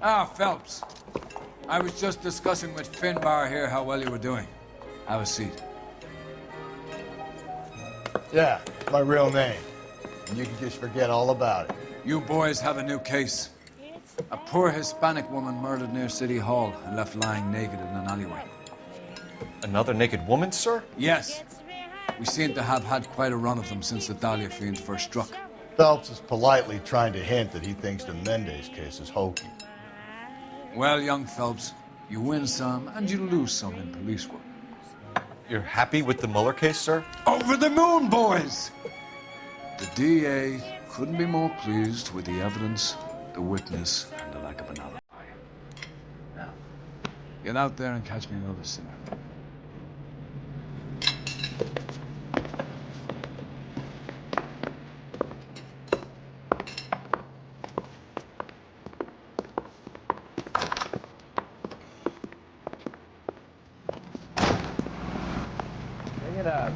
Ah, Phelps. I was just discussing with Finbar here how well you were doing. Have a seat. Yeah, my real name. And you can just forget all about it. You boys have a new case. A poor Hispanic woman murdered near City Hall and left lying naked in an alleyway. Another naked woman, sir? Yes. We seem to have had quite a run of them since the Dahlia fiends first struck. Phelps is politely trying to hint that he thinks the Mendez case is hokey. Well, young Phelps, you win some and you lose some in police work. You're happy with the Mueller case, sir? Over the moon, boys! The DA couldn't be more pleased with the evidence, the witness, and the lack of an alibi. Now, get out there and catch me another sinner.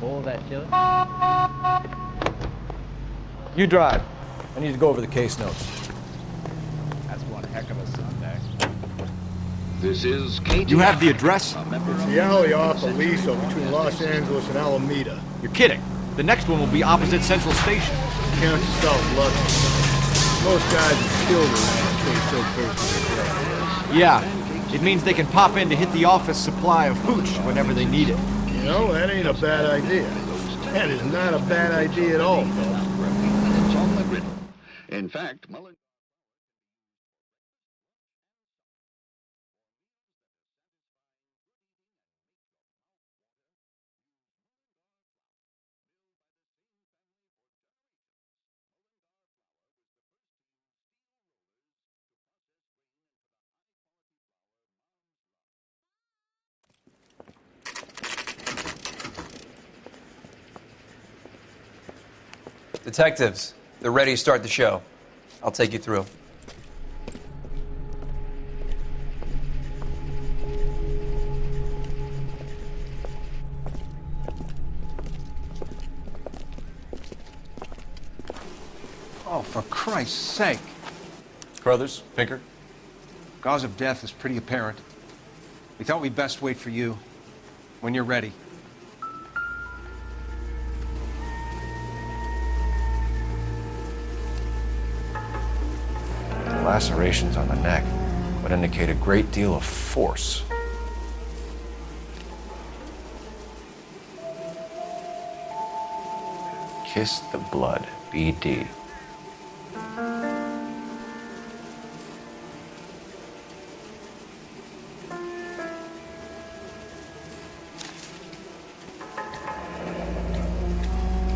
Bowl of that chili. You drive. I need to go over the case notes. That's one heck of a Sunday. This is KT. You have the address? It's the alley off Aliso between Los Angeles and Alameda. You're kidding. The next one will be opposite Central Station. Count yourself lucky. Most guys are killed around in case so personally. Yeah. It means they can pop in to hit the office supply of hooch whenever they need it. You know, that ain't a bad idea. That is not a bad idea at all, folks. It's on the grid. In fact, Mullen. Detectives, they're ready to start the show. I'll take you through. Oh, for Christ's sake. Brothers, Pinker? Cause of death is pretty apparent. We thought we'd best wait for you when you're ready. Lacerations on the neck would indicate a great deal of force. Kiss the blood, BD.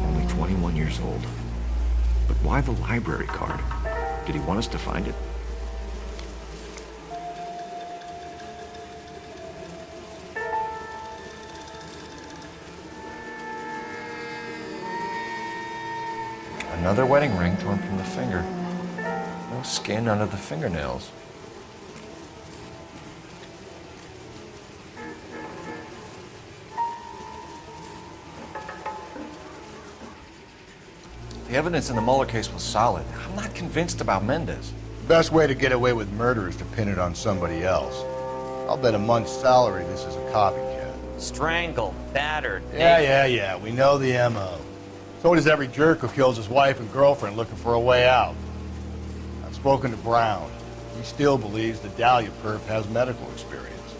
Only 21 years old. But why the library card? Did he want us to find it? Another wedding ring torn from the finger. No skin under the fingernails. The evidence in the Mueller case was solid. I'm not convinced about Mendez. The best way to get away with murder is to pin it on somebody else. I'll bet a month's salary this is a copycat. Strangled, battered. Yeah. We know the M.O. So does every jerk who kills his wife and girlfriend looking for a way out. I've spoken to Brown. He still believes the Dahlia perp has medical experience.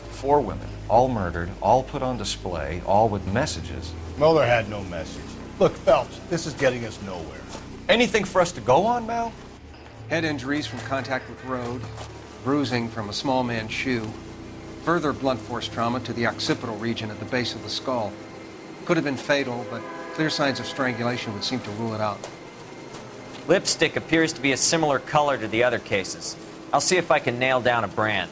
4 women, all murdered, all put on display, all with messages. Mueller had no message. Look, Phelps, this is getting us nowhere. Anything for us to go on, Mal? Head injuries from contact with road, bruising from a small man's shoe, further blunt force trauma to the occipital region at the base of the skull. Could have been fatal, but clear signs of strangulation would seem to rule it out. Lipstick appears to be a similar color to the other cases. I'll see if I can nail down a brand.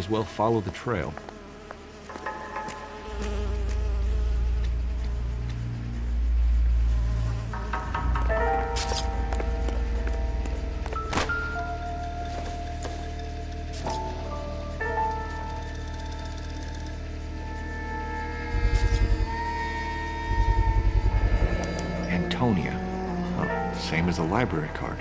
as well follow the trail. Antonia. Oh, same as the library card.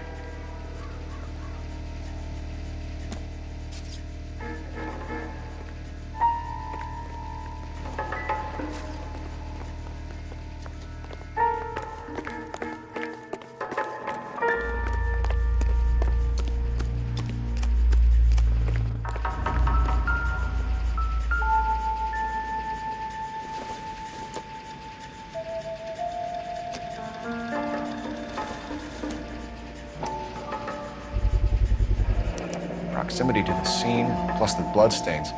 Proximity to the scene, plus the bloodstains.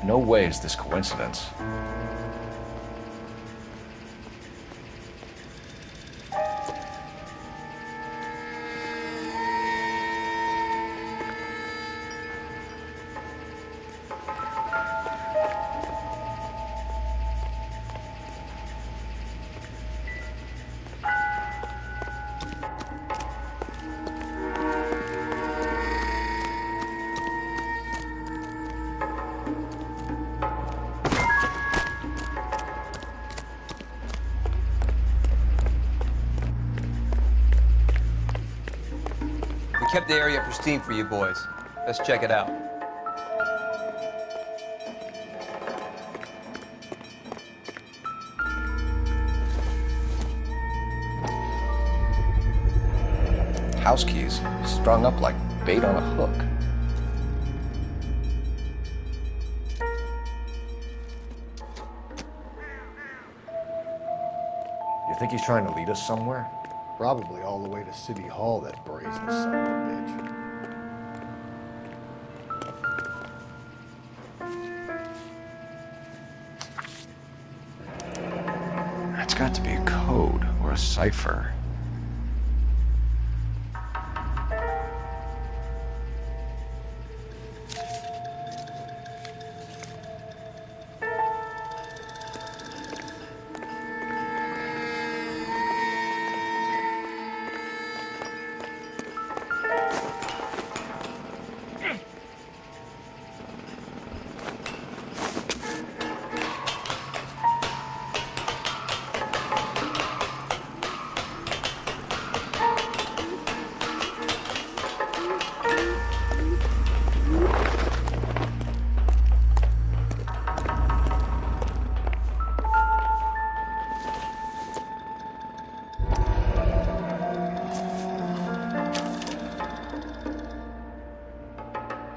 No way is this coincidence. We kept the area pristine for you boys. Let's check it out. House keys strung up like bait on a hook. You think he's trying to lead us somewhere? Probably all the way to City Hall, that brazen son of a bitch. That's got to be a code or a cipher.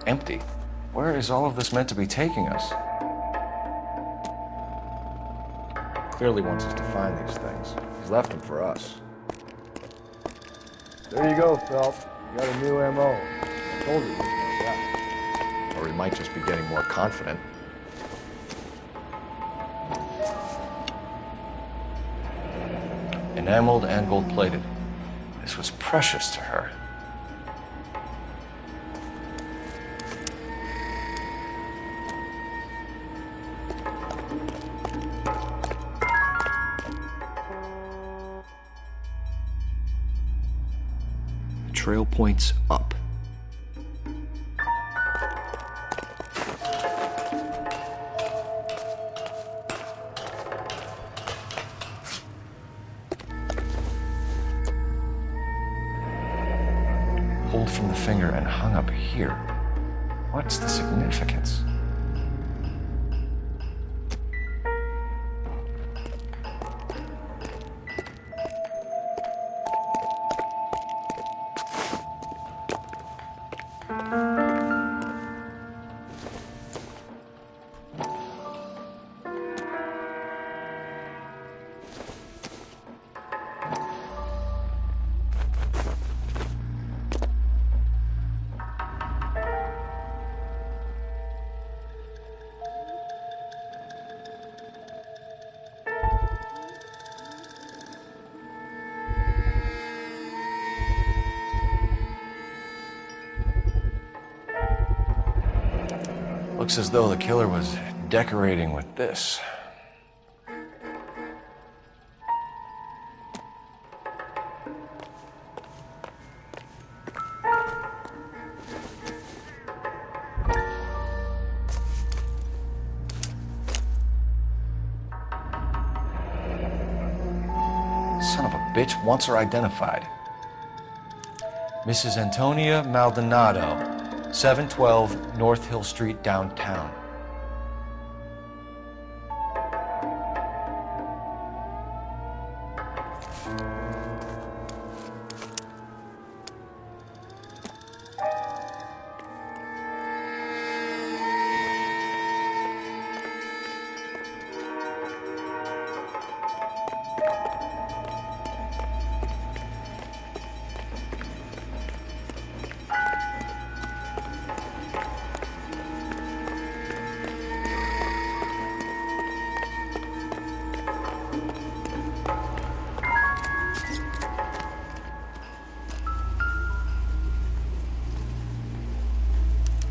Empty. Where is all of this meant to be taking us? Clearly wants us to find these things. He's left them for us. There you go, Phelps. You got a new MO. I told you it was like that. Or he might just be getting more confident. Enameled and gold-plated. This was precious to her. Trail points up. Pulled from the finger and hung up here. What's the significance? Looks as though the killer was decorating with this. Son of a bitch wants her identified. Mrs. Antonia Maldonado, 712 North Hill Street, downtown.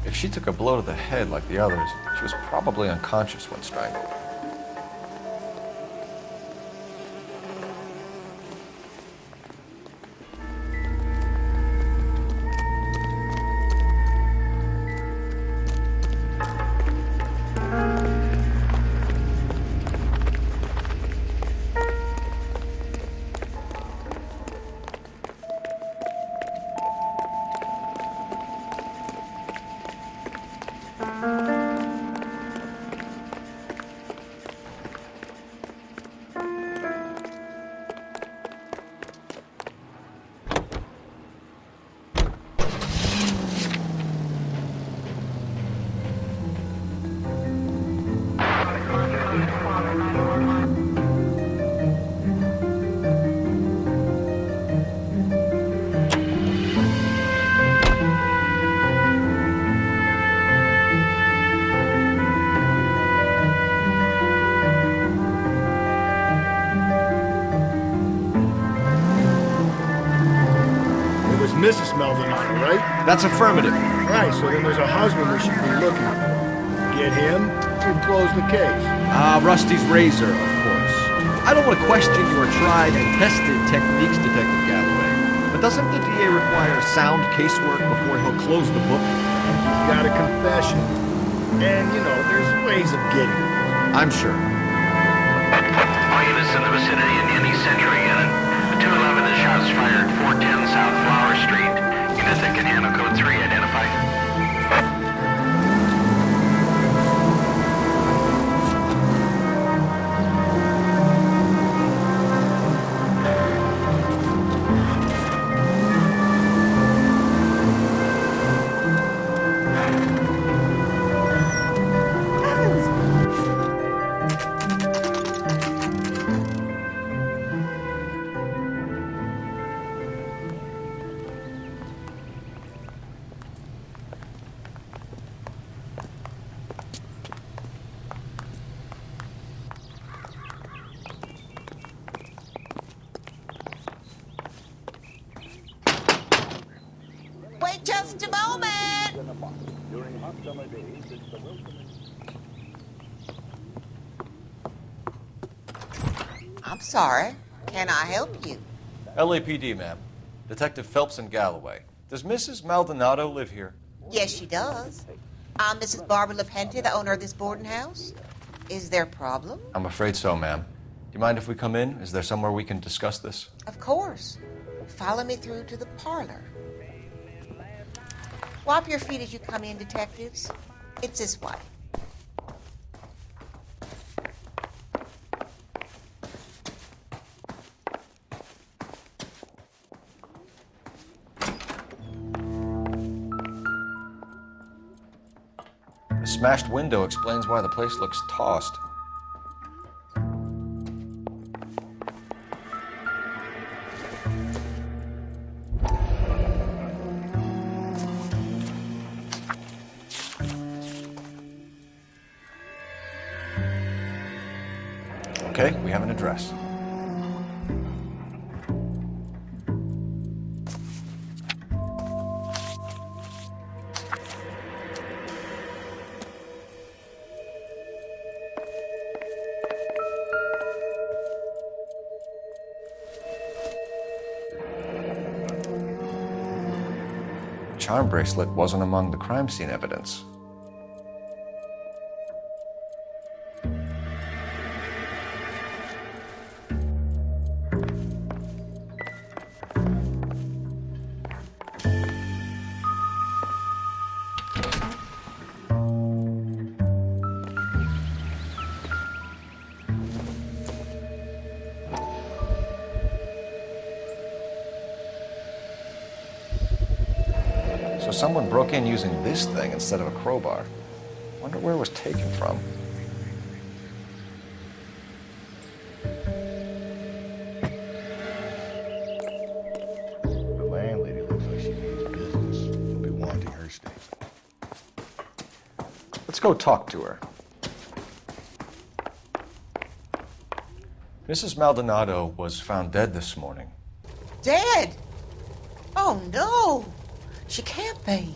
If she took a blow to the head like the others, she was probably unconscious when strangled. Mrs. Maldonado, right? That's affirmative. Right, so then there's a husband we should be looking for. Get him, we've closed the case. Rusty's razor, of course. I don't want to question your tried and tested techniques, Detective Galloway. But doesn't the DA require sound casework before he'll close the book? He's got a confession. And, you know, there's ways of getting it. I'm sure. All units in the vicinity in any Century unit. 211 is shots fired, 410 South Flower Street. Unit that can handle code 3 identified. Wait just a moment. I'm sorry. Can I help you? LAPD, ma'am. Detective Phelps and Galloway. Does Mrs. Maldonado live here? Yes, she does. I'm Mrs. Barbara LaPente, the owner of this boarding house. Is there a problem? I'm afraid so, ma'am. Do you mind if we come in? Is there somewhere we can discuss this? Of course. Follow me through to the parlor. Wipe your feet as you come in, detectives. It's this way. The smashed window explains why the place looks tossed. Okay, we have an address. charm bracelet wasn't among the crime scene evidence. So someone broke in using this thing instead of a crowbar. Wonder where it was taken from. The landlady looks like she means business. She'll be wanting her stake. Let's go talk to her. Mrs. Maldonado was found dead this morning. Dead? Oh, no. She can't be.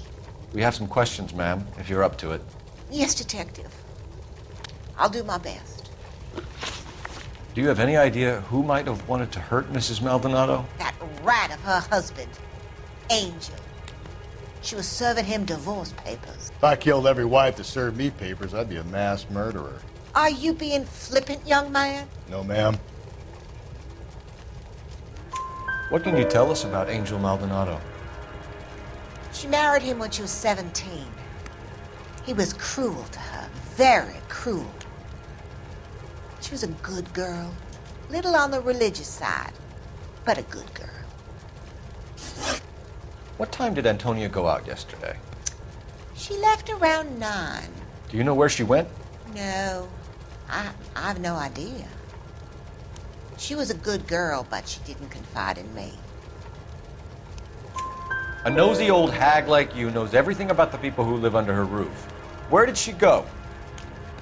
We have some questions, ma'am, if you're up to it. Yes, detective. I'll do my best. Do you have any idea who might have wanted to hurt Mrs. Maldonado? That rat of her husband, Angel. She was serving him divorce papers. If I killed every wife that served me papers, I'd be a mass murderer. Are you being flippant, young man? No, ma'am. What can you tell us about Angel Maldonado? She married him when she was 17. He was cruel to her, very cruel. She was a good girl, little on the religious side, but a good girl. What time did Antonia go out yesterday? She left around 9. Do you know where she went? No, I have no idea. She was a good girl, but she didn't confide in me. A nosy old hag like you knows everything about the people who live under her roof. Where did she go?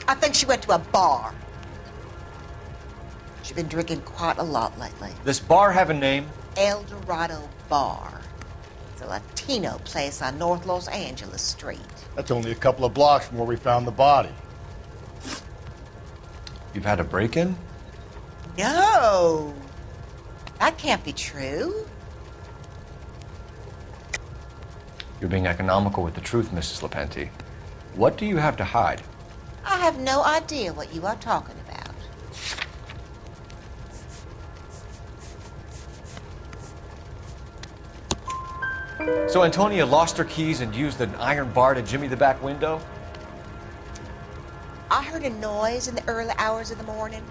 I think she went to a bar. She's been drinking quite a lot lately. This bar have a name? El Dorado Bar. It's a Latino place on North Los Angeles Street. That's only a couple of blocks from where we found the body. You've had a break-in? No! That can't be true. You're being economical with the truth, Mrs. Lepenti. What do you have to hide? I have no idea what you are talking about. So Antonia lost her keys and used an iron bar to jimmy the back window? I heard a noise in the early hours of the morning.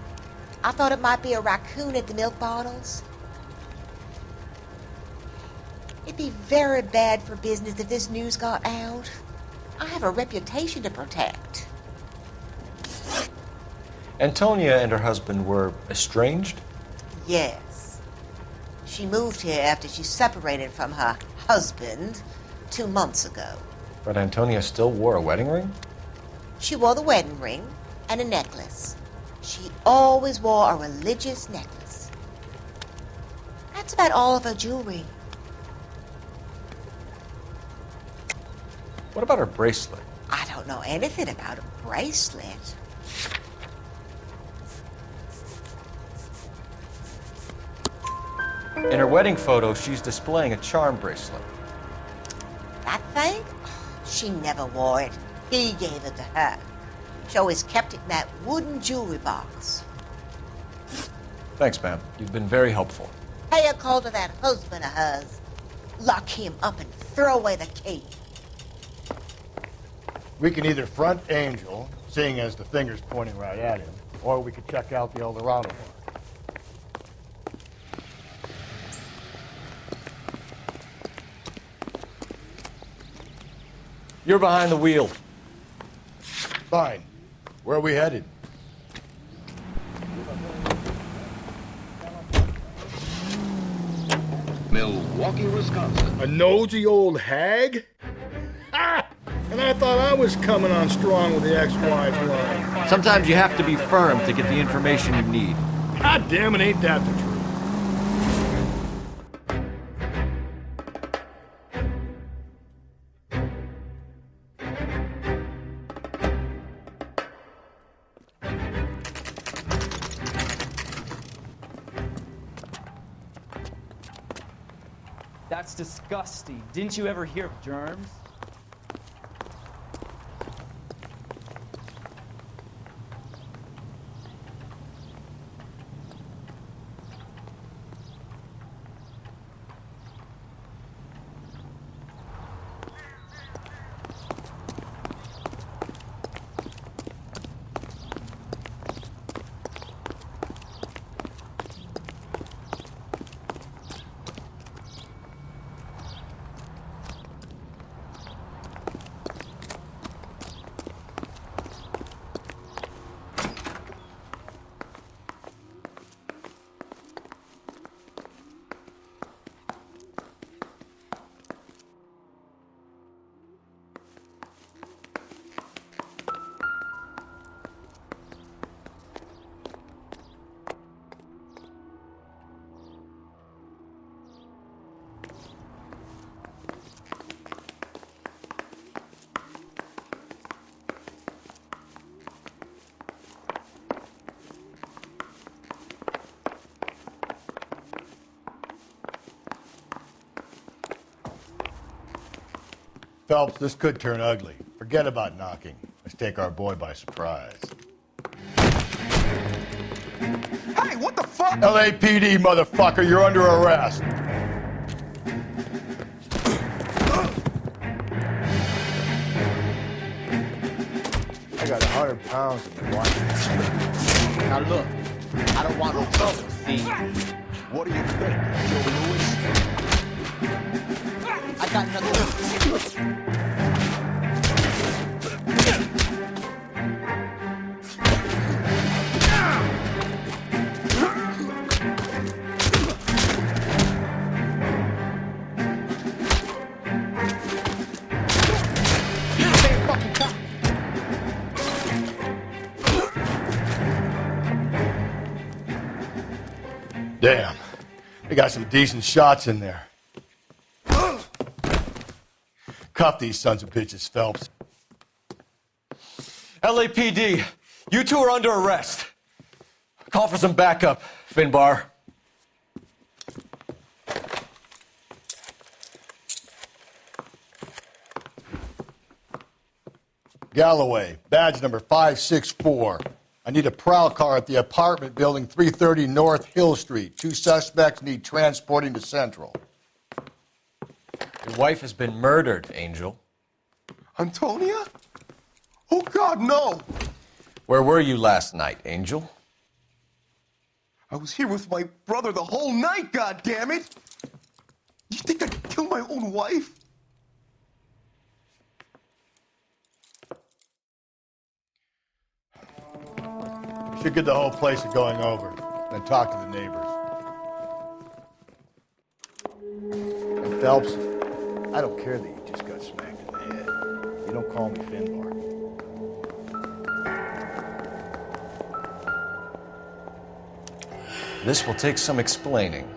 I thought it might be a raccoon at the milk bottles. It'd be very bad for business if this news got out. I have a reputation to protect. Antonia and her husband were estranged? Yes. She moved here after she separated from her husband 2 months ago. But Antonia still wore a wedding ring? She wore the wedding ring and a necklace. She always wore a religious necklace. That's about all of her jewelry. What about her bracelet? I don't know anything about a bracelet. In her wedding photo, she's displaying a charm bracelet. That thing? She never wore it. He gave it to her. She always kept it in that wooden jewelry box. Thanks, ma'am. You've been very helpful. Pay a call to that husband of hers. Lock him up and throw away the key. We can either front Angel, seeing as the finger's pointing right at him, or we could check out the El Dorado bar. You're behind the wheel. Fine. Where are we headed? Milwaukee, Wisconsin. A nosy old hag? Ha! And I thought I was coming on strong with the ex-wife line. Sometimes you have to be firm to get the information you need. God damn it, ain't that the truth? That's disgusting. Didn't you ever hear of germs? Phelps, this could turn ugly. Forget about knocking. Let's take our boy by surprise. Hey, what the fuck? LAPD, motherfucker, you're under arrest. I got 100 pounds in the watch. Now look, I don't want no trouble, see? What do you think, Joe Louis? I got nothing. Damn, they got some decent shots in there. Cuff these sons of bitches, Phelps. LAPD, you two are under arrest. Call for some backup, Finbar. Galloway, badge number 564. I need a prowl car at the apartment building 330 North Hill Street. 2 suspects need transporting to Central. Your wife has been murdered, Angel. Antonia? Oh, God, no! Where were you last night, Angel? I was here with my brother the whole night, goddammit! You think I'd kill my own wife? We should get the whole place going over, then talk to the neighbors. And Phelps, I don't care that you just got smacked in the head. You don't call me Finbar. This will take some explaining.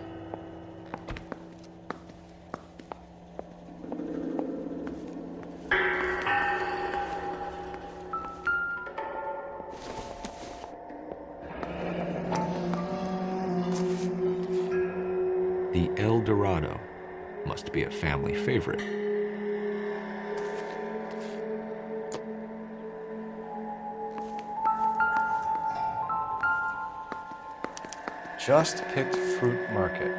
The El Dorado must be a family favorite. Just picked fruit market.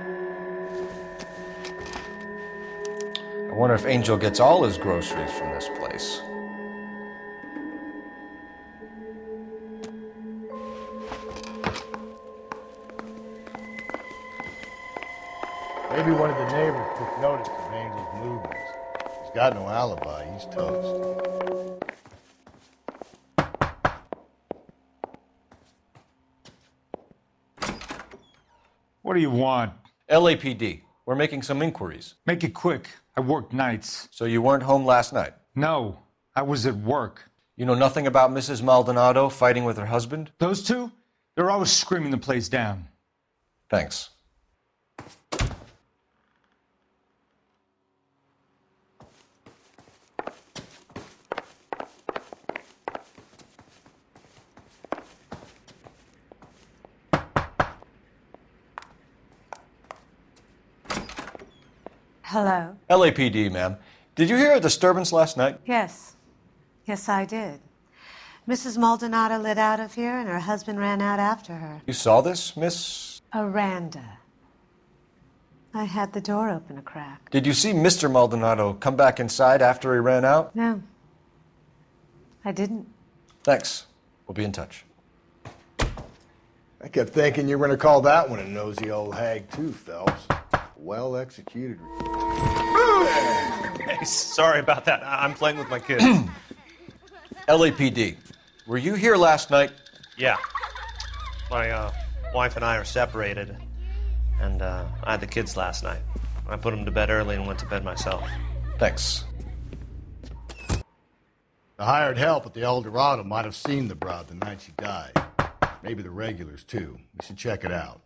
I wonder if Angel gets all his groceries from this place. Maybe one of the neighbors took notice of Angel's movements. He's got no alibi. He's toast. What do you want? LAPD. We're making some inquiries. Make it quick. I work nights. So you weren't home last night? No, I was at work. You know nothing about Mrs. Maldonado fighting with her husband? Those two? They're always screaming the place down. Thanks. Hello? LAPD, ma'am. Did you hear a disturbance last night? Yes. Yes, I did. Mrs. Maldonado lit out of here, and her husband ran out after her. You saw this, Miss? Aranda. I had the door open a crack. Did you see Mr. Maldonado come back inside after he ran out? No. I didn't. Thanks. We'll be in touch. I kept thinking you were going to call that one a nosy old hag, too, Phelps. Well executed. Hey, sorry about that. I'm playing with my kids. LAPD. Were you here last night? Yeah. My wife and I are separated, and I had the kids last night. I put them to bed early and went to bed myself. Thanks. The hired help at the El Dorado might have seen the broad the night she died. Maybe the regulars, too. We should check it out.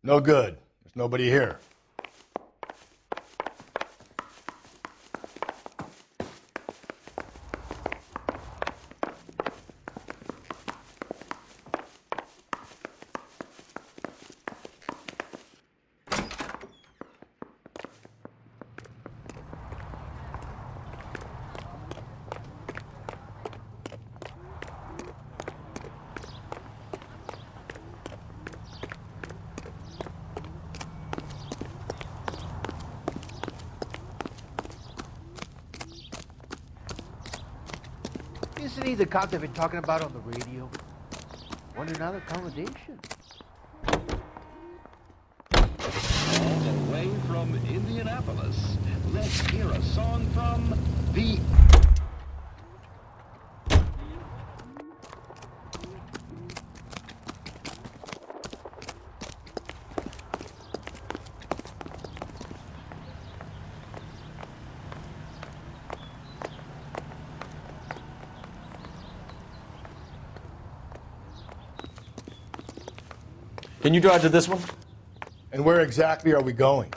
No good. There's nobody here. Isn't he the cop they've been talking about on the radio? Want another accommodation? All the way from Indianapolis, let's hear a song from the... Can you drive to this one? And where exactly are we going?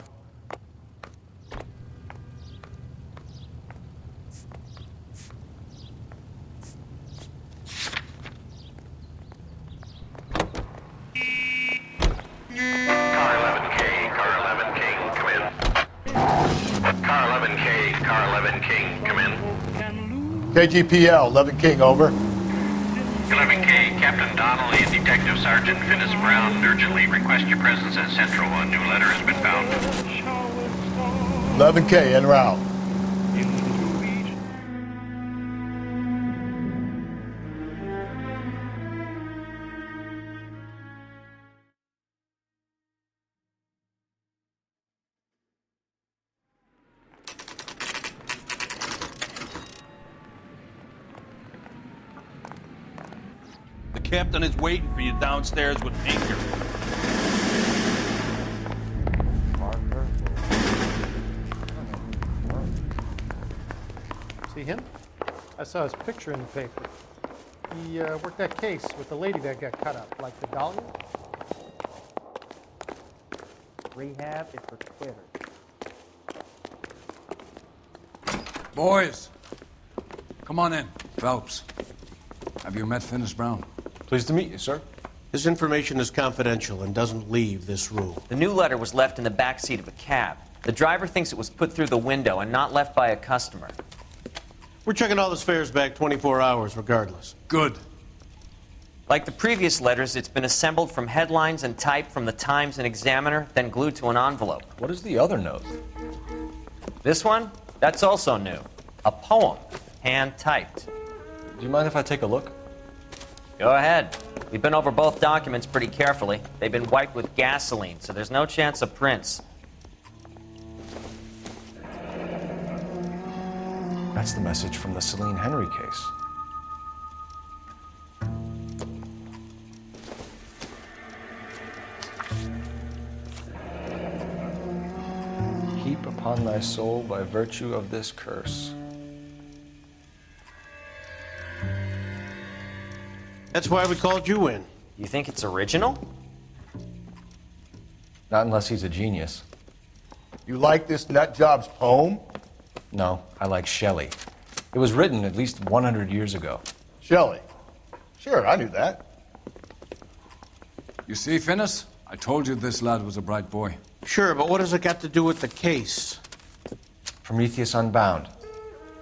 KGPL, 11 King, over. 11K, Captain Donnelly and Detective Sergeant Finis Brown urgently request your presence at Central. A new letter has been found. 11K, en route. The captain is waiting for you downstairs with anger. See him? I saw his picture in the paper. He worked that case with the lady that got cut up, like the Dahlia. Rehab is for quitters. Boys, come on in. Phelps, have you met Finis Brown? Pleased to meet you, sir. This information is confidential and doesn't leave this room. The new letter was left in the back seat of a cab. The driver thinks it was put through the window and not left by a customer. We're checking all this fares back 24 hours regardless. Good. Like the previous letters, it's been assembled from headlines and typed from the Times and Examiner, then glued to an envelope. What is the other note? This one? That's also new. A poem, hand-typed. Do you mind if I take a look? Go ahead. We've been over both documents pretty carefully. They've been wiped with gasoline, so there's no chance of prints. That's the message from the Celine Henry case. Heap upon thy soul by virtue of this curse. That's why we called you in. You think it's original? Not unless he's a genius. You like this nutjob's poem? No, I like Shelley. It was written at least 100 years ago. Shelley? Sure, I knew that. You see, Finis, I told you this lad was a bright boy. Sure, but what has it got to do with the case? Prometheus Unbound.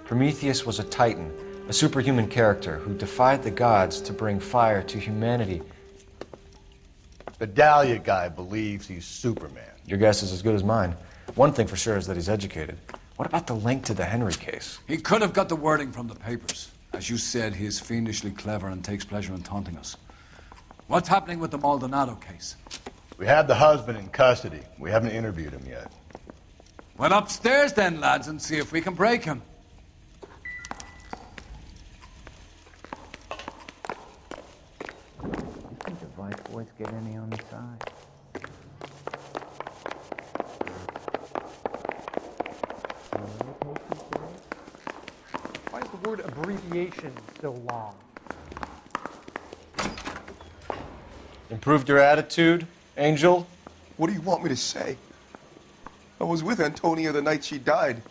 Prometheus was a titan, a superhuman character who defied the gods to bring fire to humanity. The Dahlia guy believes he's Superman. Your guess is as good as mine. One thing for sure is that he's educated. What about the link to the Henry case? He could have got the wording from the papers. As you said, he is fiendishly clever and takes pleasure in taunting us. What's happening with the Maldonado case? We have the husband in custody. We haven't interviewed him yet. Well, upstairs then, lads, and see if we can break him. You think the Vice boys get any on the side? Why is the word abbreviation so long? Improved your attitude, Angel? What do you want me to say? I was with Antonia the night she died,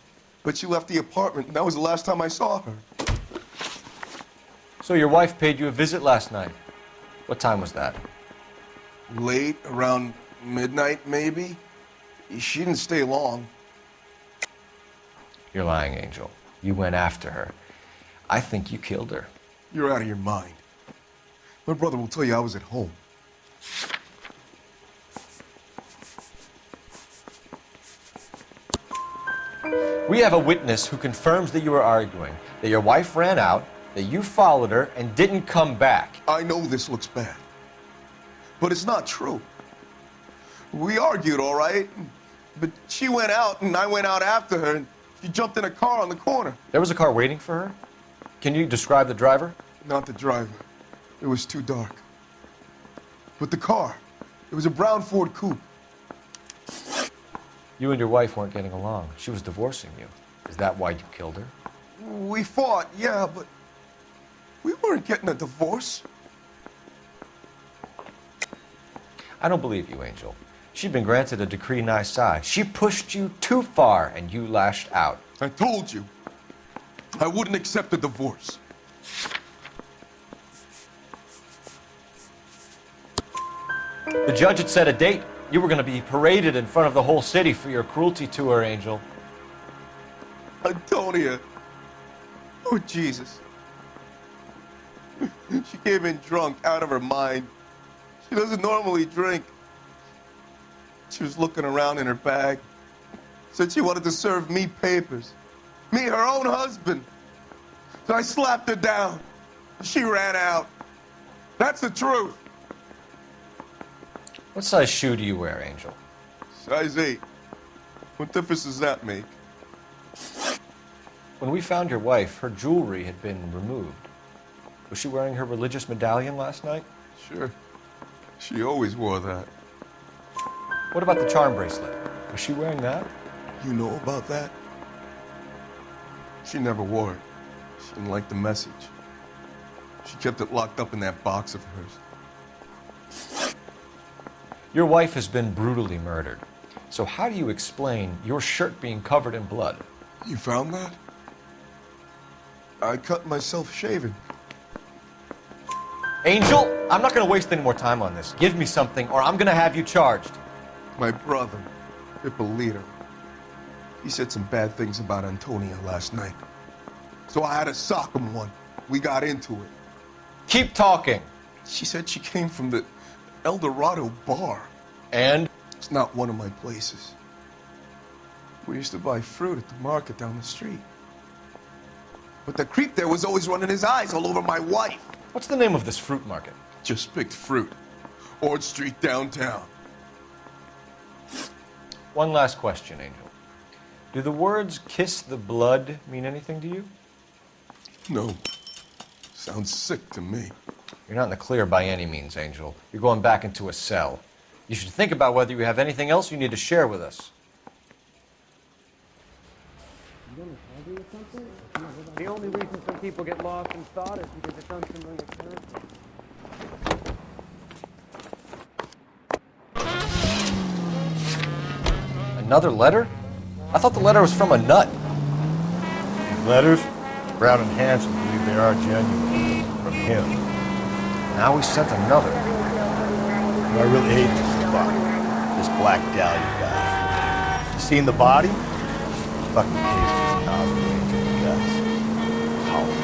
but she left the apartment, and that was the last time I saw her. So your wife paid you a visit last night. What time was that? Late, around midnight, maybe? She didn't stay long. You're lying, Angel. You went after her. I think you killed her. You're out of your mind. My brother will tell you I was at home. We have a witness who confirms that you were arguing, that your wife ran out, that you followed her, and didn't come back. I know this looks bad, but it's not true. We argued, all right, but she went out, and I went out after her, and she jumped in a car on the corner. There was a car waiting for her? Can you describe the driver? Not the driver. It was too dark. But the car, it was a brown Ford coupe. You and your wife weren't getting along. She was divorcing you. Is that why you killed her? We fought, yeah, but we weren't getting a divorce. I don't believe you, Angel. She'd been granted a decree nisi. She pushed you too far, and you lashed out. I told you, I wouldn't accept a divorce. The judge had set a date. You were going to be paraded in front of the whole city for your cruelty to her, Angel. Antonia. Oh, Jesus. She came in drunk, out of her mind. She doesn't normally drink. She was looking around in her bag. Said she wanted to serve me papers. Me, her own husband. So I slapped her down. She ran out. That's the truth. What size shoe do you wear, Angel? Size 8. What difference does that make? When we found your wife, her jewelry had been removed. Was she wearing her religious medallion last night? Sure. She always wore that. What about the charm bracelet? Was she wearing that? You know about that? She never wore it. She didn't like the message. She kept it locked up in that box of hers. Your wife has been brutally murdered. So how do you explain your shirt being covered in blood? You found that? I cut myself shaving. Angel, I'm not going to waste any more time on this. Give me something or I'm going to have you charged. My brother, Ippolito, he said some bad things about Antonia last night. So I had to sock him one. We got into it. Keep talking. She said she came from the El Dorado bar. And? It's not one of my places. We used to buy fruit at the market down the street. But the creep there was always running his eyes all over my wife. What's the name of this fruit market? Just picked fruit. Ord Street downtown. One last question, Angel. Do the words kiss the blood mean anything to you? No. Sounds sick to me. You're not in the clear by any means, Angel. You're going back into a cell. You should think about whether you have anything else you need to share with us. The only reason some people get lost in thought is because it's unfamiliar territory. Another letter? I thought the letter was from a nut. These letters, Brown and Hanson believe they are genuine. From him. Now we sent another. I really hate this. fuck. This Black Dahlia guy. You seen the body? Fucking case just nostril into the guts. Hollow.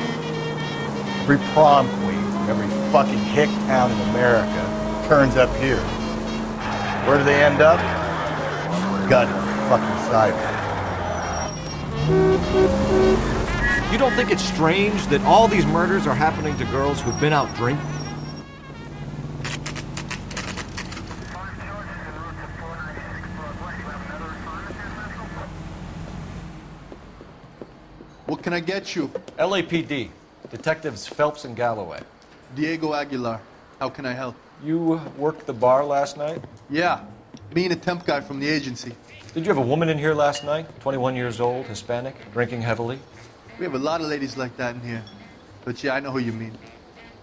Every prom queen from every fucking hick town in America turns up here. Where do they end up? Gutted on the fucking sidewalk. You don't think it's strange that all these murders are happening to girls who've been out drinking? What can I get you? LAPD. Detectives Phelps and Galloway. Diego Aguilar. How can I help? You worked the bar last night? Yeah. Me and a temp guy from the agency. Did you have a woman in here last night? 21 years old, Hispanic, drinking heavily? We have a lot of ladies like that in here. But yeah, I know who you mean.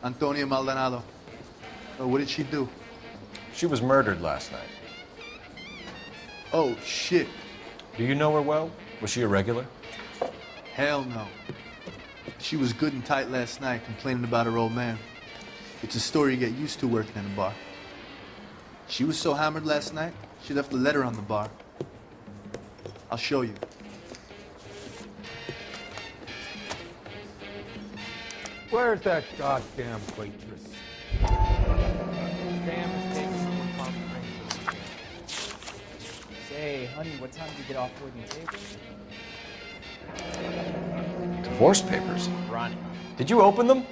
Antonia Maldonado. Oh, what did she do? She was murdered last night. Oh, shit. Do you know her well? Was she a regular? Hell no. She was good and tight last night, complaining about her old man. It's a story you get used to working in a bar. She was so hammered last night, she left a letter on the bar. I'll show you. Where's that goddamn waitress? Sam is taking over Palm Springs. Say, honey, what time did you get off work and take? Divorce papers. Ronnie. Did you open them?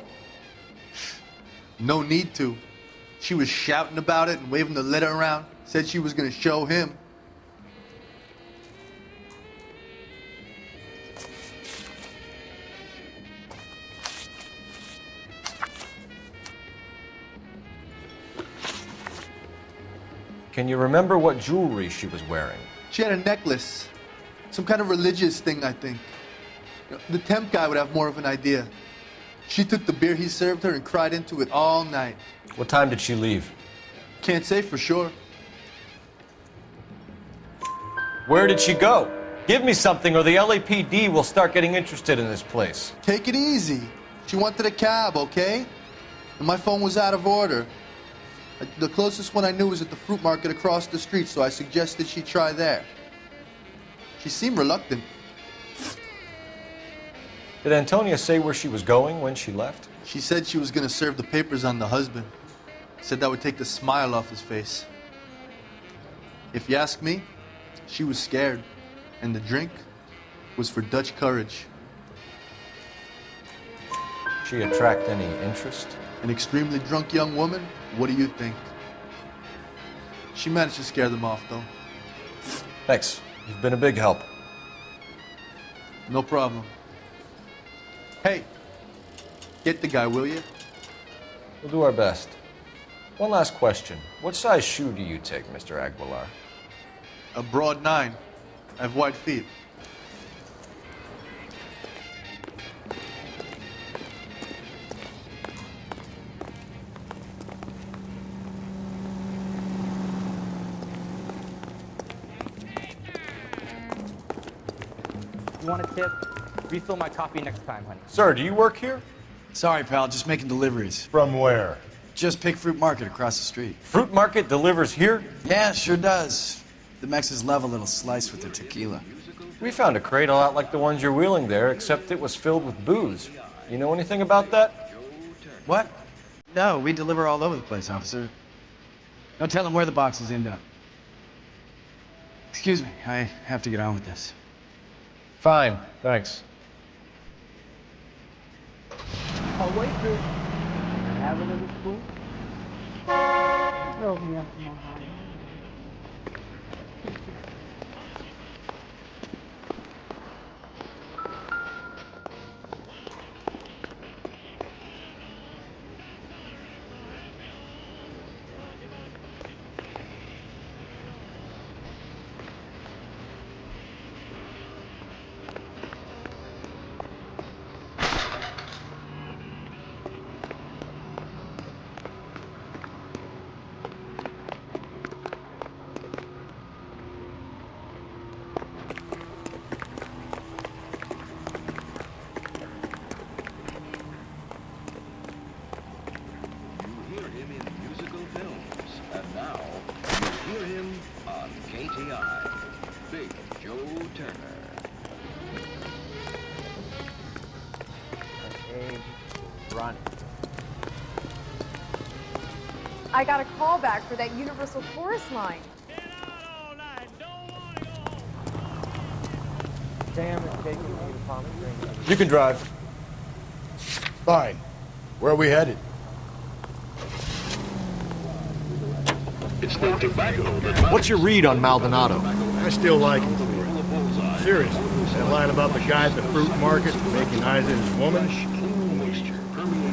No need to. She was shouting about it and waving the letter around. Said she was gonna show him. Can you remember what jewelry she was wearing? She had a necklace. Some kind of religious thing, I think. The temp guy would have more of an idea. She took the beer he served her and cried into it all night. What time did she leave? Can't say for sure. Where did she go? Give me something or the LAPD will start getting interested in this place. Take it easy. She wanted a cab, okay? And my phone was out of order. The closest one I knew was at the fruit market across the street, so I suggested she try there. She seemed reluctant. Did Antonia say where she was going when she left? She said she was gonna serve the papers on the husband. Said that would take the smile off his face. If you ask me, she was scared. And the drink was for Dutch courage. She attract any interest? An extremely drunk young woman? What do you think? She managed to scare them off, though. Thanks. You've been a big help. No problem. Hey, get the guy, will you? We'll do our best. One last question. What size shoe do you take, Mr. Aguilar? A broad 9. I have wide feet. You want a tip? Refill my coffee next time, honey. Sir, do you work here? Sorry, pal, just making deliveries. From where? Just Pick Fruit Market across the street. Fruit Market delivers here? Yeah, sure does. The Mexes love a little slice with their tequila. We found a crate a lot like the ones you're wheeling there, except it was filled with booze. You know anything about that? What? No, we deliver all over the place, officer. Don't tell them where the boxes end up. Excuse me, I have to get on with this. Fine, thanks. Oh, waitress. Have a little spoon? Roll me up some more honey. hear him on KTI. Big Joe Turner. Hey, run. I got a call back for that Universal Chorus line. Sam is taking me to Palm Springs. You can drive. Fine. Where are we headed? It's the tobacco that... What's your read on Maldonado? I still like him for it. Seriously, that line about the guy at the fruit market making eyes at his woman?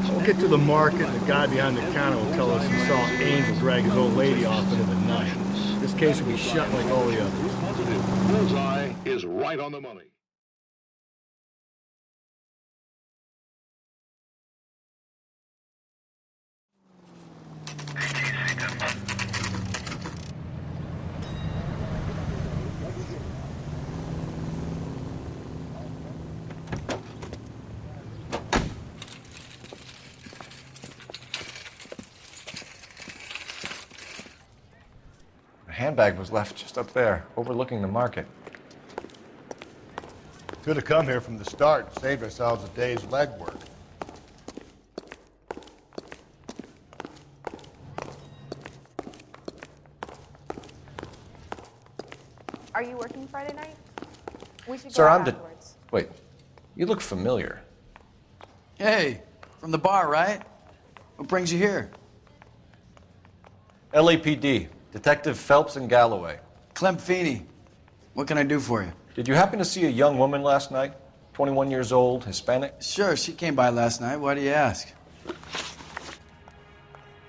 We'll get to the market and the guy behind the counter will tell us he saw Angel drag his old lady off into the night. This case will be shut like all the others. Bullseye is right on the money. The handbag was left just up there, overlooking the market. Could have come here from the start and saved ourselves a day's legwork. Are you working Friday night? We should go Sir, out I'm afterwards. Wait, you look familiar. Hey, from the bar, right? What brings you here? LAPD, Detective Phelps and Galloway. Clem Feeney. What can I do for you? Did you happen to see a young woman last night? 21 years old, Hispanic? Sure, she came by last night. Why do you ask?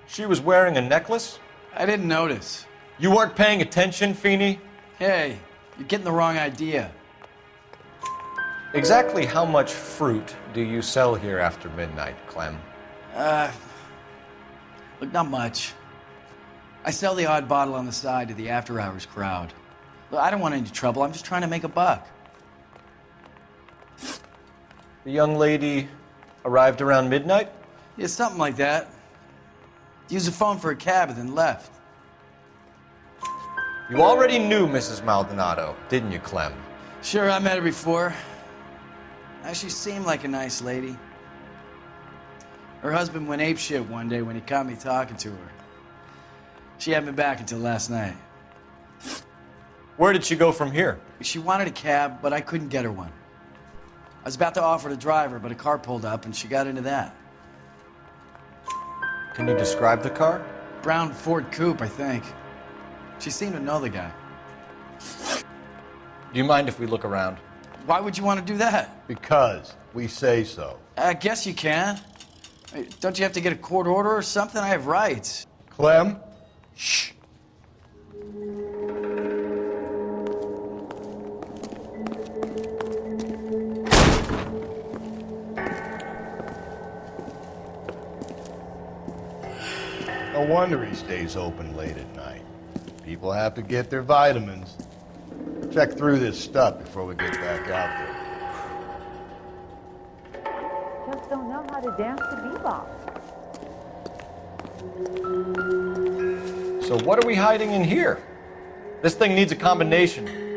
She was wearing a necklace? I didn't notice. You weren't paying attention, Feeney? Hey, you're getting the wrong idea. Exactly how much fruit do you sell here after midnight, Clem? Look, not much. I sell the odd bottle on the side to the after-hours crowd. Look, I don't want any trouble. I'm just trying to make a buck. The young lady arrived around midnight? Yeah, something like that. Used the phone for a cab and then left. You already knew Mrs. Maldonado, didn't you, Clem? Sure, I met her before. She seemed like a nice lady. Her husband went apeshit one day when he caught me talking to her. She hadn't been back until last night. Where did she go from here? She wanted a cab, but I couldn't get her one. I was about to offer to drive her, but a car pulled up and she got into that. Can you describe the car? Brown Ford Coupe, I think. She seemed to know the guy. Do you mind if we look around? Why would you want to do that? Because we say so. I guess you can. Don't you have to get a court order or something? I have rights. Clem? Shh. No wonder he stays open late at night. People have to get their vitamins. Check through this stuff before we get back out there. Just don't know how to dance to bebop. So what are we hiding in here? This thing needs a combination.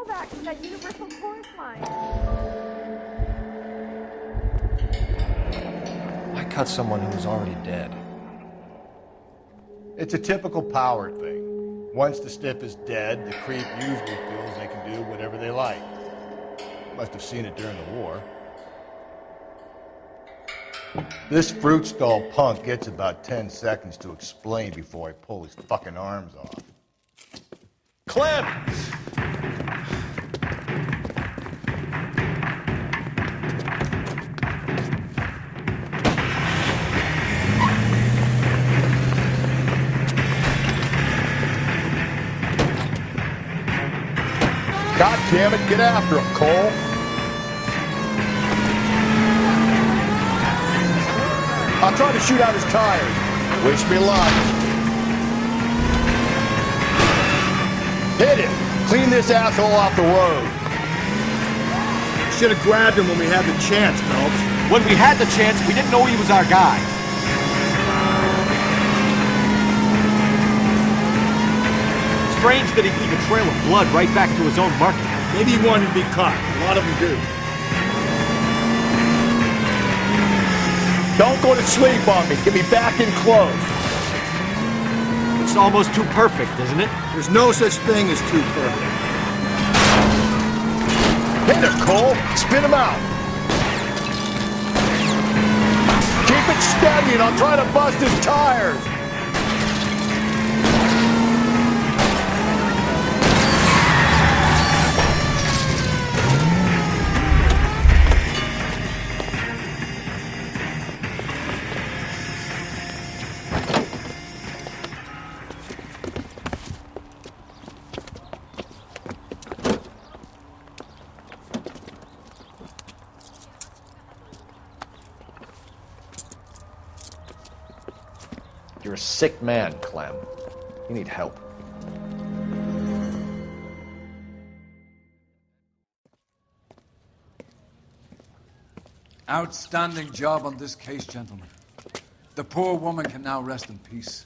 callback for that universal chorus line. Why cut someone who was already dead? It's a typical power thing. Once the stiff is dead, the creep usually feels they can do whatever they like. Must have seen it during the war. This fruit stall punk gets about 10 seconds to explain before I pull his fucking arms off. Clem! God damn it, get after him, Cole! I'll try to shoot out his tires. Wish me luck. Hit him! Clean this asshole off the road. Should have grabbed him when we had the chance, Phelps. When we had the chance, we didn't know he was our guy. Strange that he'd leave a trail of blood right back to his own market. Maybe he wanted to be caught. A lot of them do. Don't go to sleep on me. Get me back in close. It's almost too perfect, isn't it? There's no such thing as too perfect. Hit him, Cole. Spit him out. Keep it steady and I'll try to bust his tires. You're a sick man, Clem. You need help. Outstanding job on this case, gentlemen. The poor woman can now rest in peace.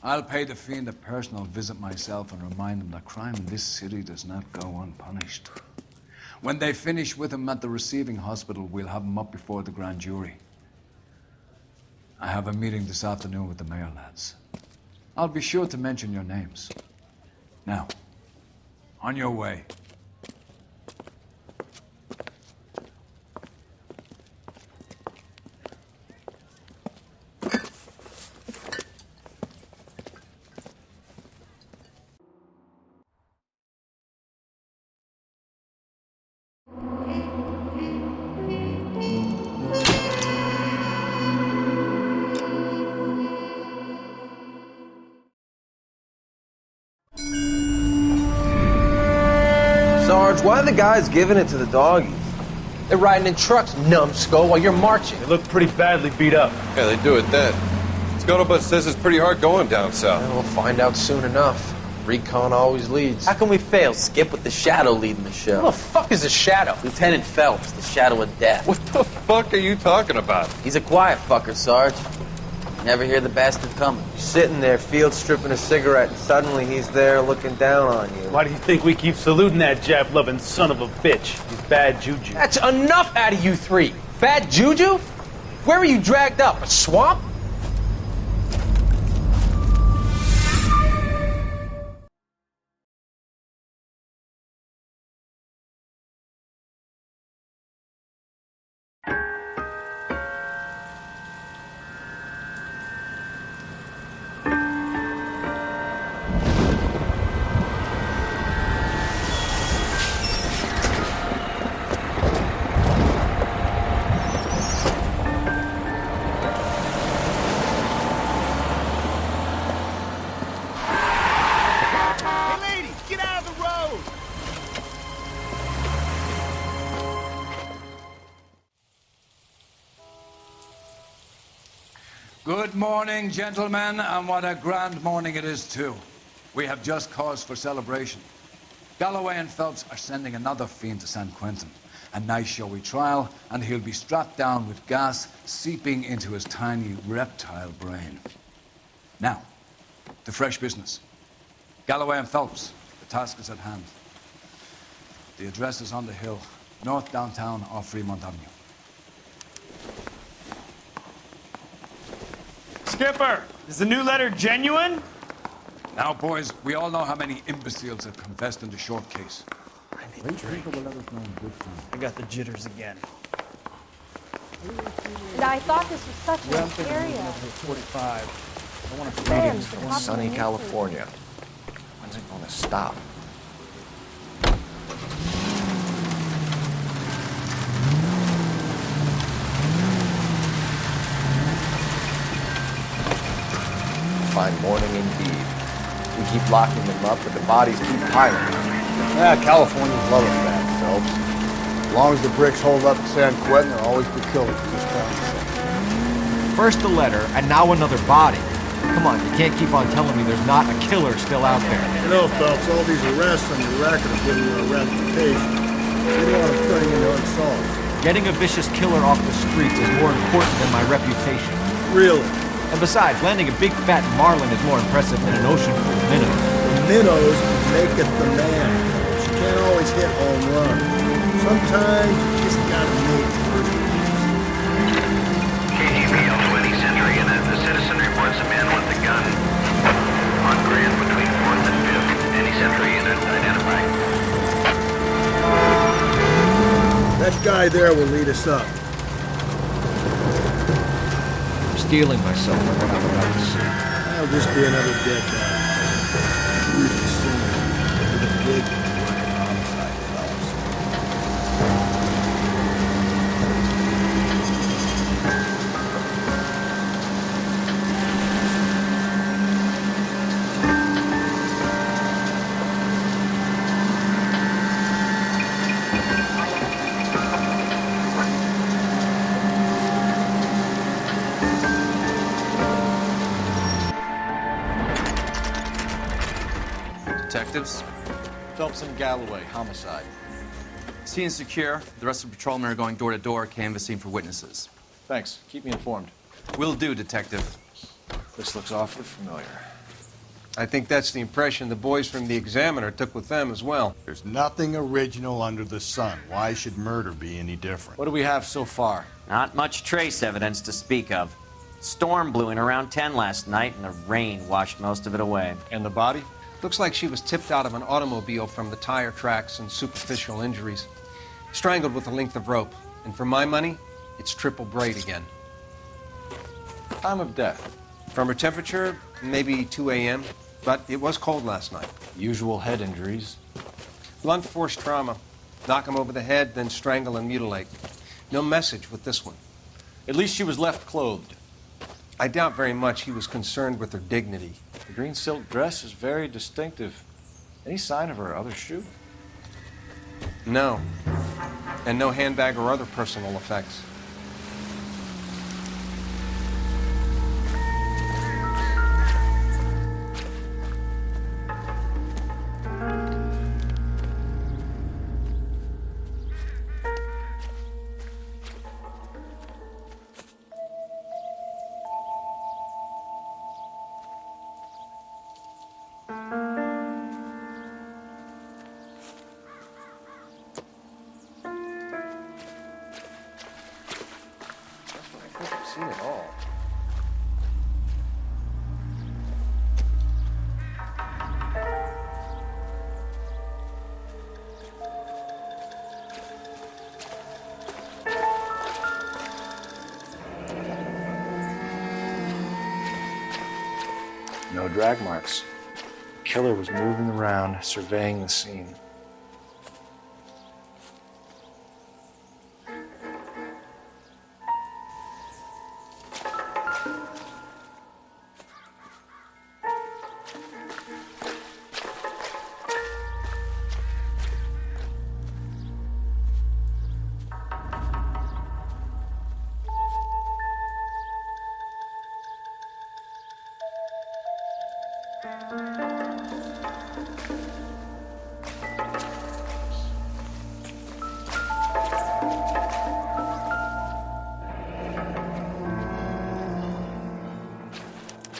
I'll pay the fiend a personal visit myself and remind him that crime in this city does not go unpunished. When they finish with him at the receiving hospital, we'll have him up before the grand jury. I have a meeting this afternoon with the mayor lads. I'll be sure to mention your names. Now, on your way. Sarge, why are the guys giving it to the doggies? They're riding in trucks, numbskull, while you're marching. They look pretty badly beat up. Yeah, they do it then. Scuttlebutt says it's pretty hard going down south. Yeah, we'll find out soon enough. Recon always leads. How can we fail, Skip, with the Shadow leading the show? Who the fuck is the Shadow? Lieutenant Phelps, the Shadow of Death. What the fuck are you talking about? He's a quiet fucker, Sarge. Never hear the bastard coming. You're sitting there, field stripping a cigarette, and suddenly he's there looking down on you. Why do you think we keep saluting that Jap-loving son of a bitch? He's bad juju. That's enough out of you three. Bad juju? Where were you dragged up? A swamp? Good morning, gentlemen, and what a grand morning it is, too. We have just cause for celebration. Galloway and Phelps are sending another fiend to San Quentin. A nice showy trial, and he'll be strapped down with gas seeping into his tiny reptile brain. Now, to fresh business. Galloway and Phelps, the task is at hand. The address is on the hill, north downtown off Fremont Avenue. Skipper, is the new letter genuine? Now, boys, we all know how many imbeciles have confessed in the short case. I got the jitters again. And I thought this was such Yeah, I'm an thinking area. moving up to 45. I want to Greetings from sunny California. When's it gonna stop? Fine morning indeed. We keep locking them up, but the bodies keep piling. Yeah, Californians love a fat, Phelps. As long as the bricks hold up at San Quentin, there'll always be killers in this town. First the letter, and now another body. Come on, you can't keep on telling me there's not a killer still out there. You know, Phelps, all these arrests on your record are giving you a reputation. You don't want them turning into unsolved. Getting a vicious killer off the streets is more important than my reputation. Really? And besides, landing a big fat marlin is more impressive than an ocean full of minnows. The minnows make it the man. You can't always hit home runs. Sometimes you just gotta make first. KGPL 20 Century Unit. The citizen reports a man with a gun on Grand between 4th and 5th. Any Century Unit identified. That guy there will lead us up. I'm steeling myself for what I'm about to see. That'll just be another dead guy. You used to see him with a big homicide, Phelps. Detectives? Phelps and Galloway, homicide. Scene is secure. The rest of the patrolmen are going door to door, canvassing for witnesses. Thanks. Keep me informed. Will do, Detective. This looks awfully familiar. I think that's the impression the boys from the Examiner took with them as well. There's nothing original under the sun. Why should murder be any different? What do we have so far? Not much trace evidence to speak of. Storm blew in around 10 last night, and the rain washed most of it away. And the body? Looks like she was tipped out of an automobile from the tire tracks and superficial injuries. Strangled with a length of rope. And for my money, it's triple braid again. Time of death? From her temperature, maybe 2 a.m., but it was cold last night. Usual head injuries? Blunt force trauma. Knock him over the head, then strangle and mutilate. No message with this one. At least she was left clothed. I doubt very much he was concerned with her dignity. The green silk dress is very distinctive. Any sign of her other shoe? No. And no handbag or other personal effects. Seen it all. No drag marks. The killer was moving around, surveying the scene.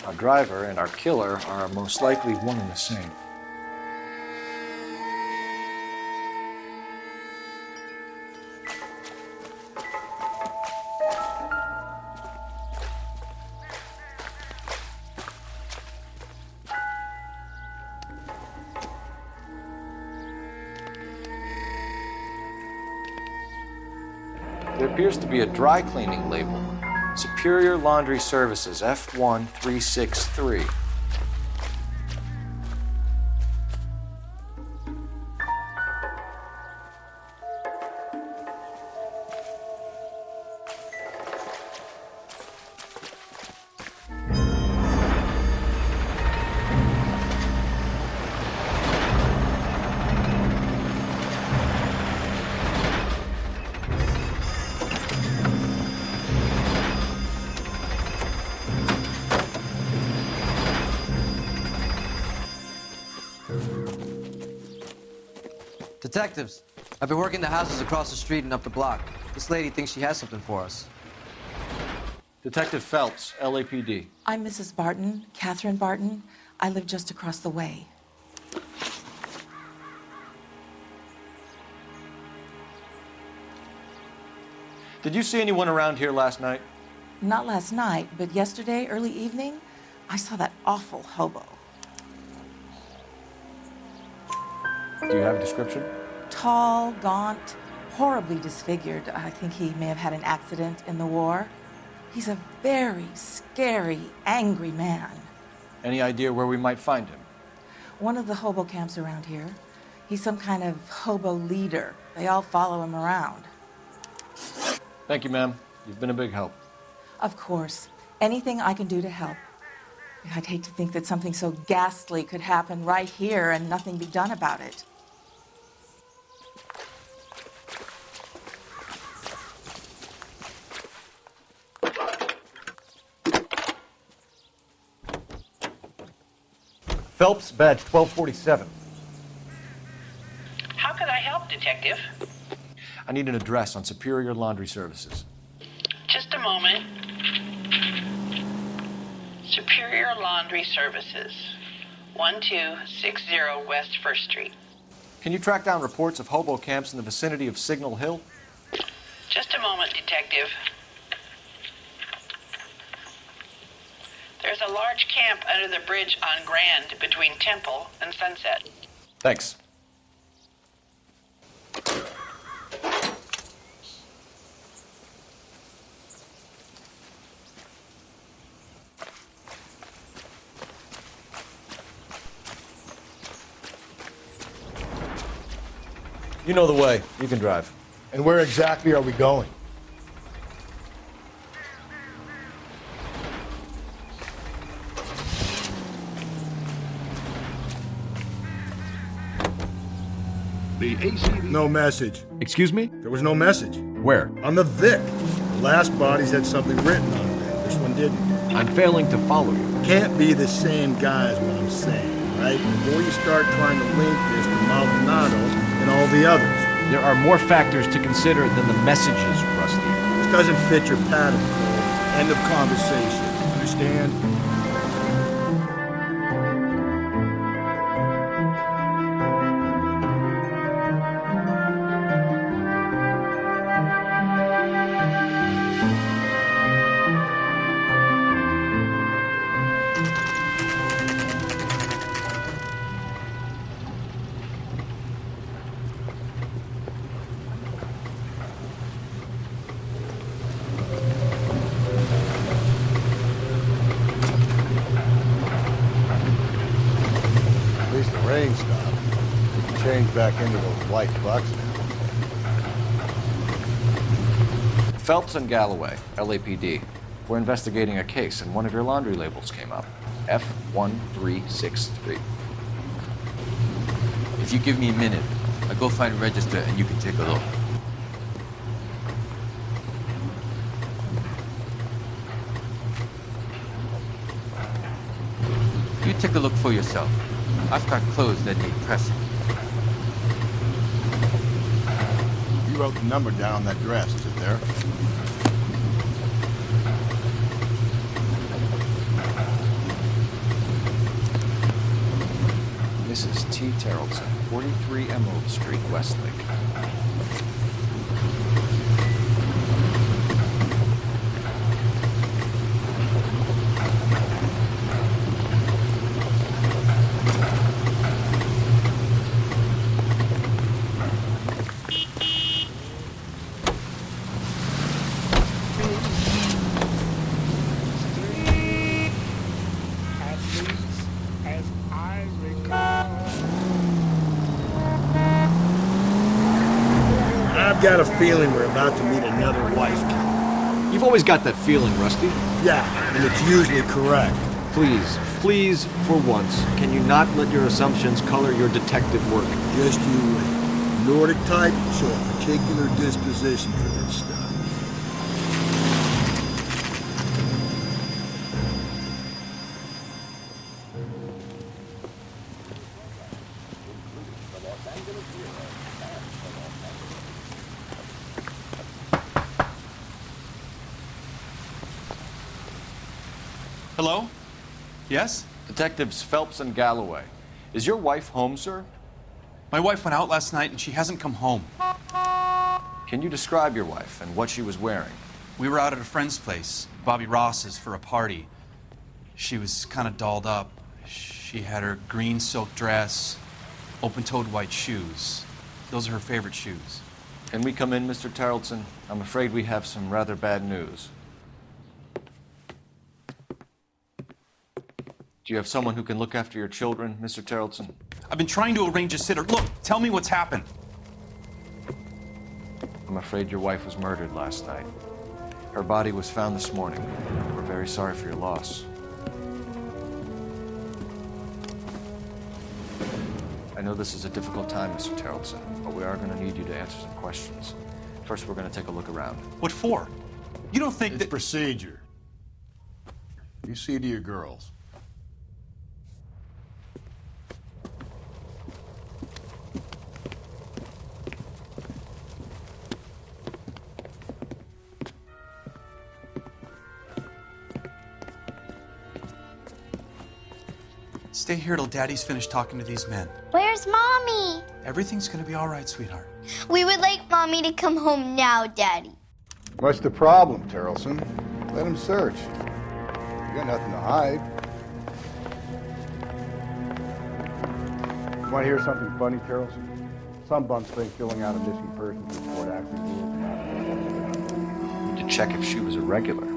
Our driver and our killer are most likely one and the same. there appears to be a dry cleaning label. Superior Laundry Services, F1363. Detectives, I've been working the houses across the street and up the block. This lady thinks she has something for us. Detective Phelps, LAPD. I'm Mrs. Barton, Catherine Barton. I live just across the way. Did you see anyone around here last night? Not last night, but yesterday, early evening, I saw that awful hobo. Do you have a description? Tall, gaunt, horribly disfigured. I think he may have had an accident in the war. He's a very scary, angry man. Any idea where we might find him? One of the hobo camps around here. He's some kind of hobo leader. They all follow him around. Thank you, ma'am. You've been a big help. Of course. Anything I can do to help. I'd hate to think that something so ghastly could happen right here and nothing be done about it. Phelps, badge 1247. How can I help, Detective? I need an address on Superior Laundry Services. Just a moment. Superior Laundry Services, 1260 West 1st Street. Can you track down reports of hobo camps in the vicinity of Signal Hill? Just a moment, Detective. There's a large camp under the bridge on Grand between Temple and Sunset. Thanks. You know the way. You can drive. And where exactly are we going? The ACV. No message. Excuse me? There was no message. Where? On the Vic. The last bodies had something written on it. This one didn't. I'm failing to follow you. Can't be the same guy is what I'm saying, right? Before you start trying to link this to Maldonado and all the others. There are more factors to consider than the messages, Rusty. This doesn't fit your pattern, Cole. End of conversation. Understand? Rain stopped. We can change back into those white bucks now. Phelps and Galloway, LAPD. We're investigating a case, and one of your laundry labels came up. F1363. If you give me a minute, I'll go find a register and you can take a look. You take a look for yourself. I've got clothes that need pressing. You wrote the number down on that dress, is it there? Mrs. T. Terrellson, 43 Emerald Street, Westlake. got a feeling we're about to meet another wife killer. You've always got that feeling, Rusty. Yeah, and it's usually correct. Please, for once, can you not let your assumptions color your detective work? Just you wait. Nordic type show a particular disposition for this stuff. Hello? Yes? Detectives Phelps and Galloway. Is your wife home, sir? My wife went out last night and she hasn't come home. Can you describe your wife and what she was wearing? We were out at a friend's place, Bobby Ross's, for a party. She was kind of dolled up. She had her green silk dress, open-toed white shoes. Those are her favorite shoes. Can we come in, Mr. Tarleton? I'm afraid we have some rather bad news. Do you have someone who can look after your children, Mr. Tarleton? I've been trying to arrange a sitter. Look, tell me what's happened. I'm afraid your wife was murdered last night. Her body was found this morning. We're very sorry for your loss. I know this is a difficult time, Mr. Tarleton, but we are going to need you to answer some questions. First, we're going to take a look around. What for? You don't think It's procedure. You see to your girls. Stay here till Daddy's finished talking to these men. Where's Mommy? Everything's gonna be all right, sweetheart. We would like Mommy to come home now, Daddy. What's the problem, Tarleton? Let him search. You got nothing to hide. You want to hear something funny, Tarleton? Some bums think filling out a missing persons report actually rules them out. To check if she was a regular.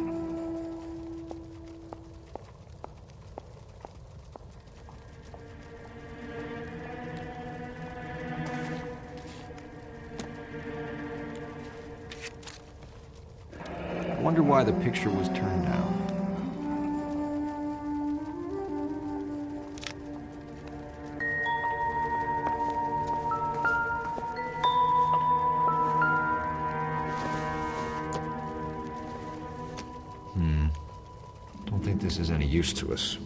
I wonder why the picture was turned down. Don't think this is any use to us.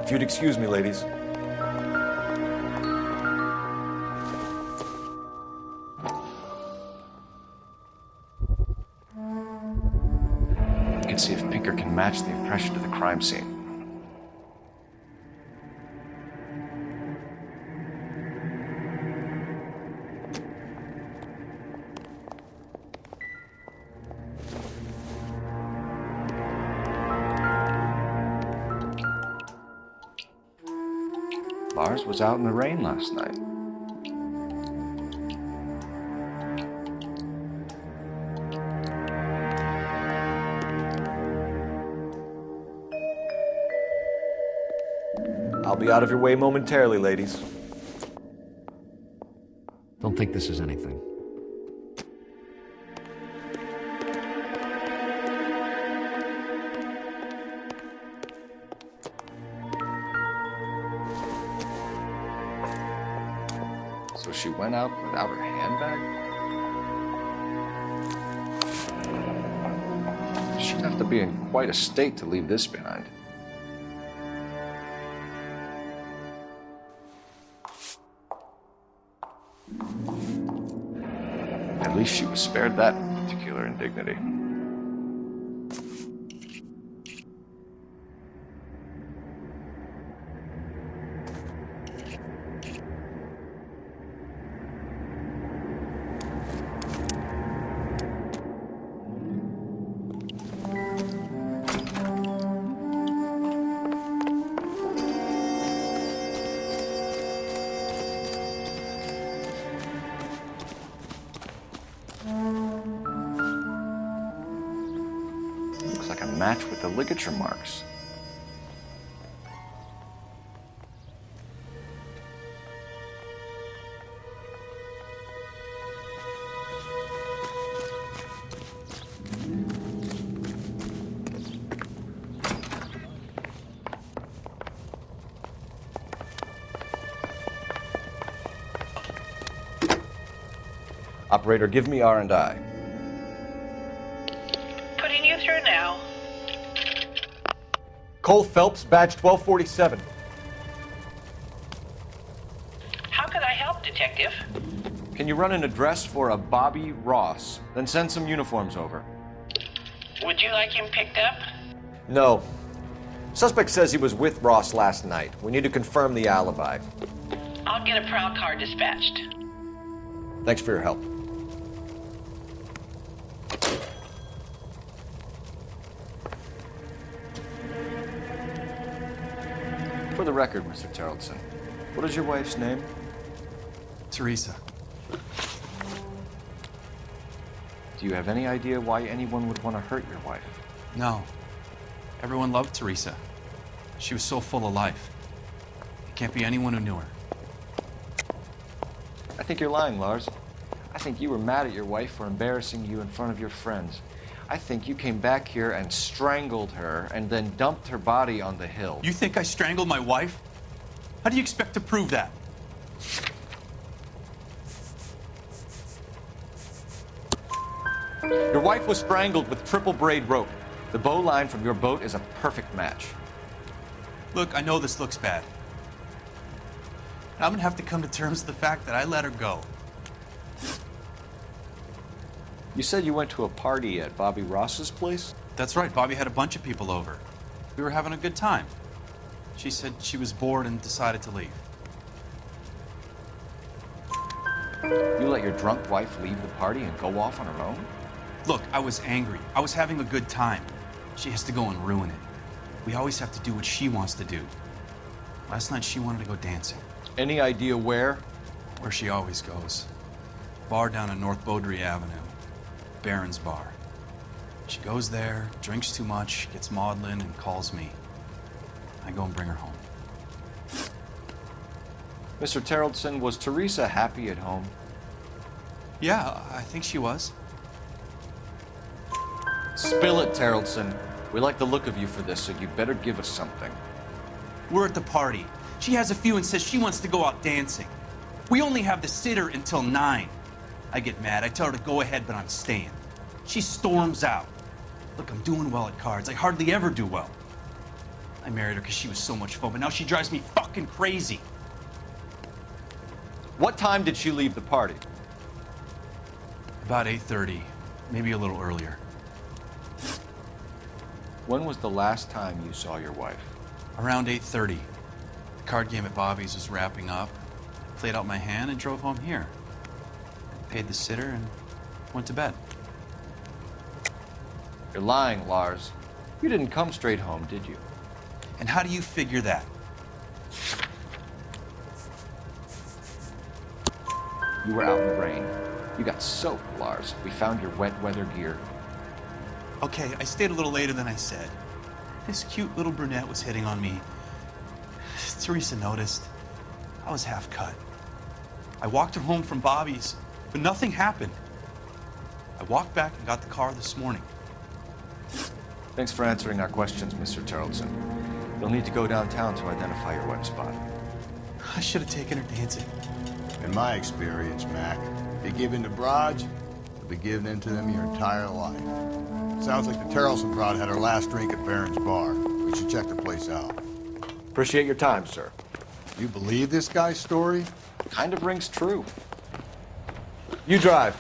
If you'd excuse me, ladies. You can see if Pinker can match the impression to the crime scene. Lars was out in the rain last night. I'll be out of your way momentarily, ladies. Don't think this is anything. So she went out without her handbag? She'd have to be in quite a state to leave this behind. At least she was spared that particular indignity. Looks like a match with the ligature marks. Operator, give me R&I. Putting you through now. Cole Phelps, badge 1247. How could I help, Detective? Can you run an address for a Bobby Ross? Then send some uniforms over. Would you like him picked up? No. Suspect says he was with Ross last night. We need to confirm the alibi. I'll get a prowl car dispatched. Thanks for your help. For the record, Mr. Terrellson, what is your wife's name? Teresa. Do you have any idea why anyone would want to hurt your wife? No. Everyone loved Teresa. She was so full of life. It can't be anyone who knew her. I think you're lying, Lars. I think you were mad at your wife for embarrassing you in front of your friends. I think you came back here and strangled her and then dumped her body on the hill. You think I strangled my wife? How do you expect to prove that? Your wife was strangled with triple braid rope. The bow line from your boat is a perfect match. Look, I know this looks bad. I'm gonna have to come to terms with the fact that I let her go. You said you went to a party at Bobby Ross's place? That's right, Bobby had a bunch of people over. We were having a good time. She said she was bored and decided to leave. You let your drunk wife leave the party and go off on her own? Look, I was angry. I was having a good time. She has to go and ruin it. We always have to do what she wants to do. Last night she wanted to go dancing. Any idea where? Where she always goes. Bar down on North Beaudry Avenue. Baron's Bar. She goes there, drinks too much, gets maudlin, and calls me. I go and bring her home. Mr. Terrellson, was Teresa happy at home? Yeah, I think she was. Spill it, Terrellson. We like the look of you for this, so you better give us something. We're at the party. She has a few and says she wants to go out dancing. We only have the sitter until 9. I get mad. I tell her to go ahead, but I'm staying. She storms out. Look, I'm doing well at cards. I hardly ever do well. I married her because she was so much fun, but now she drives me fucking crazy. What time did she leave the party? About 8:30, maybe a little earlier. When was the last time you saw your wife? Around 8:30. The card game at Bobby's was wrapping up. I played out my hand and drove home here. Paid the sitter and went to bed. You're lying, Lars. You didn't come straight home, did you? And how do you figure that? You were out in the rain. You got soaked, Lars. We found your wet weather gear. Okay, I stayed a little later than I said. This cute little brunette was hitting on me. Teresa noticed. I was half cut. I walked her home from Bobby's, but nothing happened. I walked back and got the car this morning. Thanks for answering our questions, Mr. Terrellson. You'll need to go downtown to identify your wet spot. I should have taken her dancing. In my experience, Mac, if you give in to broads, you'll be giving in to them your entire life. Sounds like the Terrellson crowd had her last drink at Baron's Bar. We should check the place out. Appreciate your time, sir. You believe this guy's story? Kind of rings true. You drive.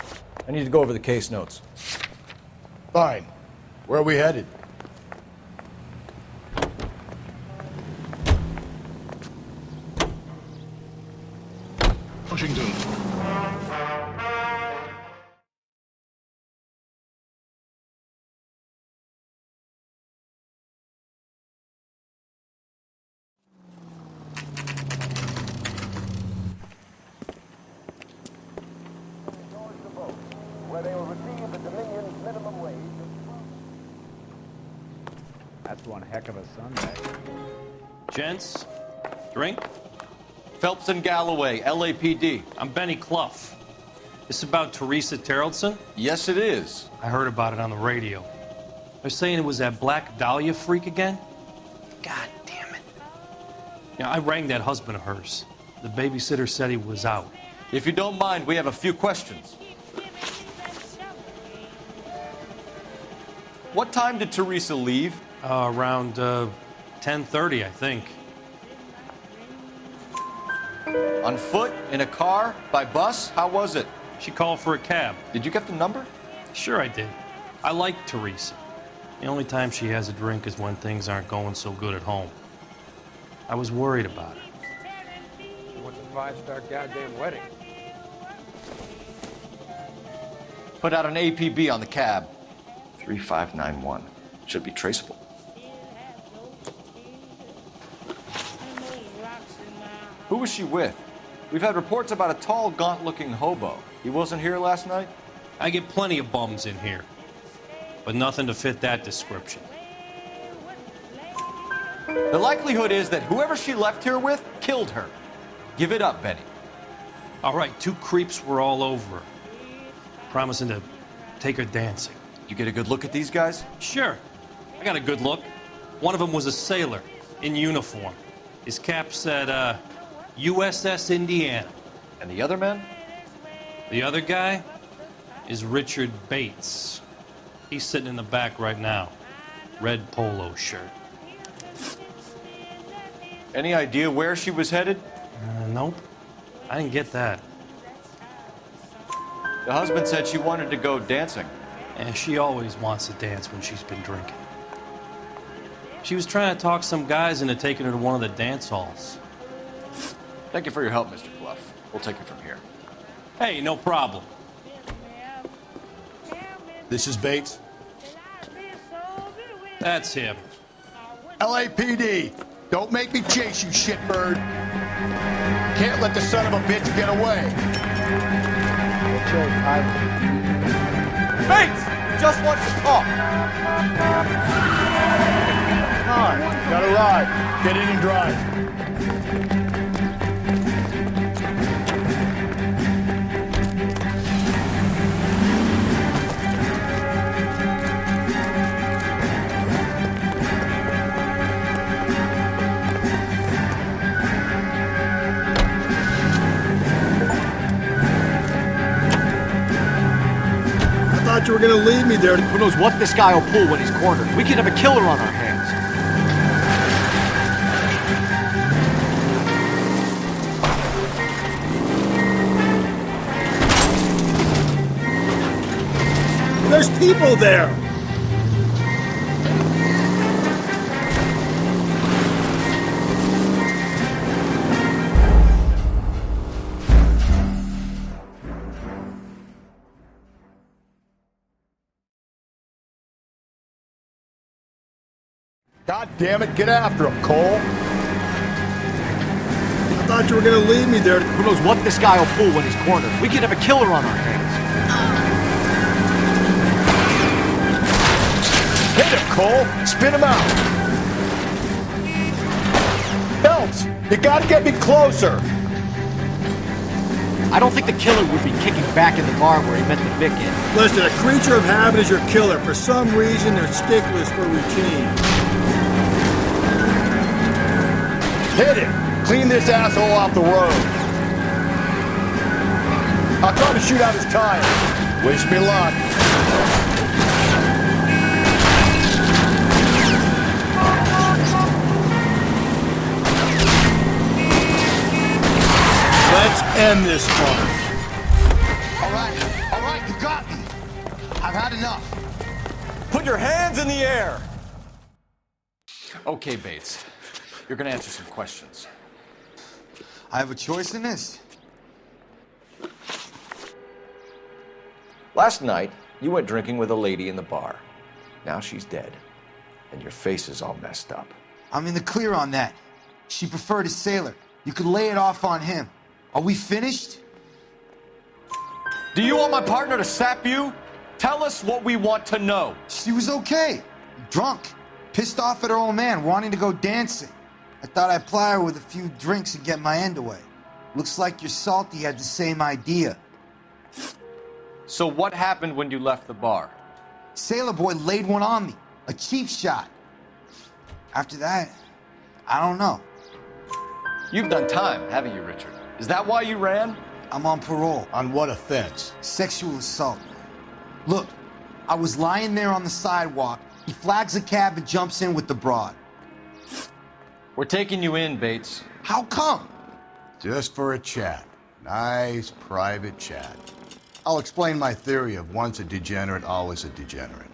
I need to go over the case notes. Fine. Where are we headed? Washington. Where they will receive the Dominion's minimum wage. That's one heck of a Sunday. Gents, drink? Phelps and Galloway, LAPD. I'm Benny Clough. This about Teresa Terrellson? Yes, it is. I heard about it on the radio. They're saying it was that Black Dahlia freak again? God damn it. Yeah, I rang that husband of hers. The babysitter said he was out. If you don't mind, we have a few questions. What time did Teresa leave? Around 10:30, I think. On foot? In a car? By bus? How was it? She called for a cab. Did you get the number? Sure I did. I like Teresa. The only time she has a drink is when things aren't going so good at home. I was worried about her. She wants a 5-star goddamn wedding. Put out an APB on the cab. 3591. Should be traceable. Who was she with? We've had reports about a tall, gaunt-looking hobo. He wasn't here last night? I get plenty of bums in here, but nothing to fit that description. The likelihood is that whoever she left here with killed her. Give it up, Benny. All right, 2 creeps were all over her, promising to take her dancing. You get a good look at these guys? Sure. I got a good look. One of them was a sailor in uniform. His cap said, USS Indiana. And the other men? The other guy is Richard Bates. He's sitting in the back right now. Red polo shirt. Any idea where she was headed? Nope. I didn't get that. The husband said she wanted to go dancing. And she always wants to dance when she's been drinking. She was trying to talk some guys into taking her to one of the dance halls. Thank you for your help, Mr. Bluff. We'll take it from here. Hey, no problem. This is Bates. That's him. LAPD, don't make me chase you, shitbird. Can't let the son of a bitch get away. Bates! We just want to talk. Come on, got a ride. Get in and drive. I thought you were gonna leave me there. Who knows what this guy will pull when he's cornered. We could have a killer on our hands. There's people there! God damn it, get after him, Cole. I thought you were gonna leave me there. Who knows what this guy will pull when he's cornered. We could have a killer on our hands. Hit him, Cole. Spin him out. Phelps, you gotta get me closer. I don't think the killer would be kicking back in the bar where he met the Vic in. Listen, a creature of habit is your killer. For some reason, they're sticklers for routine. Hit him. Clean this asshole off the road. I'll try to shoot out his tire. Wish me luck. Let's end this part. All right, you got me. I've had enough. Put your hands in the air. Okay, Bates. You're gonna answer some questions. I have a choice in this. Last night, you went drinking with a lady in the bar. Now she's dead, and your face is all messed up. I'm in the clear on that. She preferred a sailor. You could lay it off on him. Are we finished? Do you want my partner to sap you? Tell us what we want to know. She was okay. Drunk. Pissed off at her old man, wanting to go dancing. I thought I'd ply her with a few drinks and get my end away. Looks like your salty had the same idea. So what happened when you left the bar? Sailor boy laid one on me. A cheap shot. After that, I don't know. You've done time, haven't you, Richard? Is that why you ran? I'm on parole. On what offense? Sexual assault. Look, I was lying there on the sidewalk. He flags a cab and jumps in with the broad. We're taking you in, Bates. How come? Just for a chat. Nice private chat. I'll explain my theory of once a degenerate, always a degenerate.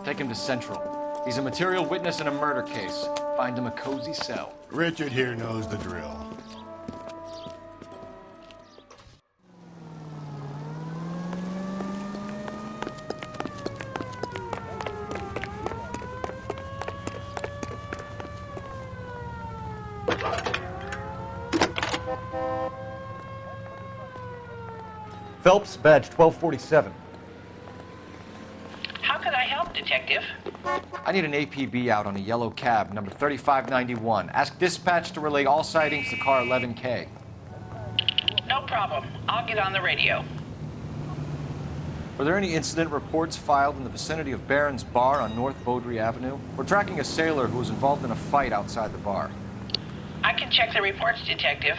Take him to Central. He's a material witness in a murder case. Find him a cozy cell. Richard here knows the drill. Phelps, badge 1247. How can I help, Detective? I need an APB out on a yellow cab, number 3591. Ask dispatch to relay all sightings to car 11K. No problem. I'll get on the radio. Were there any incident reports filed in the vicinity of Barron's Bar on North Beaudry Avenue? We're tracking a sailor who was involved in a fight outside the bar. I can check the reports, Detective.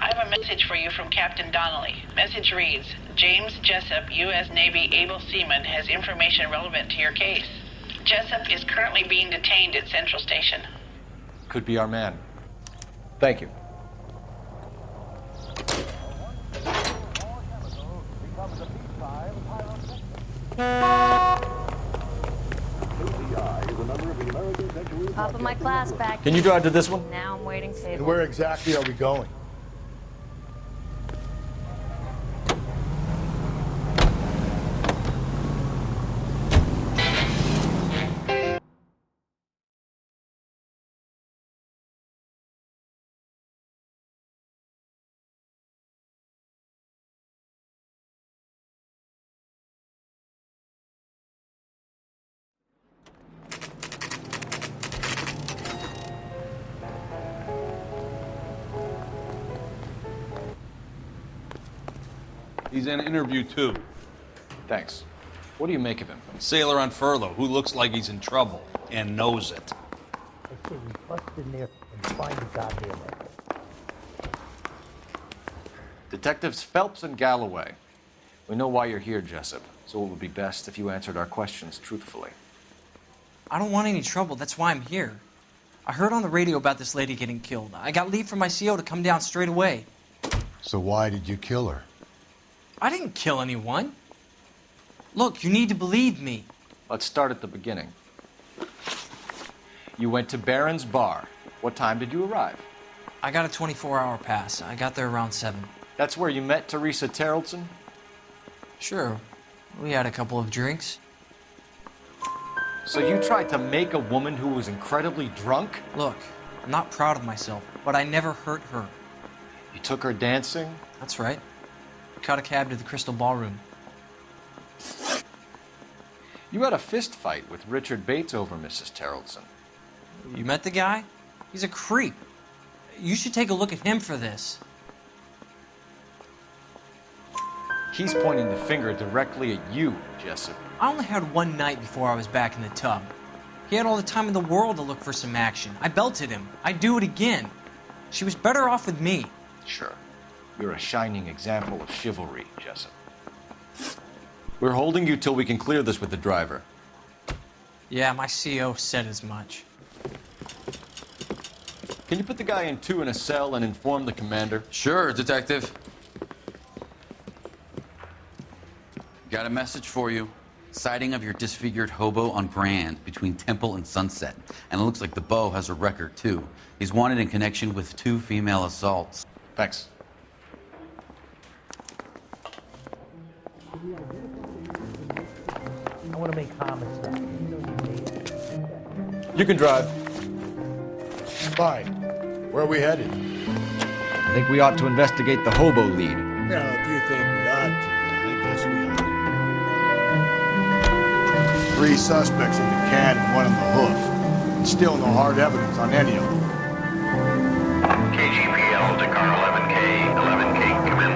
I have a message for you from Captain Donnelly. Message reads, James Jessup, U.S. Navy able seaman, has information relevant to your case. Jessup is currently being detained at Central Station. Could be our man. Thank you. Top of my class back. Can you drive to this one? Now I'm waiting table. And where exactly are we going? He's in interview 2. Thanks. What do you make of him? Sailor on furlough who looks like he's in trouble and knows it. I say we bust in there and find the goddamn record. Detectives Phelps and Galloway. We know why you're here, Jessup, so it would be best if you answered our questions truthfully. I don't want any trouble. That's why I'm here. I heard on the radio about this lady getting killed. I got leave from my CO to come down straight away. So why did you kill her? I didn't kill anyone. Look, you need to believe me. Let's start at the beginning. You went to Barron's Bar. What time did you arrive? I got a 24-hour pass. I got there around 7. That's where you met Teresa Terrellson? Sure. We had a couple of drinks. So you tried to make a woman who was incredibly drunk? Look, I'm not proud of myself, but I never hurt her. You took her dancing? That's right. Caught a cab to the Crystal Ballroom. You had a fist fight with Richard Bates over Mrs. Terrellson. You met the guy? He's a creep. You should take a look at him for this. He's pointing the finger directly at you, Jessup. I only had one night before I was back in the tub. He had all the time in the world to look for some action. I belted him. I'd do it again. She was better off with me. Sure. You're a shining example of chivalry, Jessup. We're holding you till we can clear this with the driver. Yeah, my CO said as much. Can you put the guy in 2 in a cell and inform the commander? Sure, Detective. Got a message for you. Sighting of your disfigured hobo on Grand between Temple and Sunset. And it looks like the Beau has a record, too. He's wanted in connection with 2 female assaults. Thanks. I want to make homicide. You can drive. Fine. Where are we headed? I think we ought to investigate the hobo lead. Well, if you think we ought to, I guess we ought. 3 suspects in the can and 1 on the hook. And still no hard evidence on any of them. KGPL to car 11K. 11K, come in.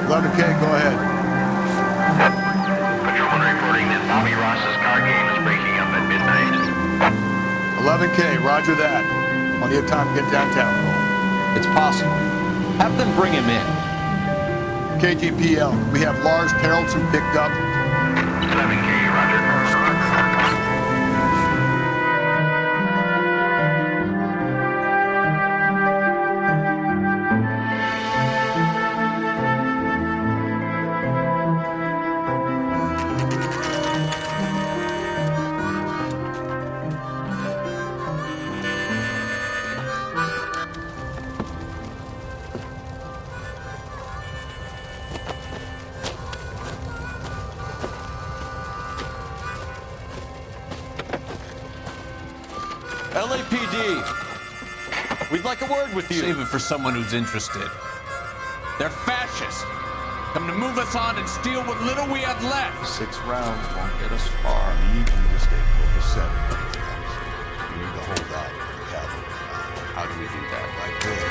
11K, go ahead. Patrolman reporting that Bobby Ross's car game is breaking up at midnight. 11K, roger that. Plenty of time to get downtown. It's possible. Have them bring him in. KGPL, we have Lars Terrelson picked up. 11K, roger. LAPD, we'd like a word with you. Save it for someone who's interested. They're fascists. Come to move us on and steal what little we have left. 6 rounds won't get us far. I need you to stay focused center. You need to hold out for the cavalry. How do we do that? Like this.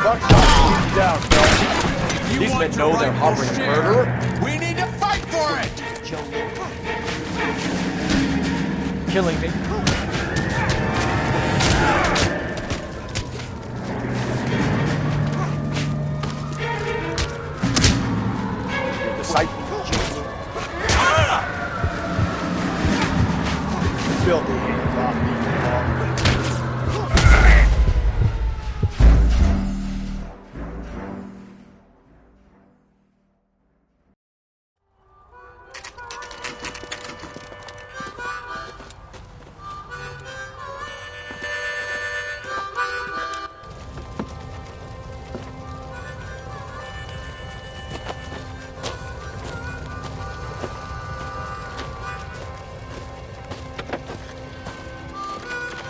Buckshot, keep down, Phelps. These men know they're harboring a murderer. We need to fight for it! Killing me. Your disciple. Filthy hands off me, you long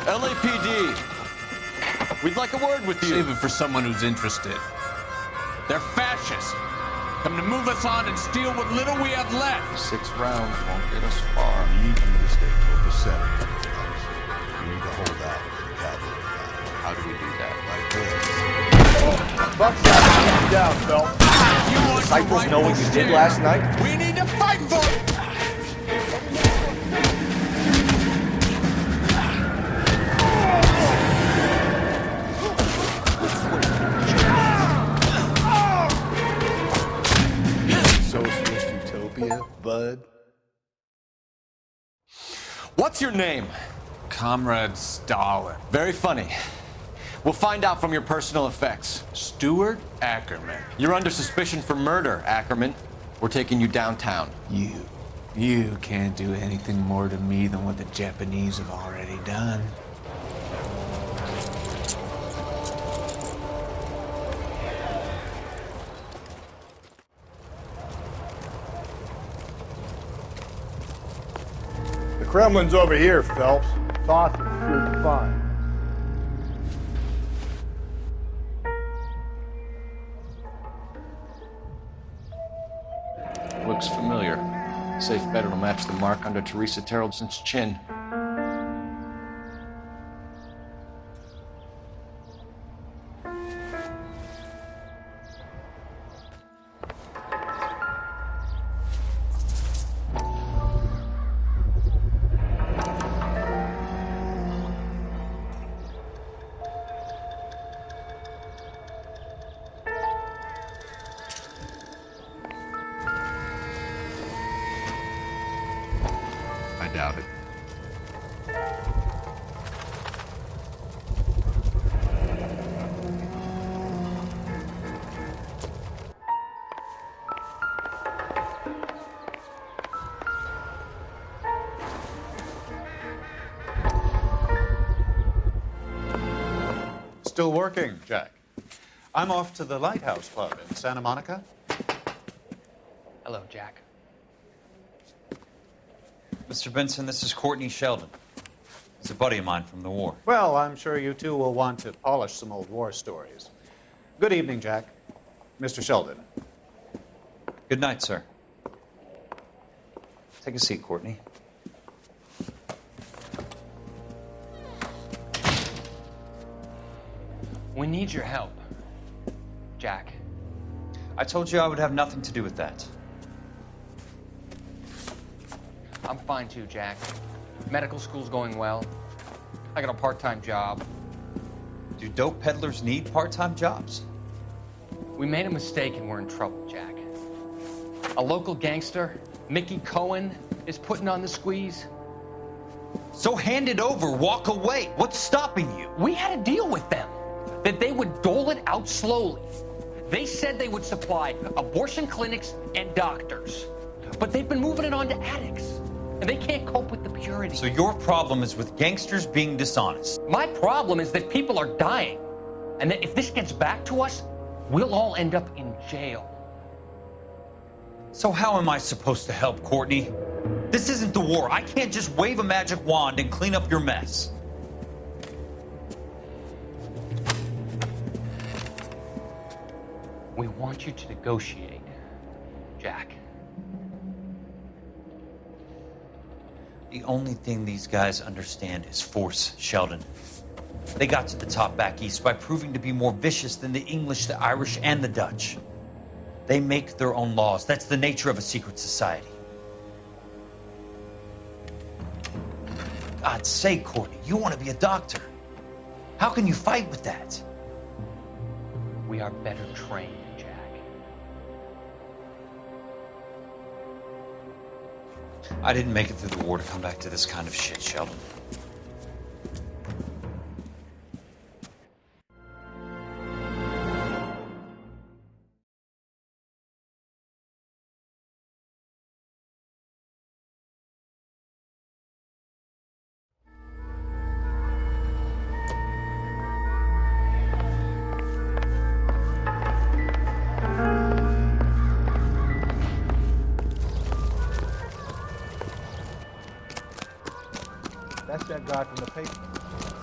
LAPD, we'd like a word with you. Save it for someone who's interested. They're fascists. Come to move us on and steal what little we have left. 6 rounds won't get us far. I need you to stay focused center. You need to hold out for the cavalry. How do we do that? Like this. Buckshot, keep down, Phelps. Disciples know what you did last night? We need to fight for it! Socialist utopia, bud. What's your name? Comrade Stalin. Very funny. We'll find out from your personal effects. Stuart Ackerman. You're under suspicion for murder, Ackerman. We're taking you downtown. You can't do anything more to me than what the Japanese have already done. The Kremlin's over here, Phelps. Toss it, see what you find. Looks familiar. Safe bet it'll match the mark under Teresa Terrelson's chin. I doubt it. Still working, Jack. I'm off to the Lighthouse Club in Santa Monica. Hello, Jack. Mr. Benson, this is Courtney Sheldon. He's a buddy of mine from the war. Well, I'm sure you two will want to polish some old war stories. Good evening, Jack. Mr. Sheldon. Good night, sir. Take a seat, Courtney. We need your help, Jack. I told you I would have nothing to do with that. I'm fine too, Jack. Medical school's going well. I got a part-time job. Do dope peddlers need part-time jobs? We made a mistake and we're in trouble, Jack. A local gangster, Mickey Cohen, is putting on the squeeze. So hand it over, walk away. What's stopping you? We had a deal with them that they would dole it out slowly. They said they would supply abortion clinics and doctors, but they've been moving it on to addicts, and they can't cope with the purity. So your problem is with gangsters being dishonest. My problem is that people are dying, and that if this gets back to us, we'll all end up in jail. So how am I supposed to help, Courtney? This isn't the war. I can't just wave a magic wand and clean up your mess. We want you to negotiate, Jack. The only thing these guys understand is force, Sheldon. They got to the top back east by proving to be more vicious than the English, the Irish, and the Dutch. They make their own laws. That's the nature of a secret society. For God's sake, Courtney, you want to be a doctor. How can you fight with that? We are better trained, Jack. I didn't make it through the war to come back to this kind of shit, Sheldon. That's that guy from the paper.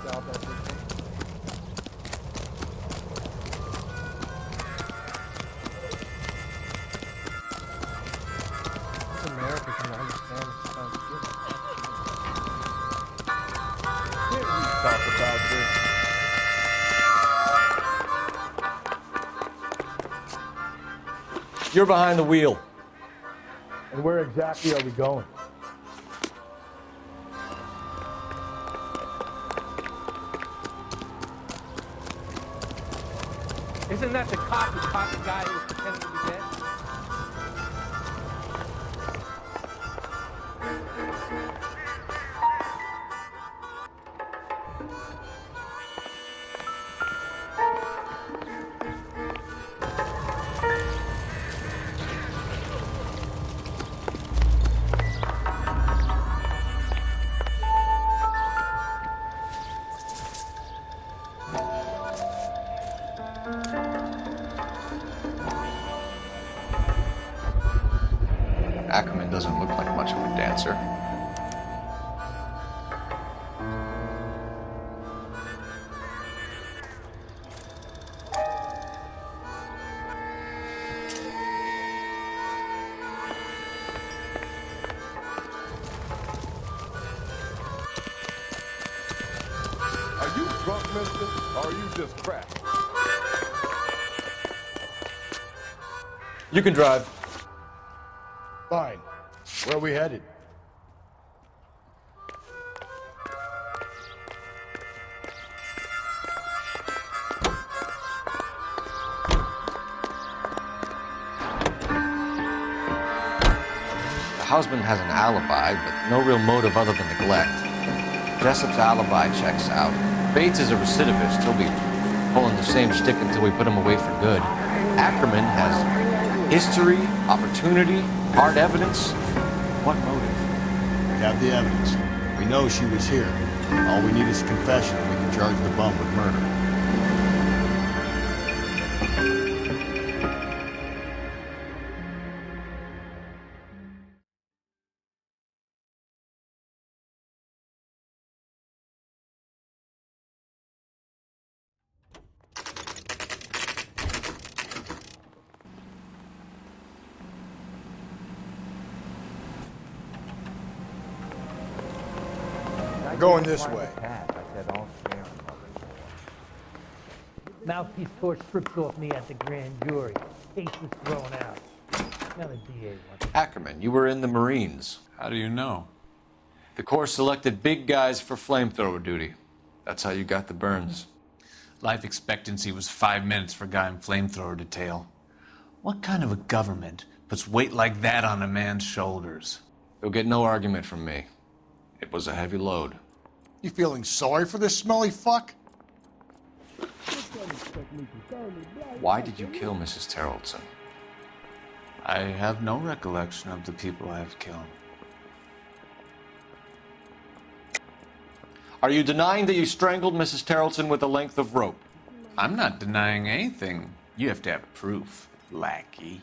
South Africa. This America can understand it sounds good. Can't we talk about this? You're behind the wheel. And where exactly are we going? Isn't that the cop who caught the guy who was pretending to be dead? Ackerman doesn't look like much of a dancer. Are you drunk, mister? Or are you just cracked? You can drive. Fine. Where are we headed? The husband has an alibi, but no real motive other than neglect. Jessup's alibi checks out. Bates is a recidivist. He'll be pulling the same stick until we put him away for good. Ackerman has history, opportunity, hard evidence. What motive? We have the evidence. We know she was here. All we need is a confession, and we can charge the bum with murder. Going this way. Mouthpiece tore strips off me at the grand jury. Case was thrown out. Now the DA wants. Ackerman, you were in the Marines. How do you know? The Corps selected big guys for flamethrower duty. That's how you got the burns. Life expectancy was 5 minutes for a guy in flamethrower detail. What kind of a government puts weight like that on a man's shoulders? You'll get no argument from me. It was a heavy load. You feeling sorry for this smelly fuck? Why did you kill Mrs. Terrellson? I have no recollection of the people I have killed. Are you denying that you strangled Mrs. Terrellson with a length of rope? I'm not denying anything. You have to have proof, lackey.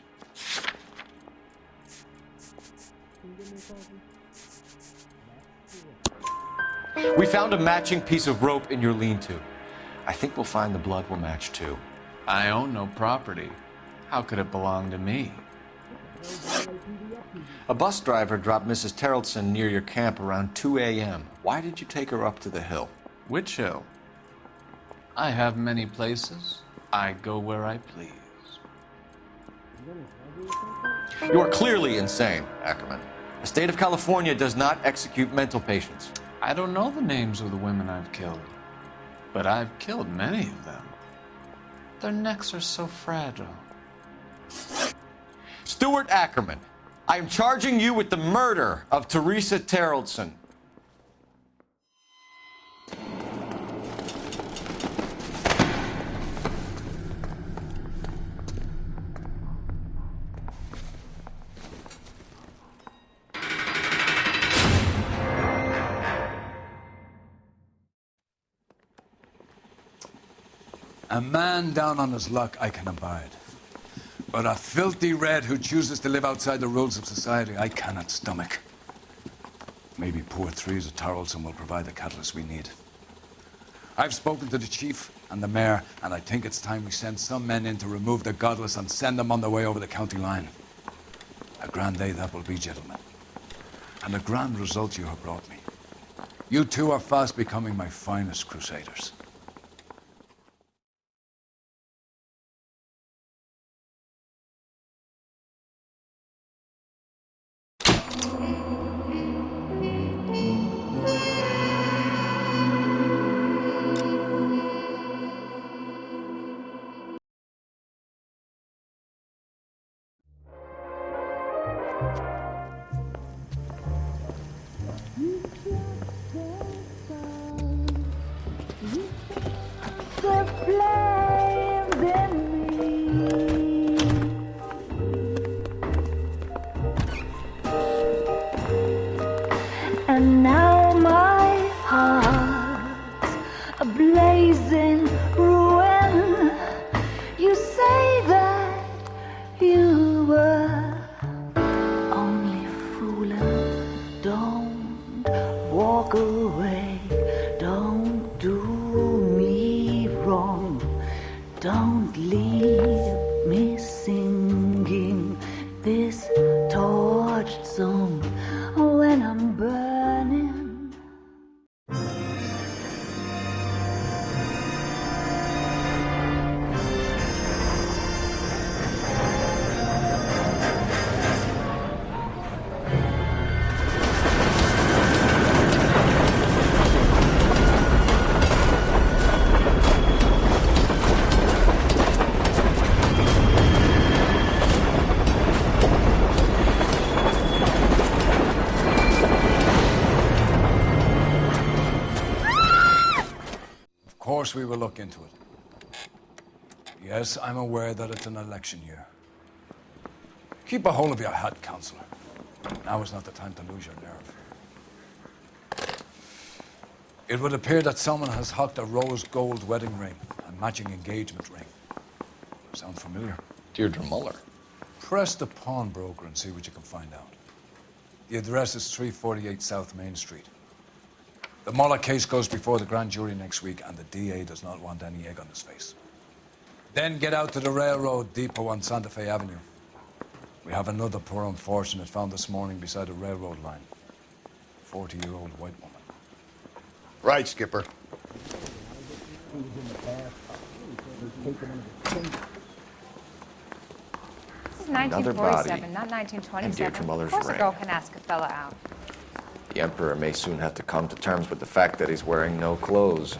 We found a matching piece of rope in your lean-to. I think we'll find the blood will match too. I own no property. How could it belong to me? A bus driver dropped Mrs. Terrellson near your camp around 2 a.m. Why did you take her up to the hill? Which hill? I have many places. I go where I please. You are clearly insane, Ackerman. The state of California does not execute mental patients. I don't know the names of the women I've killed, but I've killed many of them. Their necks are so fragile. Stuart Ackerman, I am charging you with the murder of Teresa Terrellson. A man down on his luck I can abide. But a filthy red who chooses to live outside the rules of society, I cannot stomach. Maybe poor Teresa Terrellson will provide the catalyst we need. I've spoken to the chief and the mayor, and I think it's time we send some men in to remove the godless and send them on their way over the county line. A grand day that will be, gentlemen. And a grand result you have brought me. You two are fast becoming my finest crusaders. And now my heart's a blazing ruin. You say that you were only fooling. Don't walk away. Don't do me wrong. Don't leave me singing this torched song when I'm burning. Of course we will look into it. Yes, I'm aware that it's an election year. Keep a hold of your hat, Counselor. Now is not the time to lose your nerve. It would appear that someone has hocked a rose gold wedding ring and matching engagement ring. Sound familiar? Deirdre Muller. Press the pawnbroker and see what you can find out. The address is 348 South Main Street. The Muller case goes before the grand jury next week, and the DA does not want any egg on his face. Then get out to the railroad depot on Santa Fe Avenue. We have another poor unfortunate found this morning beside a railroad line. 40-year-old white woman. Right, Skipper. This is 1947, not 1927. Deirdre Muller's Of course ring. a girl can ask a fella out. The Emperor may soon have to come to terms with the fact that he's wearing no clothes.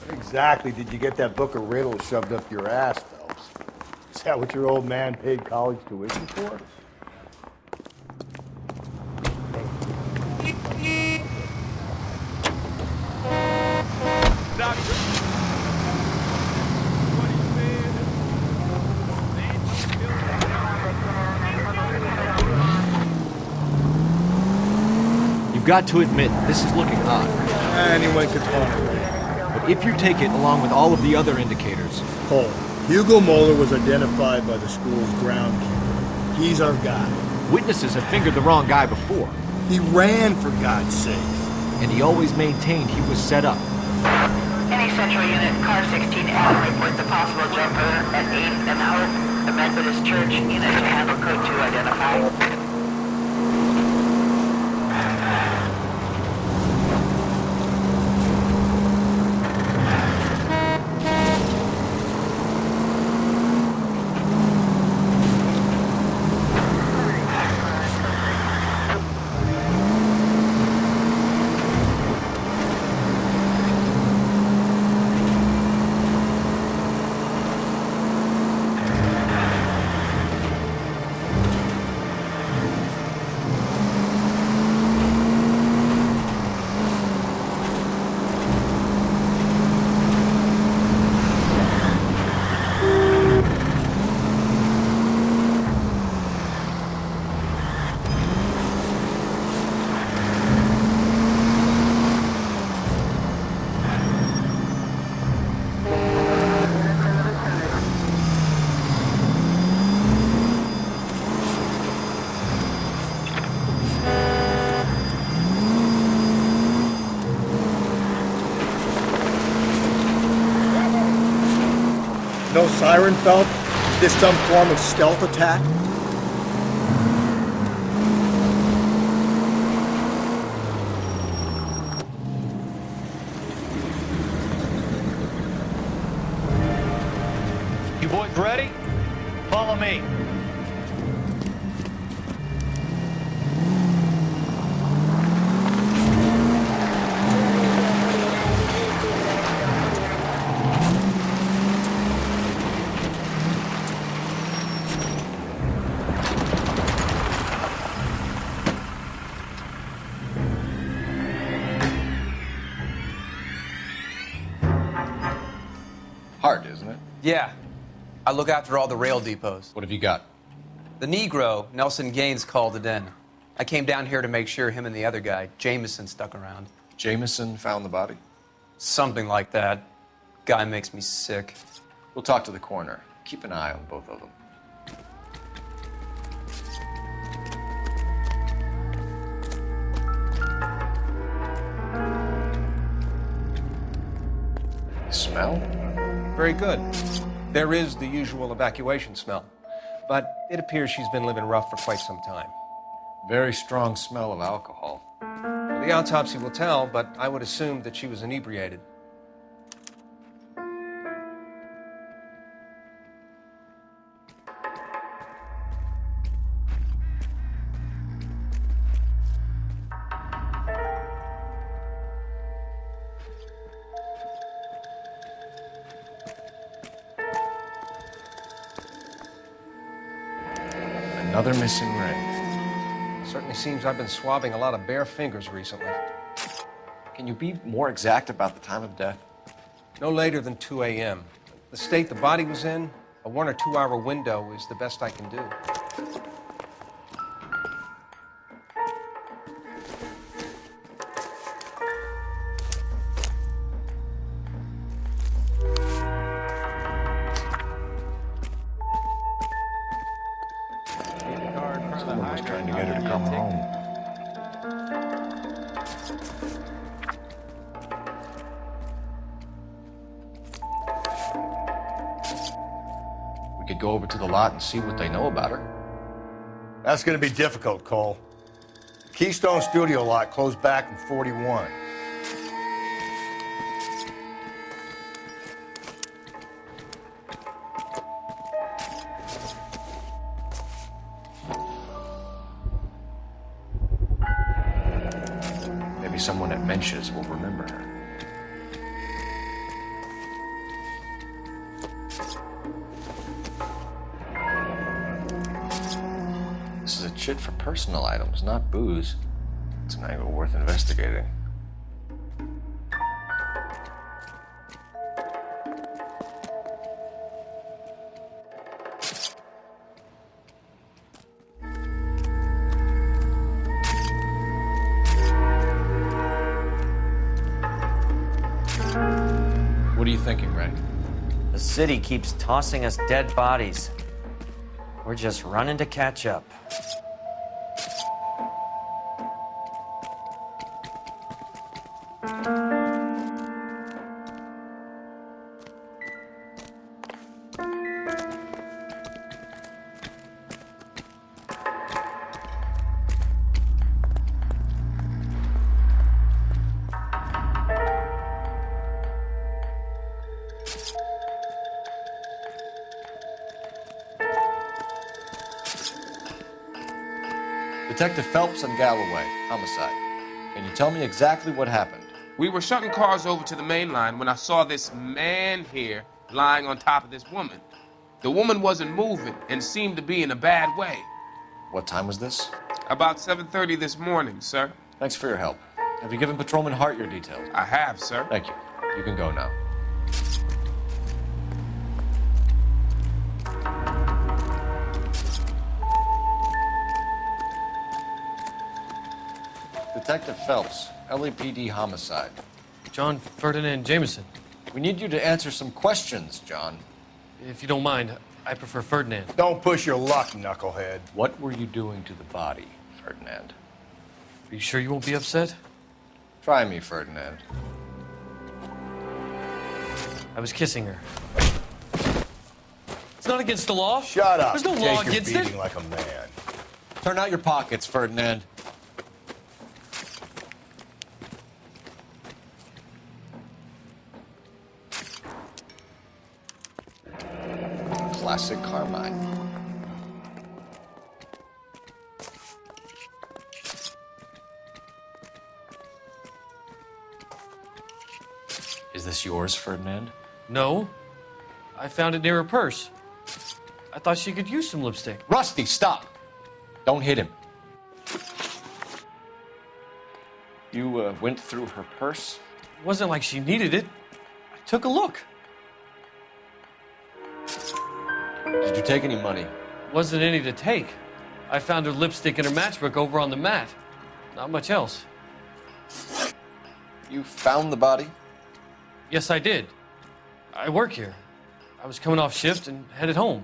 Exactly did you get that book of riddles shoved up your ass, Phelps? Is that what your old man paid college tuition for? You've got to admit, this is looking odd. Anyone could tolerate. But if you take it along with all of the other indicators... Cole, Hugo Moeller was identified by the school's groundkeeper. He's our guy. Witnesses have fingered the wrong guy before. He ran, for God's sake. And he always maintained he was set up. Any Central Unit, Car 16L reports a possible jumper at 8th and Out, the Methodist Church. Unit to handle code 2 identified. No siren, Phelps? Is this some form of stealth attack? You boys ready? Follow me. Hard, isn't it? Yeah. I look after all the rail depots. What have you got? The Negro, Nelson Gaines, called it in. I came down here to make sure him and the other guy, Jameson, stuck around. Jameson found the body? Something like that. Guy makes me sick. We'll talk to the coroner. Keep an eye on both of them. Smell? Very good. There is the usual evacuation smell, but it appears she's been living rough for quite some time. Very strong smell of alcohol. Well, the autopsy will tell, but I would assume that she was inebriated. Another missing ring. Certainly seems I've been swabbing a lot of bare fingers recently. Can you be more exact about the time of death? No later than 2 a.m. The state the body was in, a 1 or 2 hour window is the best I can do. Someone was trying to get her to come home. We could go over to the lot and see what they know about her. That's gonna be difficult, Cole. Keystone Studio lot closed back in 41. Maybe someone at Mensch's will remember her. shit for personal items, not booze. It's an angle worth investigating. What are you thinking, Ray? The city keeps tossing us dead bodies. We're just running to catch up. Detective Phelps and Galloway, homicide. Can you tell me exactly what happened? We were shunting cars over to the main line when I saw this man here lying on top of this woman. The woman wasn't moving and seemed to be in a bad way. What time was this? About 7:30 this morning, sir. Thanks for your help. Have you given Patrolman Hart your details? I have, sir. Thank you. You can go now. Detective Phelps, LAPD homicide. John Ferdinand Jameson. We need you to answer some questions, John. If you don't mind, I prefer Ferdinand. Don't push your luck, knucklehead. What were you doing to the body, Ferdinand? Are you sure you won't be upset? Try me, Ferdinand. I was kissing her. It's not against the law. Shut up. There's no law Take your against it. beating like a man. Turn out your pockets, Ferdinand. Classic Carmine. Is this yours, Ferdinand? No. I found it near her purse. I thought she could use some lipstick. Rusty, stop! Don't hit him. You went through her purse? It wasn't like she needed it. I took a look. Did you take any money? Wasn't any to take. I found her lipstick and her matchbook over on the mat. Not much else. You found the body? Yes, I did. I work here. I was coming off shift and headed home.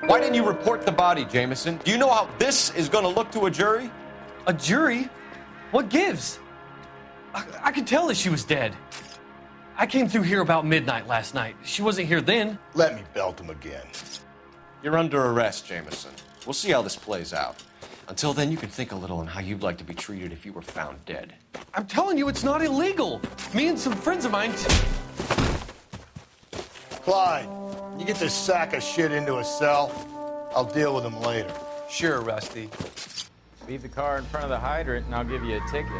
Why didn't you report the body, Jameson? Do you know how this is going to look to a jury? A jury? What gives? I could tell that she was dead. I came through here about midnight last night. She wasn't here then. Let me belt him again. You're under arrest, Jameson. We'll see how this plays out. Until then, you can think a little on how you'd like to be treated if you were found dead. I'm telling you, it's not illegal. Me and some friends of mine... Clyde, you get this sack of shit into a cell. I'll deal with him later. Sure, Rusty. Leave the car in front of the hydrant and I'll give you a ticket.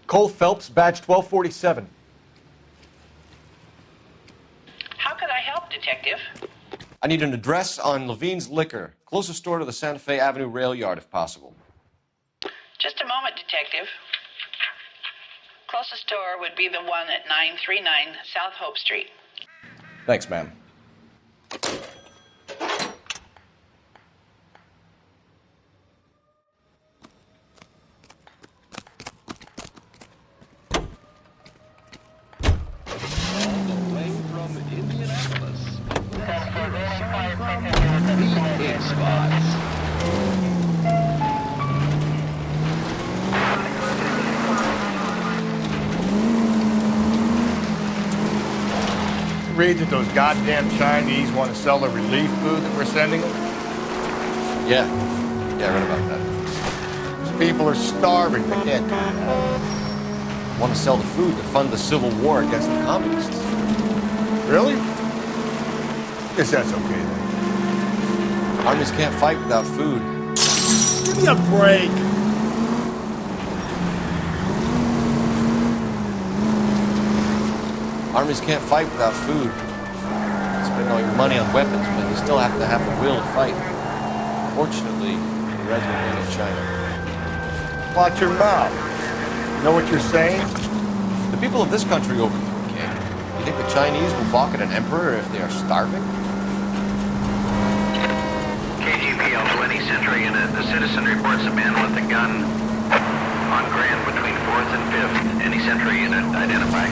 Cole Phelps, badge 1247. How could I help, Detective? I need an address on Levine's Liquor. Closest store to the Santa Fe Avenue rail yard, if possible. Just a moment, Detective. Closest store would be the one at 939 South Hope Street. Thanks, ma'am. Read that those goddamn Chinese want to sell the relief food that we're sending them? Yeah, I read about that. These people are starving. They can't do that. Want to sell the food to fund the civil war against the communists. Really? Guess that's okay then. Armies can't fight without food. Give me a break. Armies can't fight without food. Spend all your money on weapons, but you still have to have the will to fight. Fortunately, the Reds will win in China. Watch your mouth. Know what you're saying? The people of this country overthrew a king. You think the Chinese will balk at an emperor if they are starving? KGPL 20 Century Unit. A citizen reports a man with a gun on Grand between 4th and 5th. Any Century Unit identify.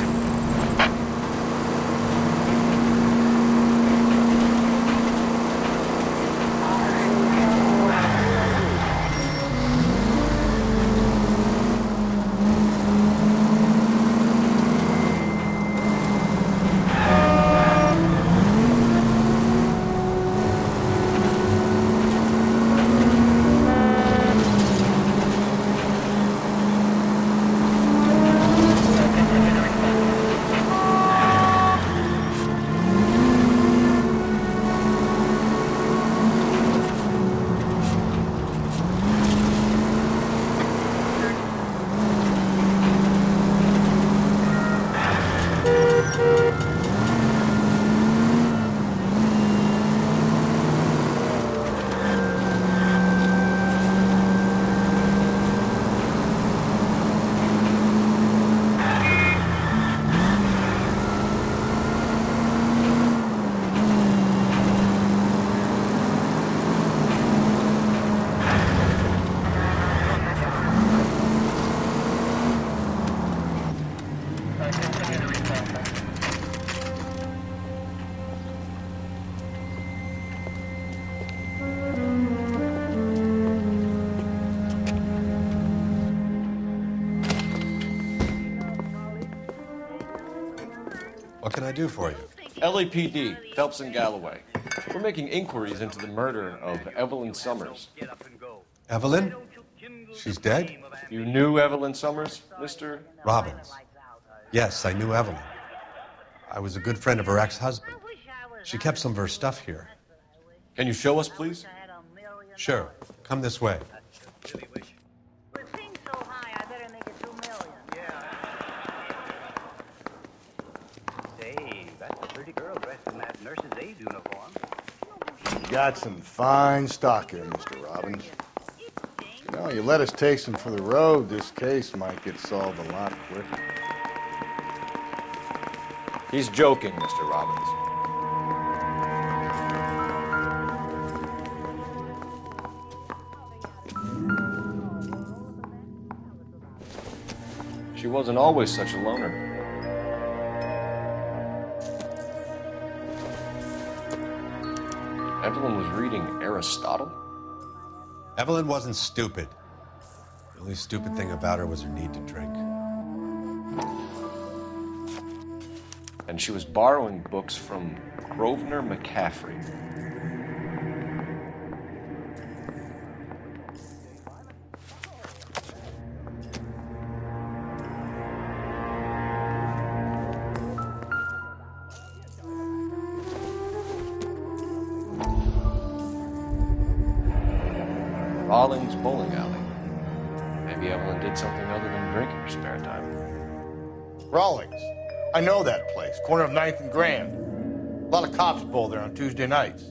What can I do for you? LAPD, Phelps and Galloway. We're making inquiries into the murder of Evelyn Summers. Evelyn? She's dead? You knew Evelyn Summers, Mr. Robbins. Yes, I knew Evelyn. I was a good friend of her ex-husband. She kept some of her stuff here. Can you show us, please? Sure. Come this way. Got some fine stock here, Mr. Robbins. You know, you let us take some for the road, this case might get solved a lot quicker. He's joking, Mr. Robbins. She wasn't always such a loner. Evelyn was reading Aristotle? Evelyn wasn't stupid. The only stupid thing about her was her need to drink. And she was borrowing books from Grosvenor McCaffrey. Rawlings Bowling Alley. Maybe Evelyn did something other than drink in her spare time. Rawlings. I know that place. Corner of 9th and Grand. A lot of cops bowl there on Tuesday nights.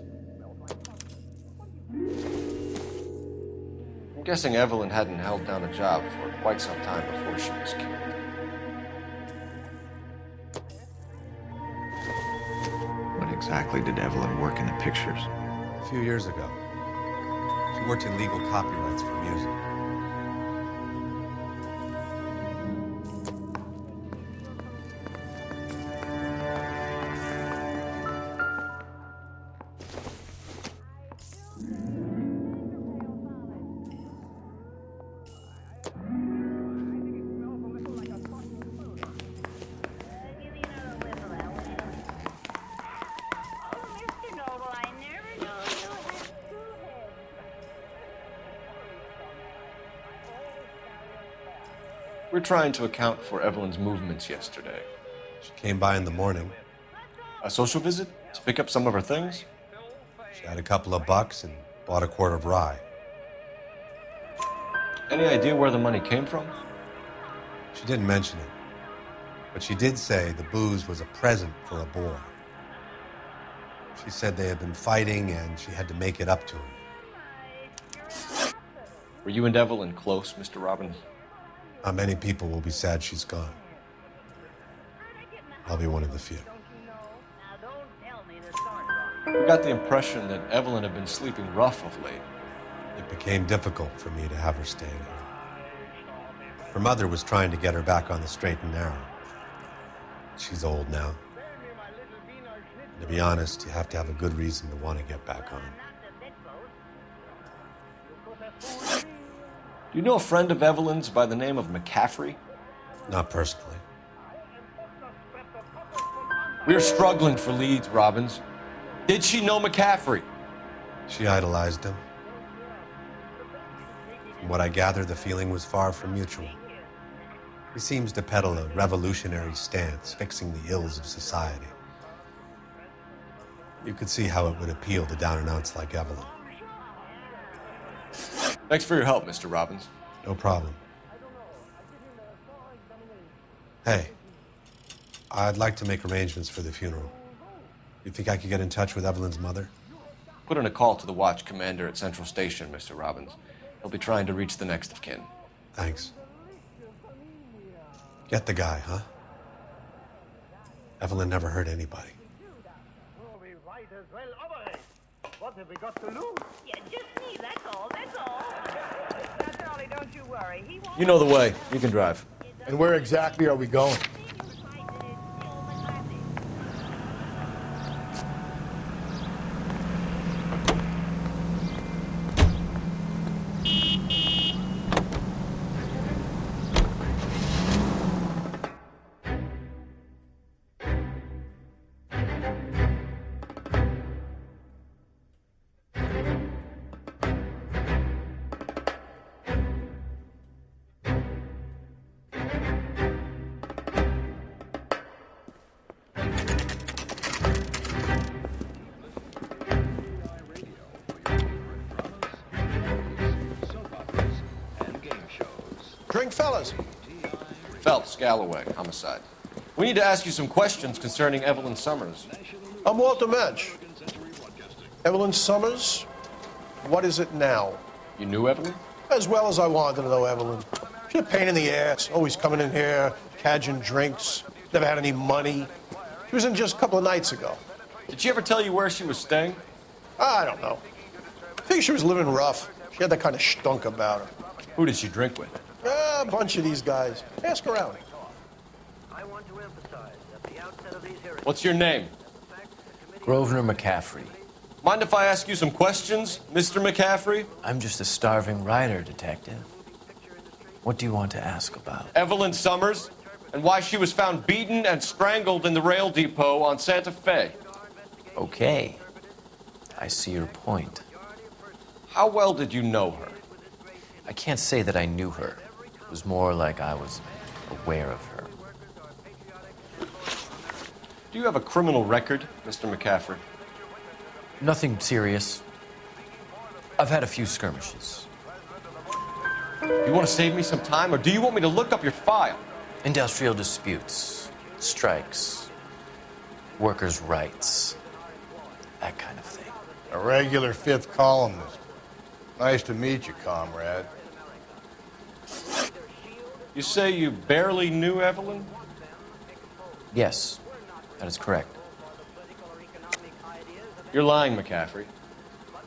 I'm guessing Evelyn hadn't held down a job for quite some time before she was killed. What exactly did Evelyn work in the pictures? A few years ago. She worked in legal copyrights for music. We're trying to account for Evelyn's movements yesterday. She came by in the morning. A social visit? To pick up some of her things? She had a couple of bucks and Bought a quart of rye. Any idea where the money came from? She didn't mention it, but she did say the booze was a present for a boy. She said they had been fighting and she had to make it up to him. Were you and Evelyn close, Mr. Robbins? Not many people will be sad she's gone. I'll be one of the few. We got the impression that Evelyn had been sleeping rough of late. It became difficult for me to have her staying here. Her mother was trying to get her back on the straight and narrow. She's old now. And to be honest, you have to have a good reason to want to get back on. Do you know a friend of Evelyn's by the name of McCaffrey? Not personally. We're struggling for leads, Robbins. Did she know McCaffrey? She idolized him. From what I gather, the feeling was far from mutual. He seems to peddle a revolutionary stance, fixing the ills of society. You could see how it would appeal to down-and-outs like Evelyn. Thanks for your help, Mr. Robbins. No problem. Hey, I'd like to make arrangements for the funeral. You think I could get in touch with Evelyn's mother? Put in a call to the watch commander at Central Station, Mr. Robbins. He'll be trying to reach the next of kin. Thanks. Get the guy, huh? Evelyn never hurt anybody. What have we got to lose? Yeah, just me, that's all, that's all. Now, Charlie, don't you worry. He won't... You know the way. You can drive. And where exactly are we going? Drink, fellas. Phelps, Galloway, homicide. We need to ask you some questions concerning Evelyn Summers. I'm Walter Mensch. Evelyn Summers, what is it now? You knew Evelyn? As well as I wanted to know Evelyn. She's a pain in the ass, always coming in here, cadging drinks, never had any money. She was in just a couple of nights ago. Did she ever tell you where she was staying? I don't know. I think she was living rough. She had that kind of stunk about her. Who did she drink with? A bunch of these guys. Ask around. What's your name? Grosvenor McCaffrey. Mind if I ask you some questions, Mr. McCaffrey? I'm just a starving writer, detective. What do you want to ask about? Evelyn Summers, and why she was found beaten and strangled in the rail depot on Santa Fe. Okay. I see your point. How well did you know her? I can't say that I knew her. It was more like I was aware of her. Do you have a criminal record, Mr. McCaffrey? Nothing serious. I've had a few skirmishes. You want to save me some time, or do you want me to look up your file? Industrial disputes, strikes, workers' rights, that kind of thing. A regular fifth columnist. Nice to meet you, comrade. You say you barely knew Evelyn? Yes, that is correct. You're lying, McCaffrey.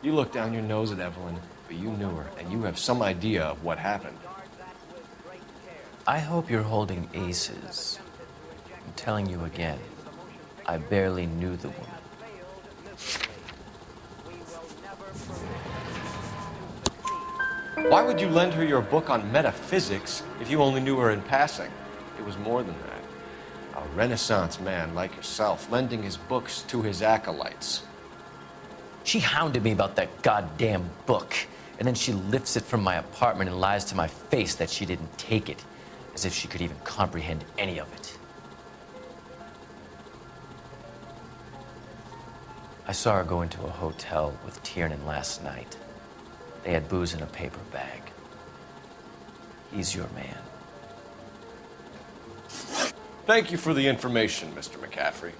You look down your nose at Evelyn, but you knew her, and you have some idea of what happened. I hope you're holding aces. I'm telling you again, I barely knew the woman. Why would you lend her your book on metaphysics if you only knew her in passing? It was more than that. A Renaissance man like yourself, lending his books to his acolytes. She hounded me about that goddamn book, and then she lifts it from my apartment and lies to my face that she didn't take it, as if she could even comprehend any of it. I saw her go into a hotel with Tiernan last night. They had booze in a paper bag. He's your man. Thank you for the information, Mr. McCaffrey.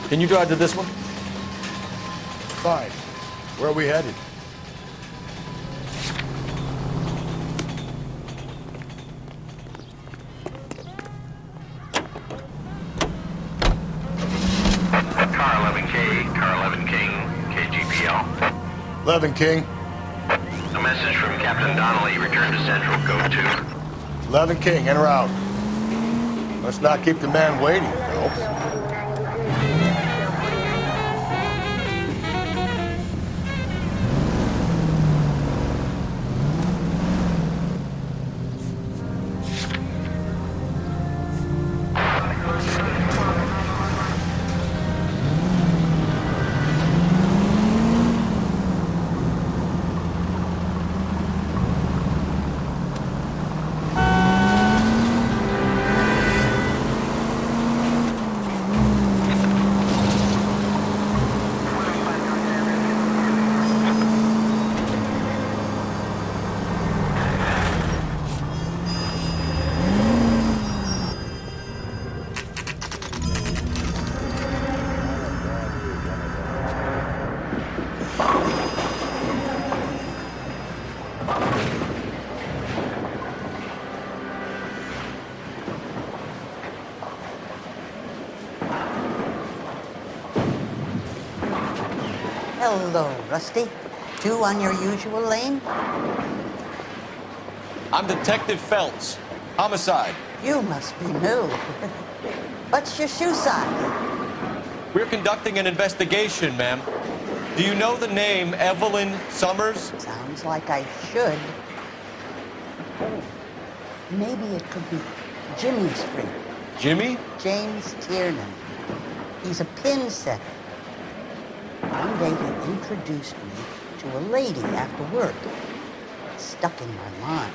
Can you drive to this one? Fine. Where are we headed? Car 11K, Car 11 King, KGPL. 11 King. A message from Captain Donnelly. Return to Central. Go to. 11 King, en route. Let's not keep the man waiting, Phelps. Hello, Rusty. Two on your usual lane? I'm Detective Phelps. Homicide. You must be new. What's your shoe size? We're conducting an investigation, ma'am. Do you know the name Evelyn Summers? Sounds like I should. Oh, maybe it could be Jimmy's friend. Jimmy? James Tiernan. He's a pin setter. One day he introduced me to a lady after work. It stuck in my mind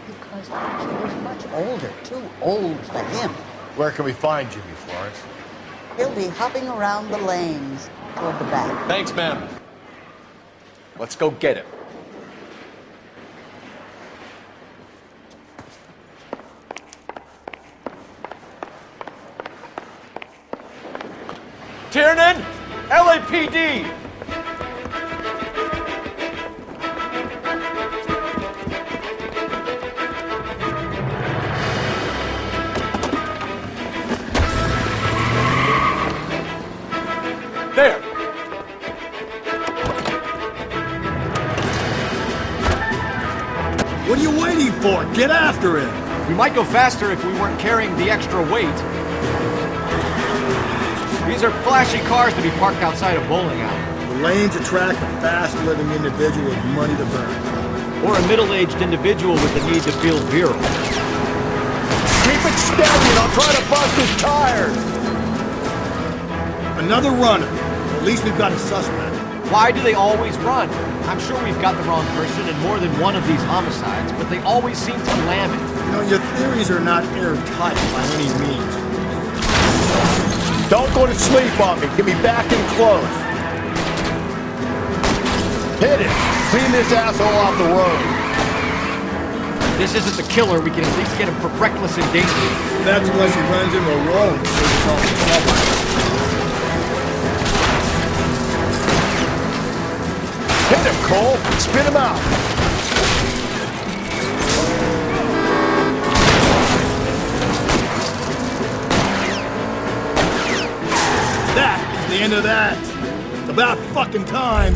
because she was much older, too old for him. Where can we find Jimmy, Florence? He'll be hopping around the lanes toward the back. Thanks, ma'am. Let's go get him. Tiernan! LAPD! There! What are you waiting for? Get after him! We might go faster if we weren't carrying the extra weight. These are flashy cars to be parked outside a bowling alley. The lanes attract a fast-living individual with money to burn. Or a middle-aged individual with the need to feel virile. Keep it steady and I'll try to bust his tires! Another runner. At least we've got a suspect. Why do they always run? I'm sure we've got the wrong person in more than one of these homicides, but they always seem to lam it. You know, your theories are not airtight by any means. Don't go to sleep on me. Get me back in close. Hit it! Clean this asshole off the road. If this isn't the killer, we can at least get him for reckless endangerment. That's unless he runs into a wall and saves himself in trouble. Hit him, Cole! Spit him out! That is the end of that. It's about fucking time.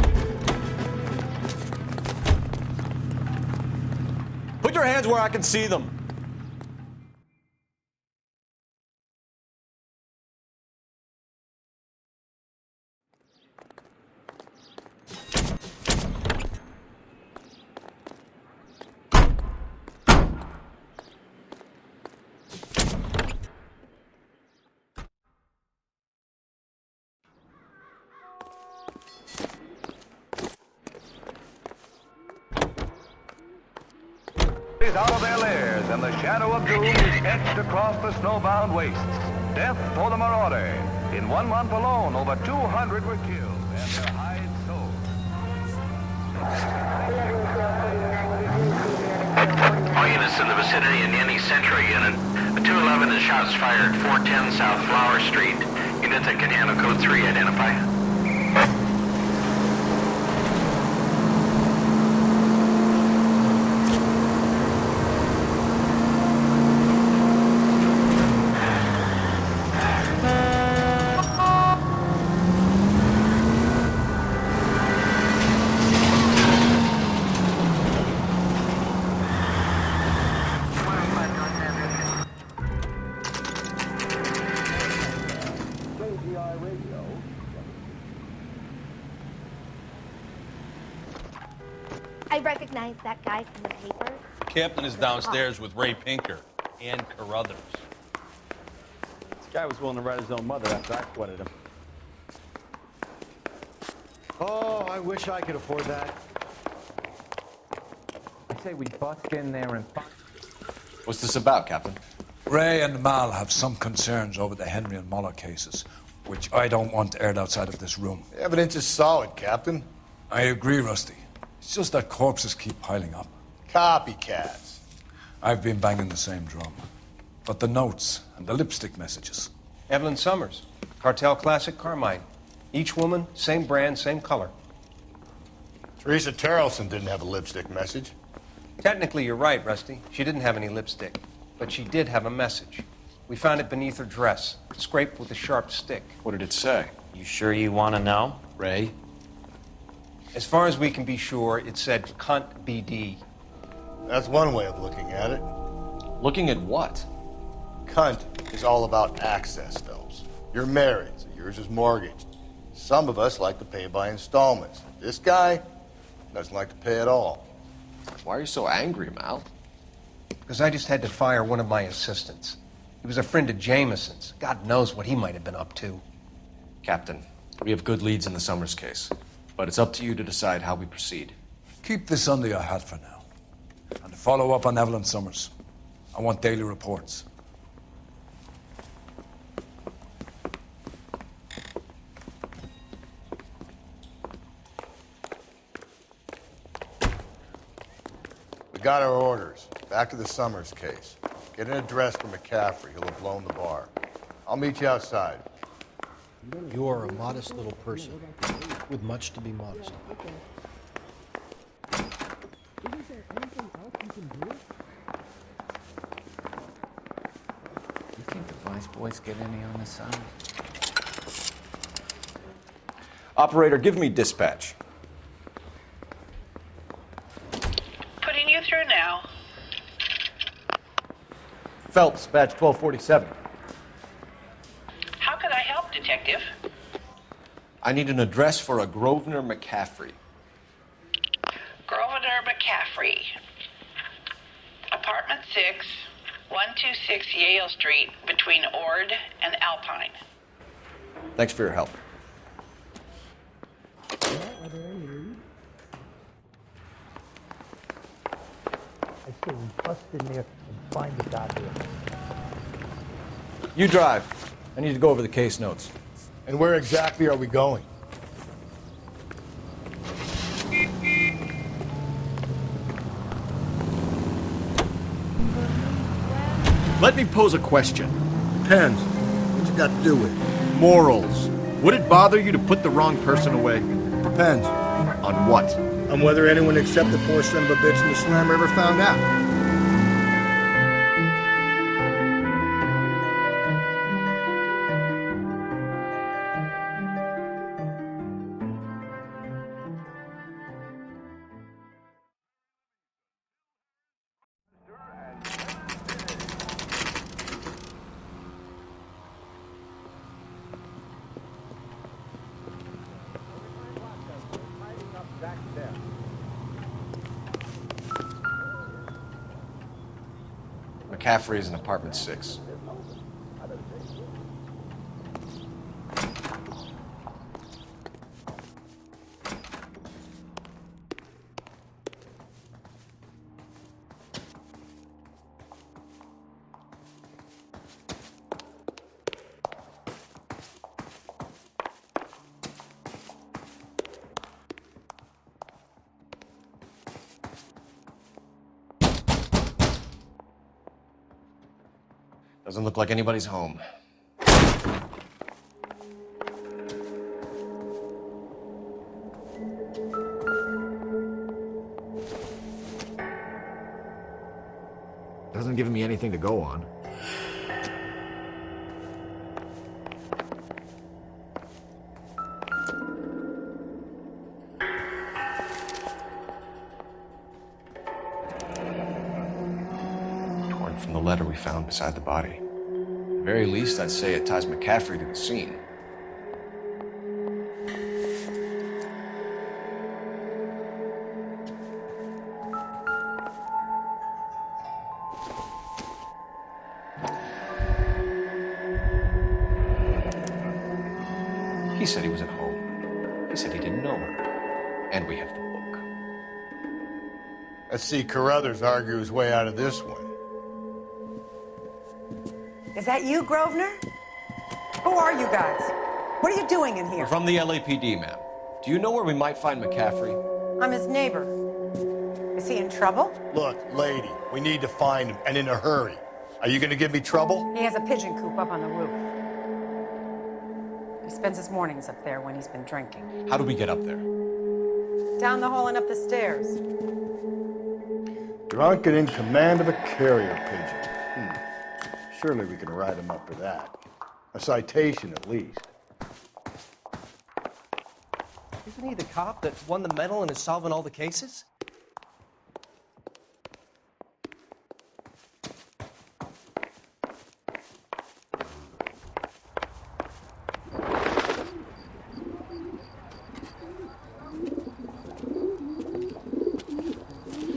Put your hands where I can see them. Out of and the shadow of doom is etched across the snowbound wastes. Death for the marauder. In 1 month alone, over 200 were killed and their hides sold. All units in the vicinity in any Century unit. 211 is shots fired, 410 South Flower Street. Units at Canano Code 3, identify. I recognize that guy from the paper. Captain is downstairs with Ray Pinker and Carruthers. This guy was willing to write his own mother after I sweated him. Oh, I wish I could afford that. I say we bust in there and... What's this about, Captain? Ray and Mal have some concerns over the Henry and Muller cases, which I don't want aired outside of this room. The evidence is solid, Captain. I agree, Rusty. It's just that corpses keep piling up. Copycats. I've been banging the same drum. But the notes and the lipstick messages. Evelyn Summers, Cartel Classic Carmine. Each woman, same brand, same color. Teresa Terrelson didn't have a lipstick message. Technically, you're right, Rusty. She didn't have any lipstick. But she did have a message. We found it beneath her dress, scraped with a sharp stick. What did it say? You sure you want to know? Ray? As far as we can be sure, it said cunt BD. That's one way of looking at it. Looking at what? Cunt is all about access, Phelps. You're married, so yours is mortgaged. Some of us like to pay by installments. This guy doesn't like to pay at all. Why are you so angry, Mal? Because I just had to fire one of my assistants. He was a friend of Jameson's. God knows what he might have been up to. Captain, we have good leads in the Summers case, but it's up to you to decide how we proceed. Keep this under your hat for now. And to follow up on Evelyn Summers, I want daily reports. We got our orders. Back to the Summers case. Get an address for McCaffrey. He'll have blown the bar. I'll meet you outside. You are a modest little person with much to be modest about. You think the Vice Boys get any on the side? Operator, give me dispatch. Putting you through now. Phelps, badge 1247. How could I help, Detective? I need an address for a Grosvenor McCaffrey. Grosvenor McCaffrey. Apartment 6, 126 Yale Street, between Ord and Alpine. Thanks for your help. I say we bust in there and find the goddamn. You drive. I need to go over the case notes. And where exactly are we going? Let me pose a question. Depends. What's it got to do with? Morals. Would it bother you to put the wrong person away? Depends. On what? On whether anyone except the poor son of a bitch in the slammer ever found out. McCaffrey is in apartment 6. Doesn't look like anybody's home. Doesn't give me anything to go on. Torn from the letter we found beside the body. At the very least, I'd say it ties McCaffrey to the scene. He said he was at home. He said he didn't know her. And we have the book. Let's see Carruthers argue his way out of this one. Is that you, Grosvenor? Who are you guys? What are you doing in here? We're from the LAPD, ma'am. Do you know where we might find McCaffrey? I'm his neighbor. Is he in trouble? Look, lady, we need to find him, and in a hurry. Are you gonna give me trouble? He has a pigeon coop up on the roof. He spends his mornings up there when he's been drinking. How do we get up there? Down the hall and up the stairs. Drunk and in command of a carrier pigeon. Surely we can write him up for that. A citation, at least. Isn't he the cop that won the medal and is solving all the cases?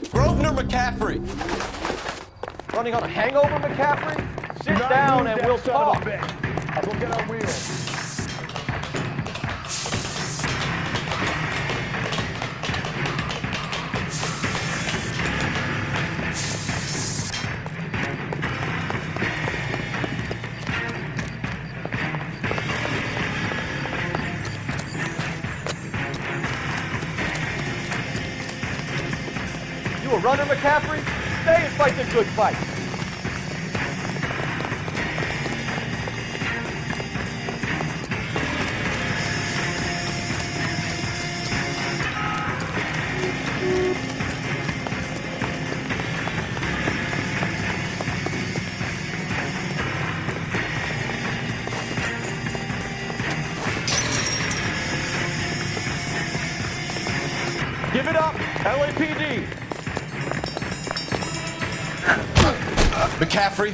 Grosvenor McCaffrey! Running on a hangover, McCaffrey? Sit down and we'll talk. I'll go get our wheels. You a runner, McCaffrey? Stay and fight the good fight. Give it up, LAPD. McCaffrey,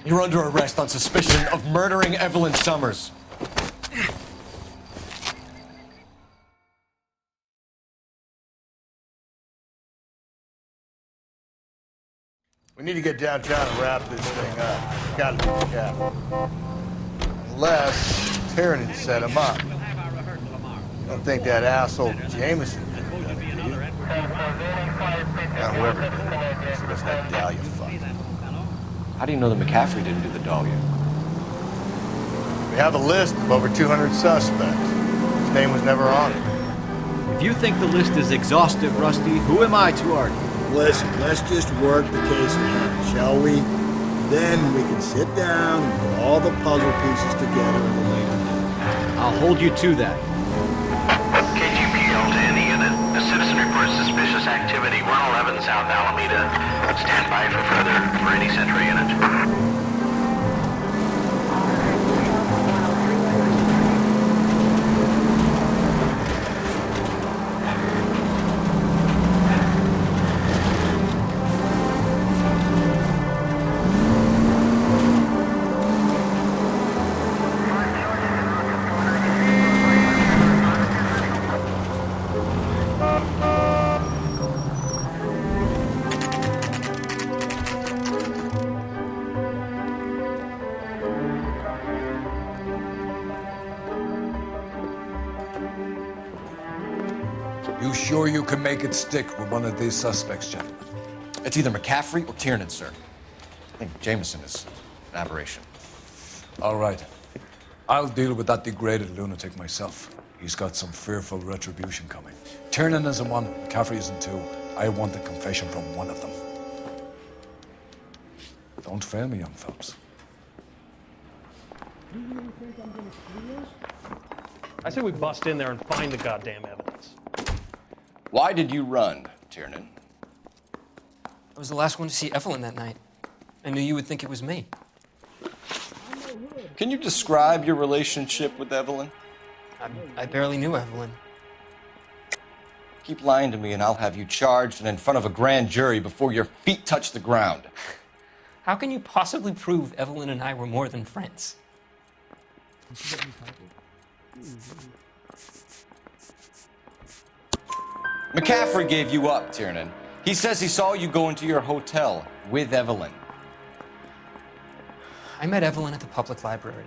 you're under arrest on suspicion of murdering Evelyn Summers. We need to get downtown and wrap this thing up. Gotta be the cap. Unless Tiernan set him up. I don't think that asshole Jameson did it, do you? Now, whoever did it, so that's that Dahlia fuck. How do you know that McCaffrey didn't do the Dahlia? We have a list of over 200 suspects. His name was never on it. If you think the list is exhaustive, Rusty, who am I to argue? Listen, let's just work the case at hand, shall we? Then we can sit down and put all the puzzle pieces together at a later date. I'll hold you to that. KGPL to any unit. A citizen reports suspicious activity, 111 South Alameda. Stand by for any Central unit. You sure you can make it stick with one of these suspects, gentlemen? It's either McCaffrey or Tiernan, sir. I think Jameson is an aberration. All right. I'll deal with that degraded lunatic myself. He's got some fearful retribution coming. Tiernan isn't one, McCaffrey isn't two. I want a confession from one of them. Don't fail me, young Phelps. I say we bust in there and find the goddamn evidence. Why did you run, Tiernan? I was the last one to see Evelyn that night. I knew you would think it was me. Can you describe your relationship with Evelyn? I barely knew Evelyn. Keep lying to me and I'll have you charged and in front of a grand jury before your feet touch the ground. How can you possibly prove Evelyn and I were more than friends? McCaffrey gave you up, Tiernan. He says he saw you go into your hotel with Evelyn. I met Evelyn at the public library.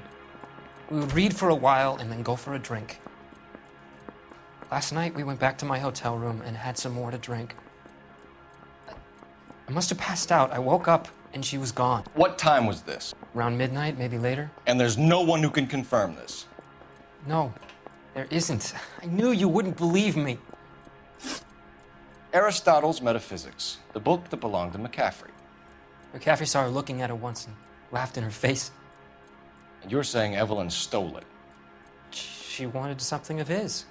We would read for a while and then go for a drink. Last night, we went back to my hotel room and had some more to drink. I must have passed out. I woke up and she was gone. What time was this? Around midnight, maybe later. And there's no one who can confirm this? No, there isn't. I knew you wouldn't believe me. Aristotle's Metaphysics, the book that belonged to McCaffrey. McCaffrey saw her looking at it once and laughed in her face. And you're saying Evelyn stole it? She wanted something of his.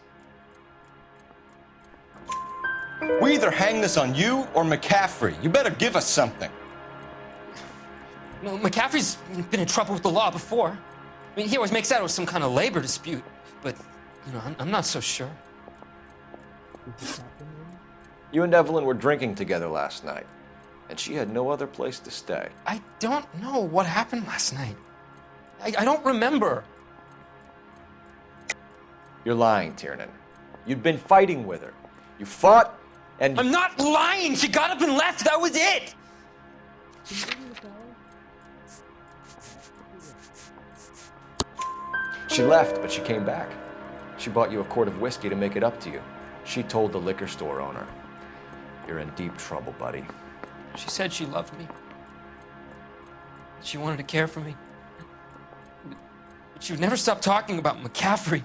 We either hang this on you or McCaffrey. You better give us something. Well, McCaffrey's been in trouble with the law before. I mean, he always makes out it was some kind of labor dispute, but, you know, I'm not so sure. You and Evelyn were drinking together last night, and she had no other place to stay. I don't know what happened last night. I don't remember. You're lying, Tiernan. You'd been fighting with her. You fought, and... I'm not lying! She got up and left! That was it! She left, but she came back. She bought you a quart of whiskey to make it up to you. She told the liquor store owner. You're in deep trouble, buddy. She said she loved me. She wanted to care for me. But she would never stop talking about McCaffrey.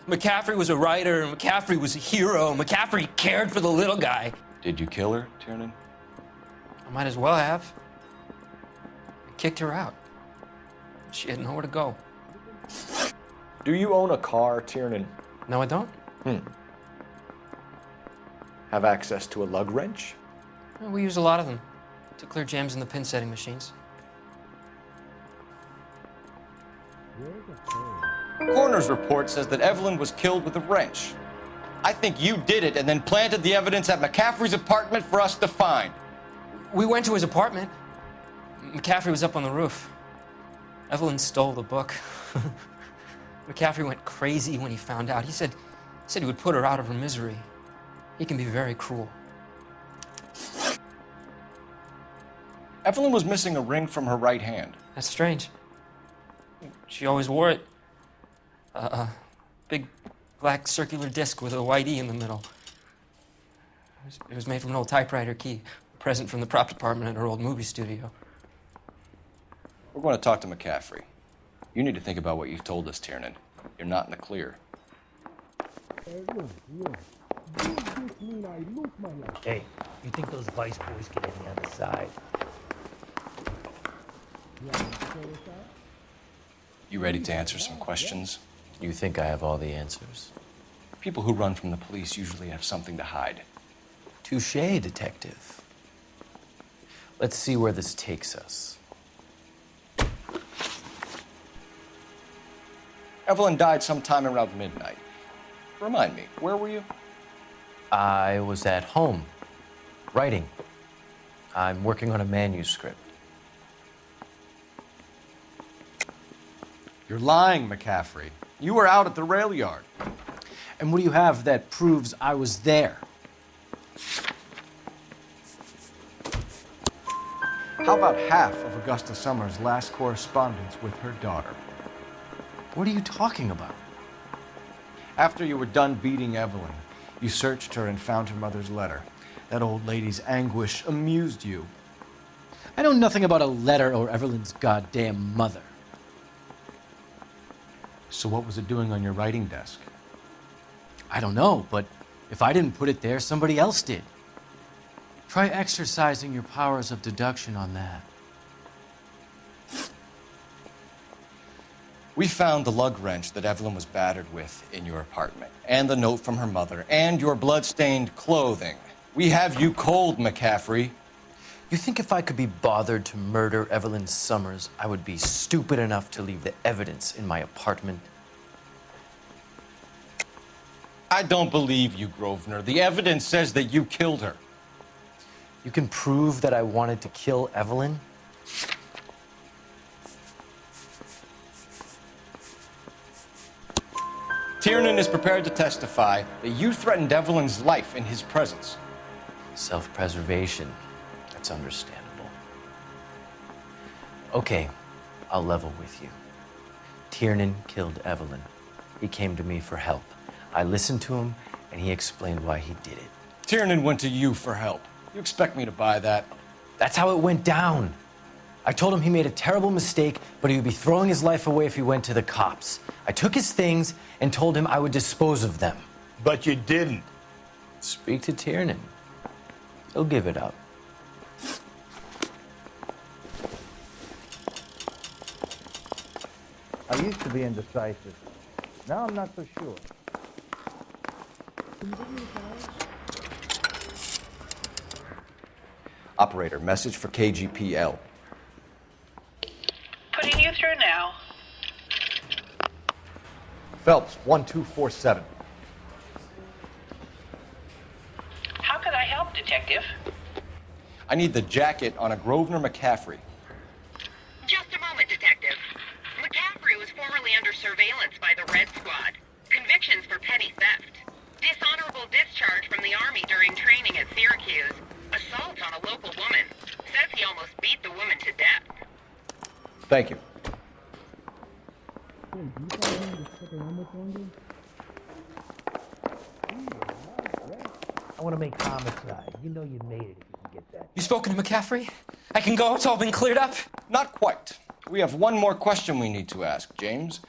McCaffrey was a writer, and McCaffrey was a hero. McCaffrey cared for the little guy. Did you kill her, Tiernan? I might as well have. I kicked her out. She had nowhere to go. Do you own a car, Tiernan? No, I don't. Have access to a lug wrench? Well, we use a lot of them to clear jams in the pin setting machines. Coroner's report says that Evelyn was killed with a wrench. I think you did it and then planted the evidence at McCaffrey's apartment for us to find. We went to his apartment. McCaffrey was up on the roof. Evelyn stole the book. McCaffrey went crazy when he found out. He said he would put her out of her misery. He can be very cruel. Evelyn was missing a ring from her right hand. That's strange. She always wore it. A big black circular disc with a white E in the middle. It was made from an old typewriter key, a present from the prop department at her old movie studio. We're going to talk to McCaffrey. You need to think about what you've told us, Tiernan. You're not in the clear. Hey, you think those Vice boys get in the other side? You ready to answer some questions? You think I have all the answers? People who run from the police usually have something to hide. Touché, detective. Let's see where this takes us. Evelyn died sometime around midnight. Remind me, where were you? I was at home, writing. I'm working on a manuscript. You're lying, McCaffrey. You were out at the rail yard. And what do you have that proves I was there? How about half of Augusta Summers' last correspondence with her daughter? What are you talking about? After you were done beating Evelyn, you searched her and found her mother's letter. That old lady's anguish amused you. I know nothing about a letter or Evelyn's goddamn mother. So what was it doing on your writing desk? I don't know, but if I didn't put it there, somebody else did. Try exercising your powers of deduction on that. We found the lug wrench that Evelyn was battered with in your apartment, and the note from her mother, and your blood-stained clothing. We have you cold, McCaffrey. You think if I could be bothered to murder Evelyn Summers, I would be stupid enough to leave the evidence in my apartment? I don't believe you, Grosvenor. The evidence says that you killed her. You can prove that I wanted to kill Evelyn? Tiernan is prepared to testify that you threatened Evelyn's life in his presence. Self-preservation. That's understandable. Okay, I'll level with you. Tiernan killed Evelyn. He came to me for help. I listened to him, and he explained why he did it. Tiernan went to you for help. You expect me to buy that? That's how it went down. I told him he made a terrible mistake, but he would be throwing his life away if he went to the cops. I took his things and told him I would dispose of them. But you didn't. Speak to Tiernan. He'll give it up. I used to be indecisive. Now I'm not so sure. Operator, message for KGPL. Putting you through now. Phelps, 1247. How could I help, Detective? I need the jacket on a Grosvenor McCaffrey. Just a moment, Detective. McCaffrey was formerly under surveillance by the Red Squad. Convictions for petty theft. Dishonorable discharge from the Army during training at Syracuse. Assault on a local woman. Says he almost beat the woman to death. Thank you. I want to make homicide. You know you made it if you can get that. You spoken to McCaffrey? I can go? It's all been cleared up? Not quite. We have one more question we need to ask, James.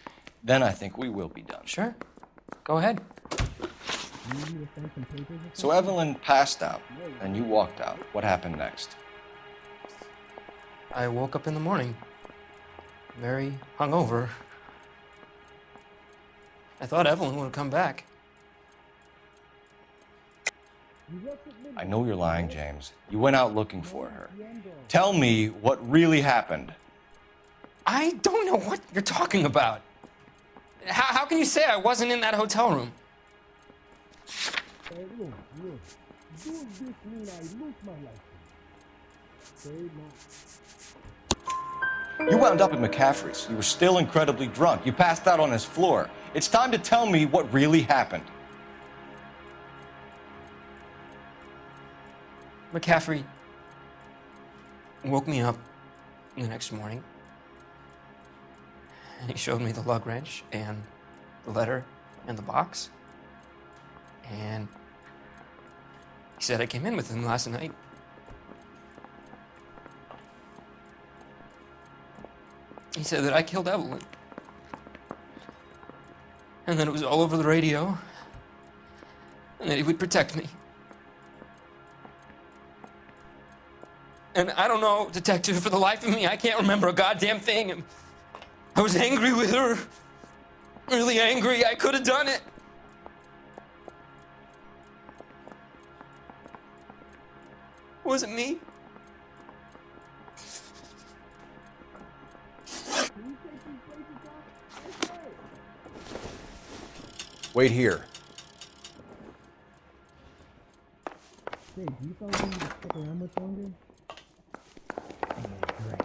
Then I think we will be done. Sure. Go ahead. So Evelyn passed out, and you walked out. What happened next? I woke up in the morning, very hungover. I thought Evelyn would have come back. I know you're lying, James. You went out looking for her. Tell me what really happened. I don't know what you're talking about. How can you say I wasn't in that hotel room? You wound up at McCaffrey's. You were still incredibly drunk. You passed out on his floor. It's time to tell me what really happened. McCaffrey woke me up the next morning, and he showed me the lug wrench and the letter and the box. And he said I came in with him last night. He said that I killed Evelyn. And that it was all over the radio. And that he would protect me. And I don't know, Detective, for the life of me, I can't remember a goddamn thing. And I was angry with her. Really angry. I could have done it. Was it me? Wait here. Hey, do you fellas need to stick around much longer? I need a drink.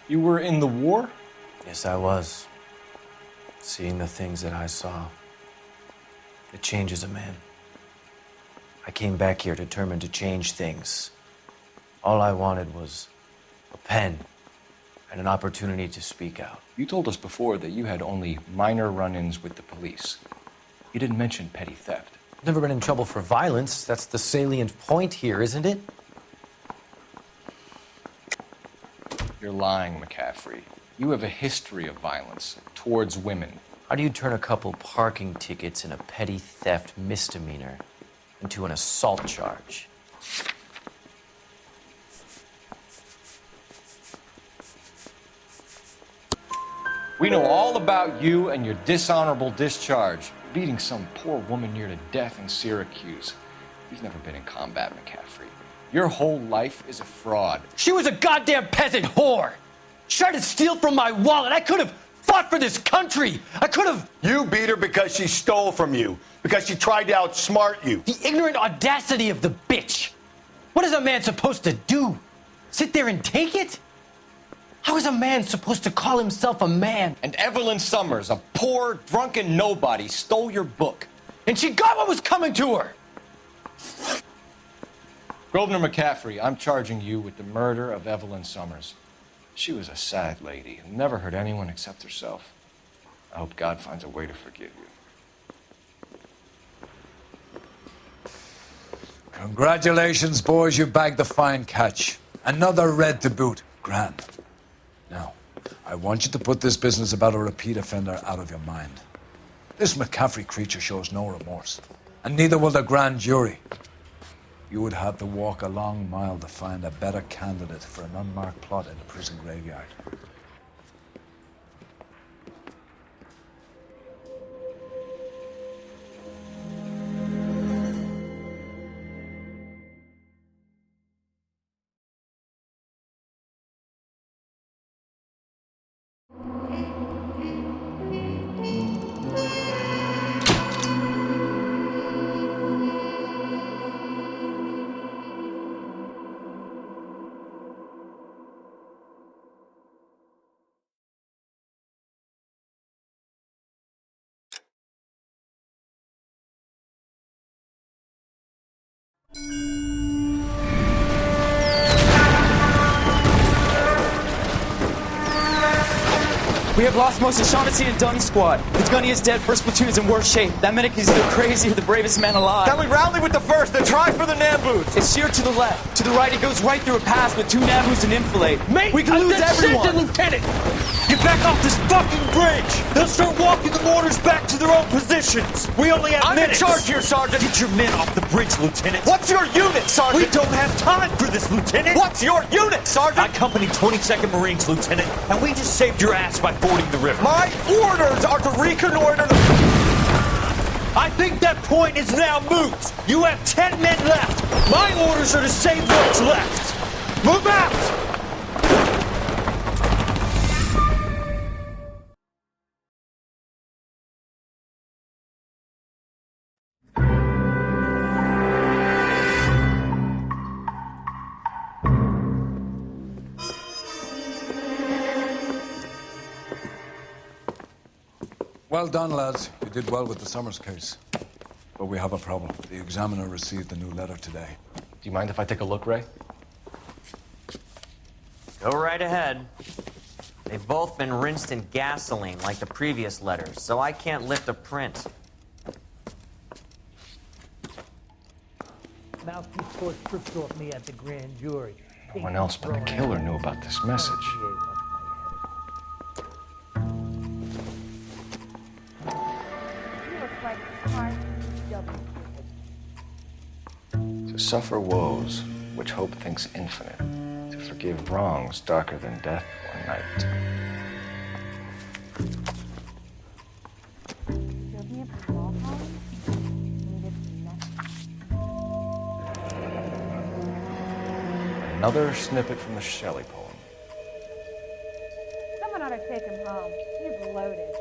You were in the war? Yes, I was. Seeing the things that I saw, it changes a man. I came back here determined to change things. All I wanted was a pen and an opportunity to speak out. You told us before that you had only minor run-ins with the police. You didn't mention petty theft. I've never been in trouble for violence. That's the salient point here, isn't it? You're lying, McCaffrey. You have a history of violence towards women. How do you turn a couple parking tickets and a petty theft misdemeanor into an assault charge? We know all about you and your dishonorable discharge, beating some poor woman near to death in Syracuse. You've never been in combat, McCaffrey. Your whole life is a fraud. She was a goddamn peasant whore. She tried to steal from my wallet. I could have fought for this country. I could have. You beat her because she stole from you, because she tried to outsmart you. The ignorant audacity of the bitch. What is a man supposed to do? Sit there and take it? How is a man supposed to call himself a man? And Evelyn Summers, a poor, drunken nobody, stole your book. And she got what was coming to her. Grosvenor McCaffrey, I'm charging you with the murder of Evelyn Summers. She was a sad lady who never hurt anyone except herself. I hope God finds a way to forgive you. Congratulations, boys. You bagged the fine catch. Another red to boot. Grand. Now, I want you to put this business about a repeat offender out of your mind. This McCaffrey creature shows no remorse, and neither will the grand jury. You would have to walk a long mile to find a better candidate for an unmarked plot in a prison graveyard. We have lost most of Shaughnessy and Dunn's squad. The gunny is dead, first platoon is in worse shape. That medic is either crazy or the bravest man alive. Then we rally with the first and try for the Nambus. It's sheer to the left. To the right, it goes right through a pass with 2 Nambus and enfilade. Mate, we can lose everyone. Lieutenant! Get back off this fucking bridge! They'll start walking the mortars back to their own positions! We only have minutes! I'm in charge here, Sergeant! Get your men off the bridge, Lieutenant! What's your unit, Sergeant? We don't have time for this, Lieutenant! What's your unit, Sergeant? I company 22nd Marines, Lieutenant, and we just saved your ass by fording the river. My orders are to reconnoiter the... I think that point is now moot! You have 10 men left! My orders are to save what's left! Move out! Well done, lads. You did well with the Summers case. But we have a problem. The examiner received a new letter today. Do you mind if I take a look, Ray? Go right ahead. They've both been rinsed in gasoline like the previous letters, so I can't lift a print. Mouthpiece forced trips off me at the grand jury. No one else but the killer knew about this message. To suffer woes which hope thinks infinite, to forgive wrongs darker than death or night. Another snippet from the Shelley poem. Someone ought to take him home. He's loaded.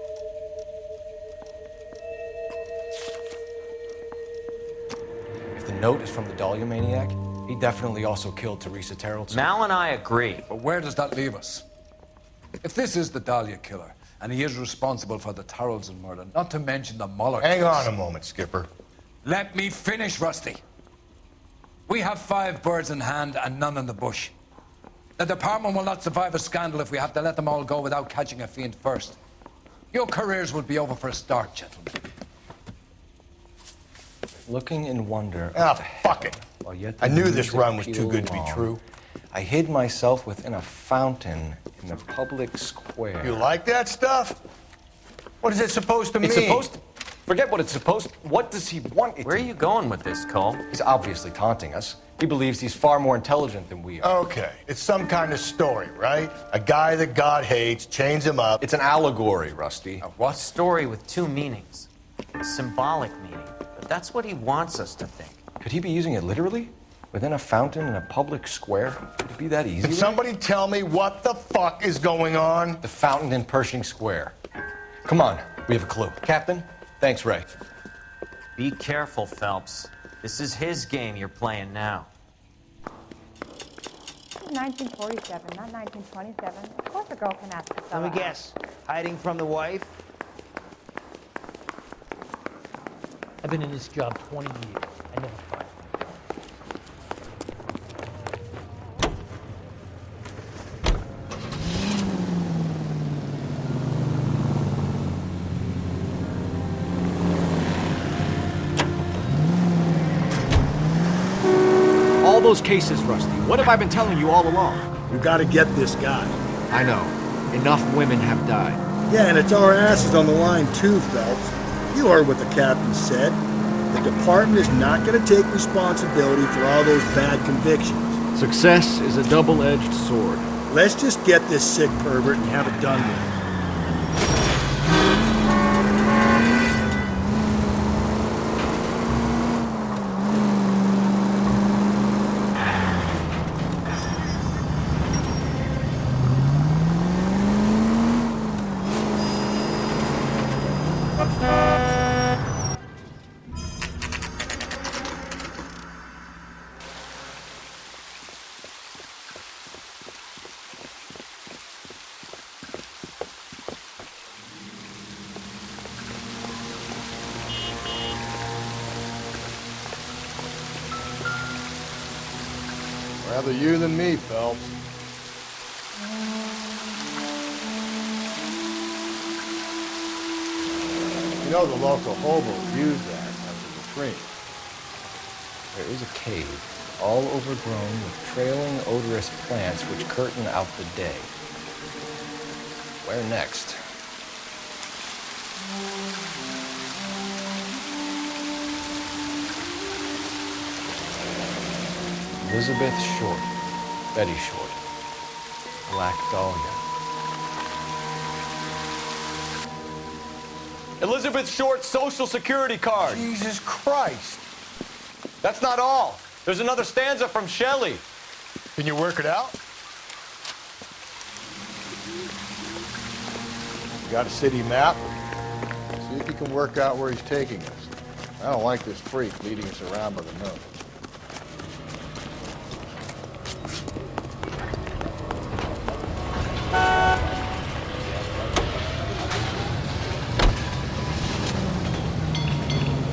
If the note is from the Dahlia maniac, he definitely also killed Teresa Terrellson. Mal and I agree. But where does that leave us? If this is the Dahlia killer, and he is responsible for the Tarrelson murder, not to mention the Muller Hang case. on a moment, Skipper. Let me finish, Rusty. We have 5 birds in hand and none in the bush. The department will not survive a scandal if we have to let them all go without catching a fiend first. Your careers will be over for a start, gentlemen. Looking in wonder. Fuck it. I knew this run was too good to be true. I hid myself within a fountain in the public square. You like that stuff? What is it supposed to mean? It's supposed to... Forget what it's supposed to... What does he want it Where are you going with this, Cole? He's obviously taunting us. He believes he's far more intelligent than we are. Okay, it's some kind of story, right? A guy that God hates, chains him up. It's an allegory, Rusty. What? Story with two meanings. A symbolic meaning. But that's what he wants us to think. Could he be using it literally? Within a fountain in a public square? Could it be that easy? Can somebody tell me what the fuck is going on? The fountain in Pershing Square. Come on, we have a clue. Captain, thanks, Ray. Be careful, Phelps. This is his game you're playing now. 1947, not 1927. Of course a girl can ask to sell Let me out. guess. Hiding from the wife? I've been in this job 20 years. I never find it. All those cases, Rusty. What have I been telling you all along? We gotta get this guy. I know. Enough women have died. Yeah, and it's our asses on the line too, Phelps. You heard what the captain said. The department is not gonna take responsibility for all those bad convictions. Success is a double-edged sword. Let's just get this sick pervert and have it done with. Rather you than me, Phelps. You know the local hobos use that as a retreat. There is a cave, all overgrown with trailing, odorous plants which curtain out the day. Where next? Elizabeth Short, Betty Short, Black Dahlia. Elizabeth Short's social security card. Jesus Christ. That's not all. There's another stanza from Shelley. Can you work it out? You got a city map? See if you can work out where he's taking us. I don't like this freak leading us around by the nose.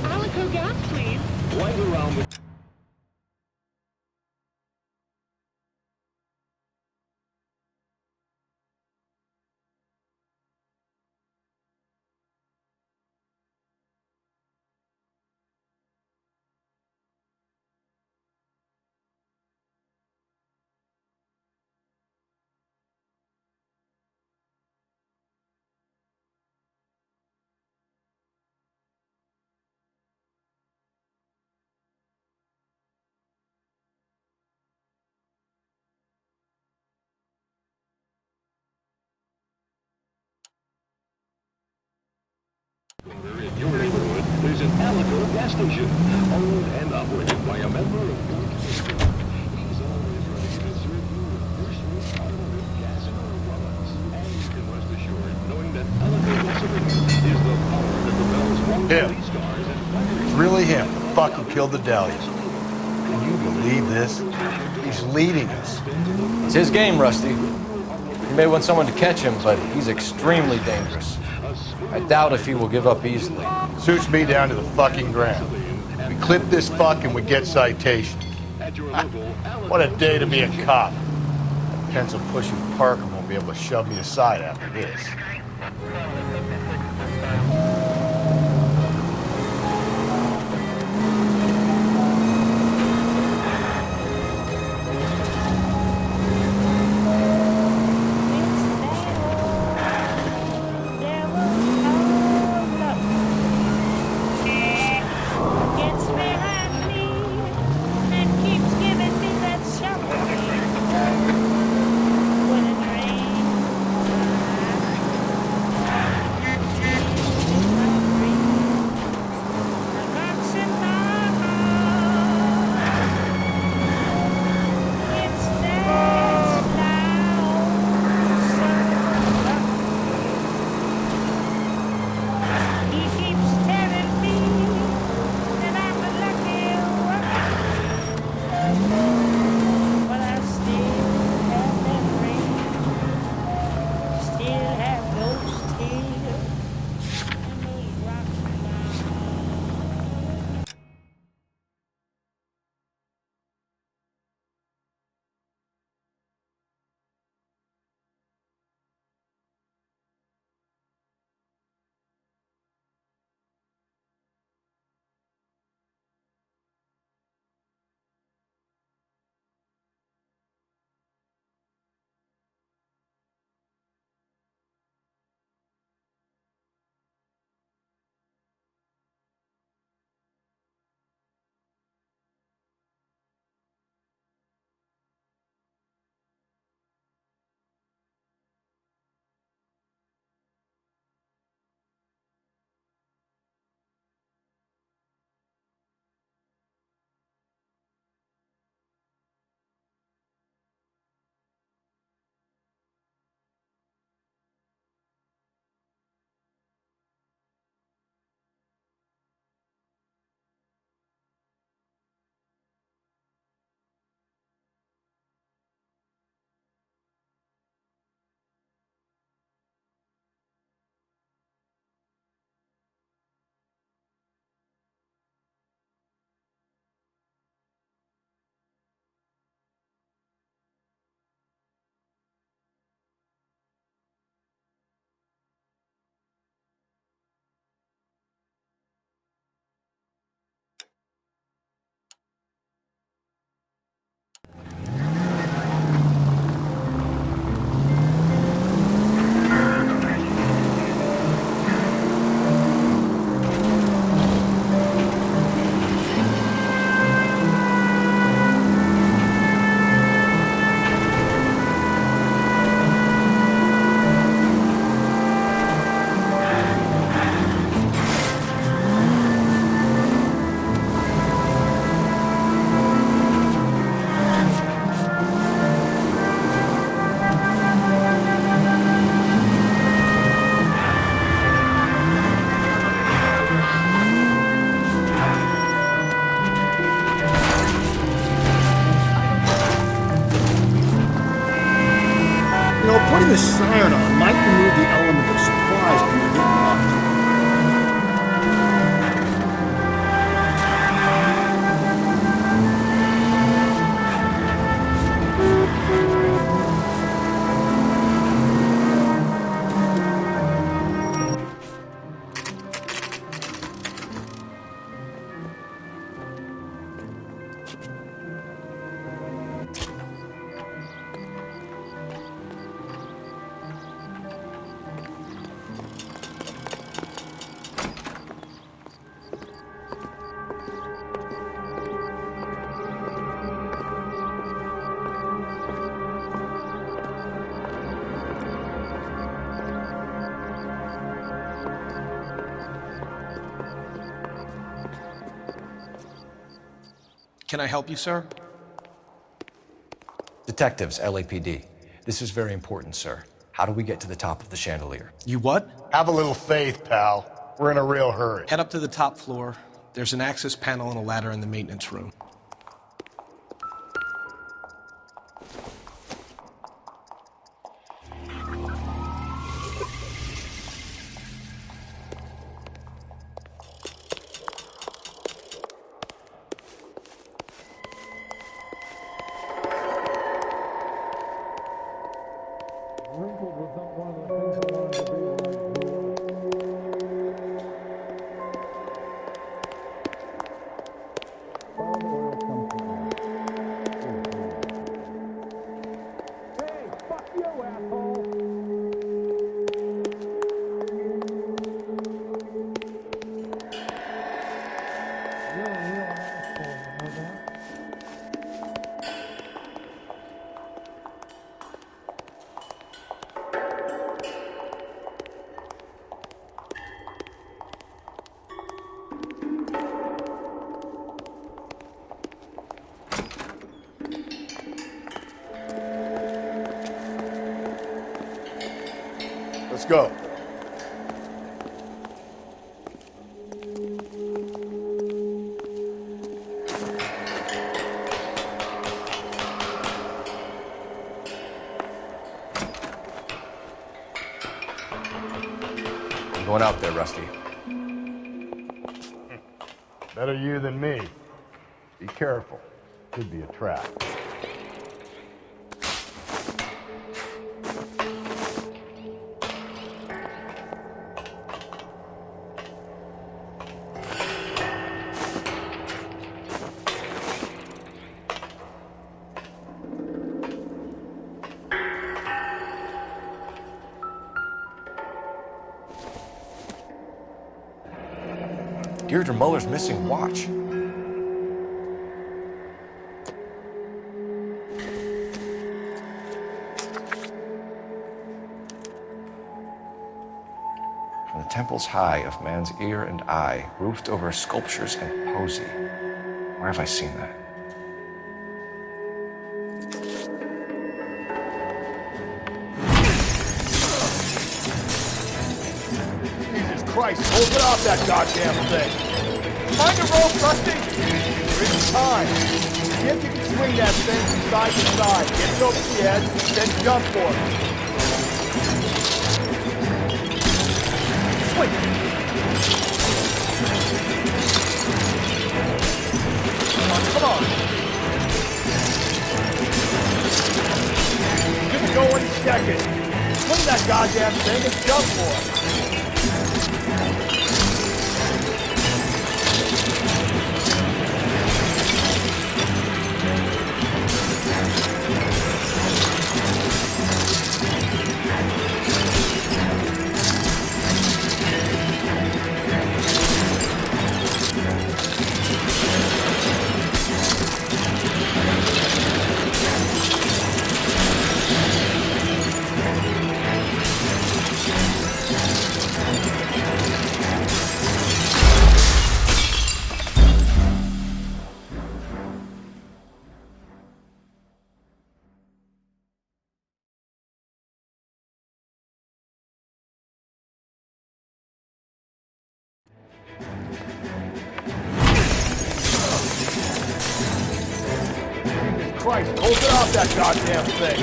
Alico gas, please. Right around the... in your neighborhood, there's an Alico gas station, owned and operated by a member of your community. He's always ready to serve you with first-rate automotive gas and oil products. And you can rest assured knowing that Alico gasoline is the power that propels more police cars and fire. It's really him, the fuck who killed the Dahlia. Can you believe this? He's leading us. It's his game, Rusty. You may want someone to catch him, but he's extremely dangerous. I doubt if he will give up easily. Suits me down to the fucking ground. We clip this fuck and we get citation. What a day to be a cop. That pencil-pushing Parker won't be able to shove me aside after this. Gets behind me and keeps giving know, putting the siren on might remove the element of surprise when you're getting locked. Can I help you, sir? Detectives, LAPD. This is very important, sir. How do we get to the top of the chandelier? You what? Have a little faith, pal. We're in a real hurry. Head up to the top floor. There's an access panel and a ladder in the maintenance room. Let's go. I'm going out there, Rusty. Better you than me. Be careful. Could be a trap. Deirdre Muller's missing watch. From the temples high of man's ear and eye, roofed over sculptures and poesy. Where have I seen that? Jesus Christ, hold it off that goddamn thing! Find a rope, Rusty! We're in time. See if you can swing that thing from side to side. Get it over the edge, then jump for it. Swing! Come on! Couldn't go any second. Swing that goddamn thing and jump for it. Christ, hold it off that goddamn thing!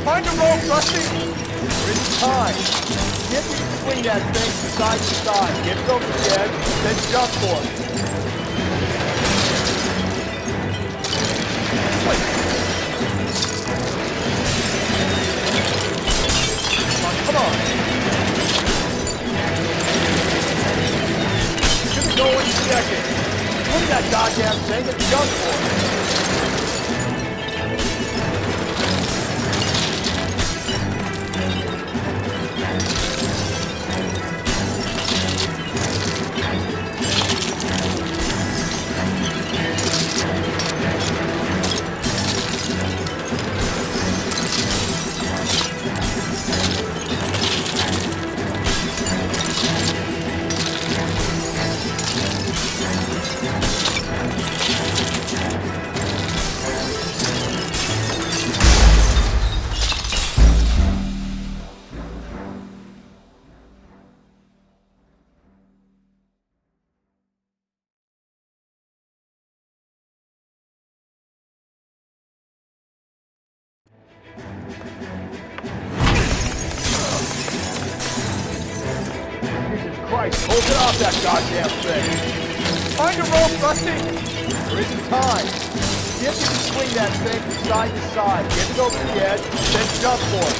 Find a rope, Rusty! It's time. See if you can swing that thing from side to side. Get it over the edge, then jump for it. Come on. Give it go in a second. Swing that goddamn thing and jump for it. Christ, hold it off that goddamn thing. Find a rope, Rusty. There isn't time. See if you can swing that thing from side to side. Get it over the edge, then jump for it.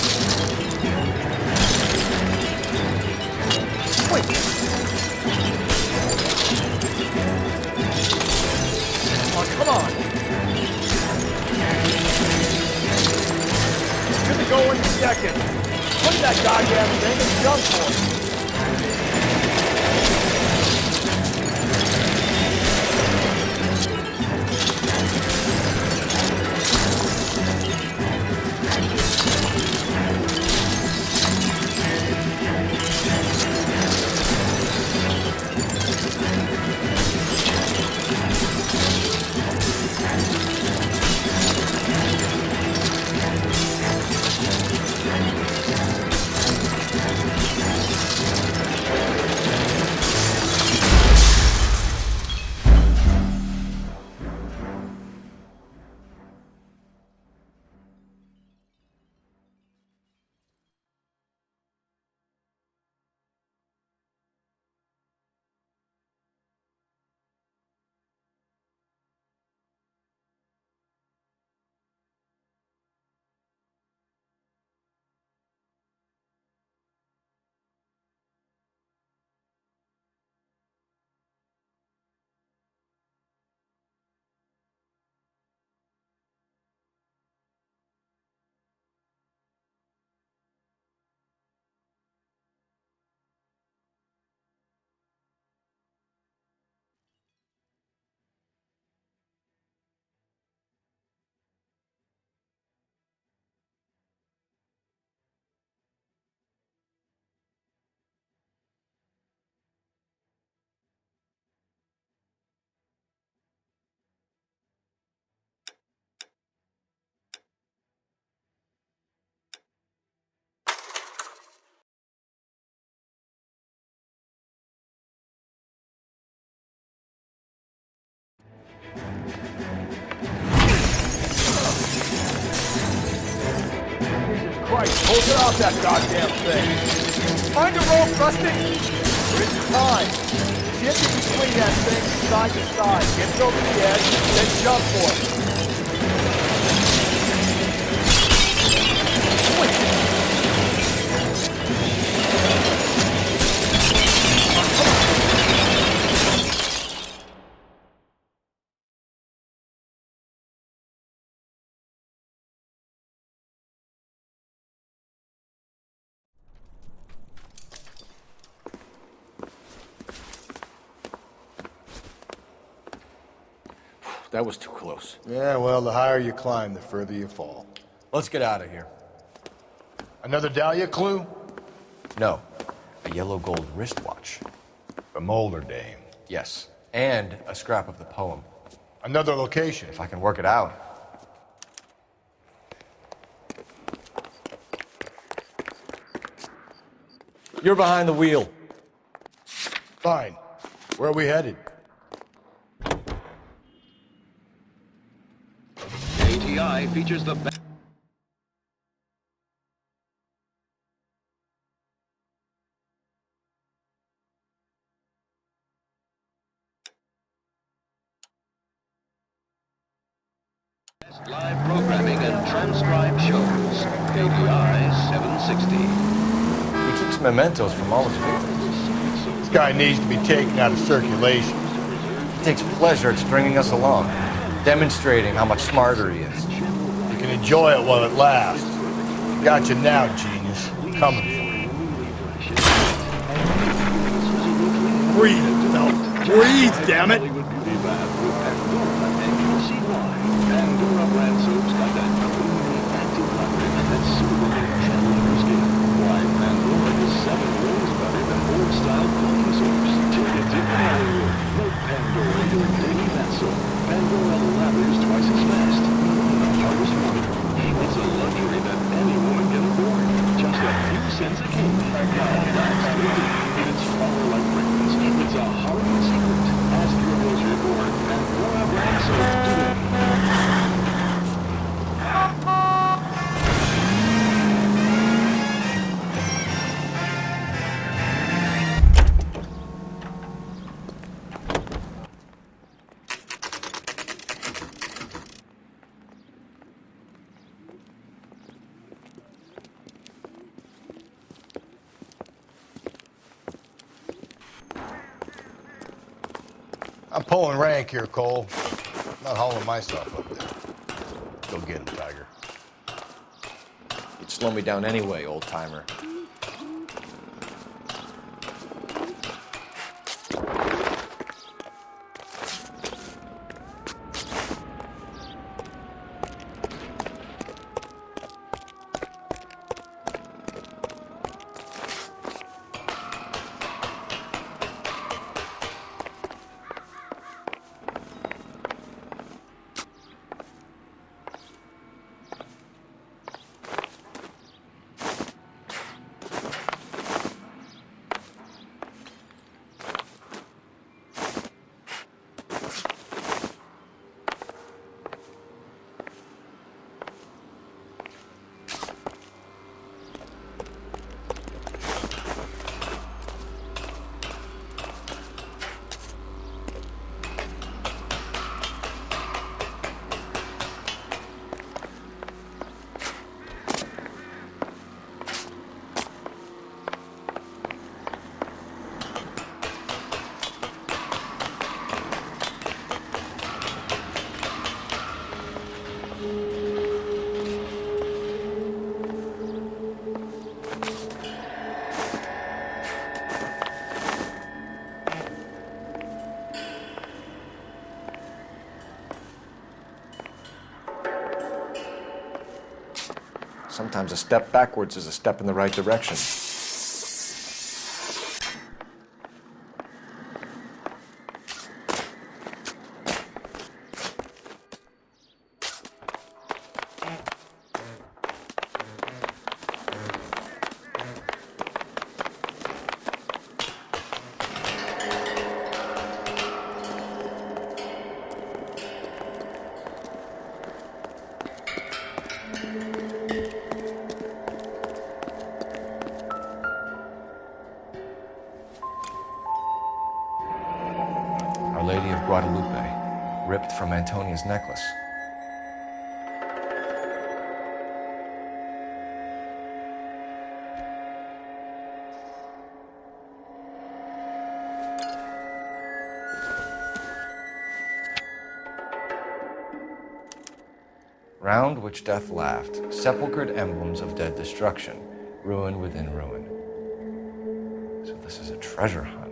Wait. Oh, come on. Give it go in a second. Swing that goddamn thing and jump for it. Christ, hold it off that goddamn thing. Find a rope, Rusty. There isn't time. See if you can swing that thing from side to side. Get it over the edge, then jump for it. That was too close. Yeah, well, the higher you climb, the further you fall. Let's get out of here. Another Dahlia clue? No. A yellow gold wristwatch. A Molder dame. Yes. And a scrap of the poem. Another location. If I can work it out. You're behind the wheel. Fine. Where are we headed? ATI features the transcribed shows. API 760. He keeps mementos from all his victims. This guy needs to be taken out of circulation. He takes pleasure at stringing us along, demonstrating how much smarter he is. You can enjoy it while it lasts. Got you now, genius. Coming for you. Breathe, Phelps. Breathe, damn it! Pandora brand soaps got that creamy active fabric that's suitable for your skin. Why, Pandora is 7 ways better than old-style cleaning soaps. Take it to Hollywood. Make Pandora your daily bath soap. Pandora lathers twice as fast. The hardest work. It's a luxury that any woman can afford. Just a few cents a cake. Now that's good. It's flower-like fragrance. It's a Hollywood secret. Ask your grocery for Pandora brand soaps today. I'm pulling rank here, Cole. I'm not hauling myself up there. Go get him, Tiger. You'd slow me down anyway, old-timer. Sometimes a step backwards is a step in the right direction. Our Lady of Guadalupe, ripped from Antonia's necklace. Round which death laughed, sepulchred emblems of dead destruction, ruin within ruin. So this is a treasure hunt.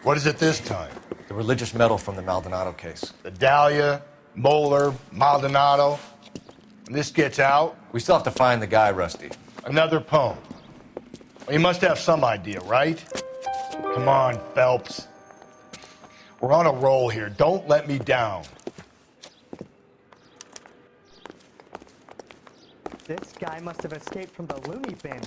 What is it this time? The religious medal from the Maldonado case. The Dahlia, Moeller, Maldonado. When this gets out... We still have to find the guy, Rusty. Another poem. Well, you must have some idea, right? Come on, Phelps. We're on a roll here. Don't let me down. This guy must have escaped from the loony bin.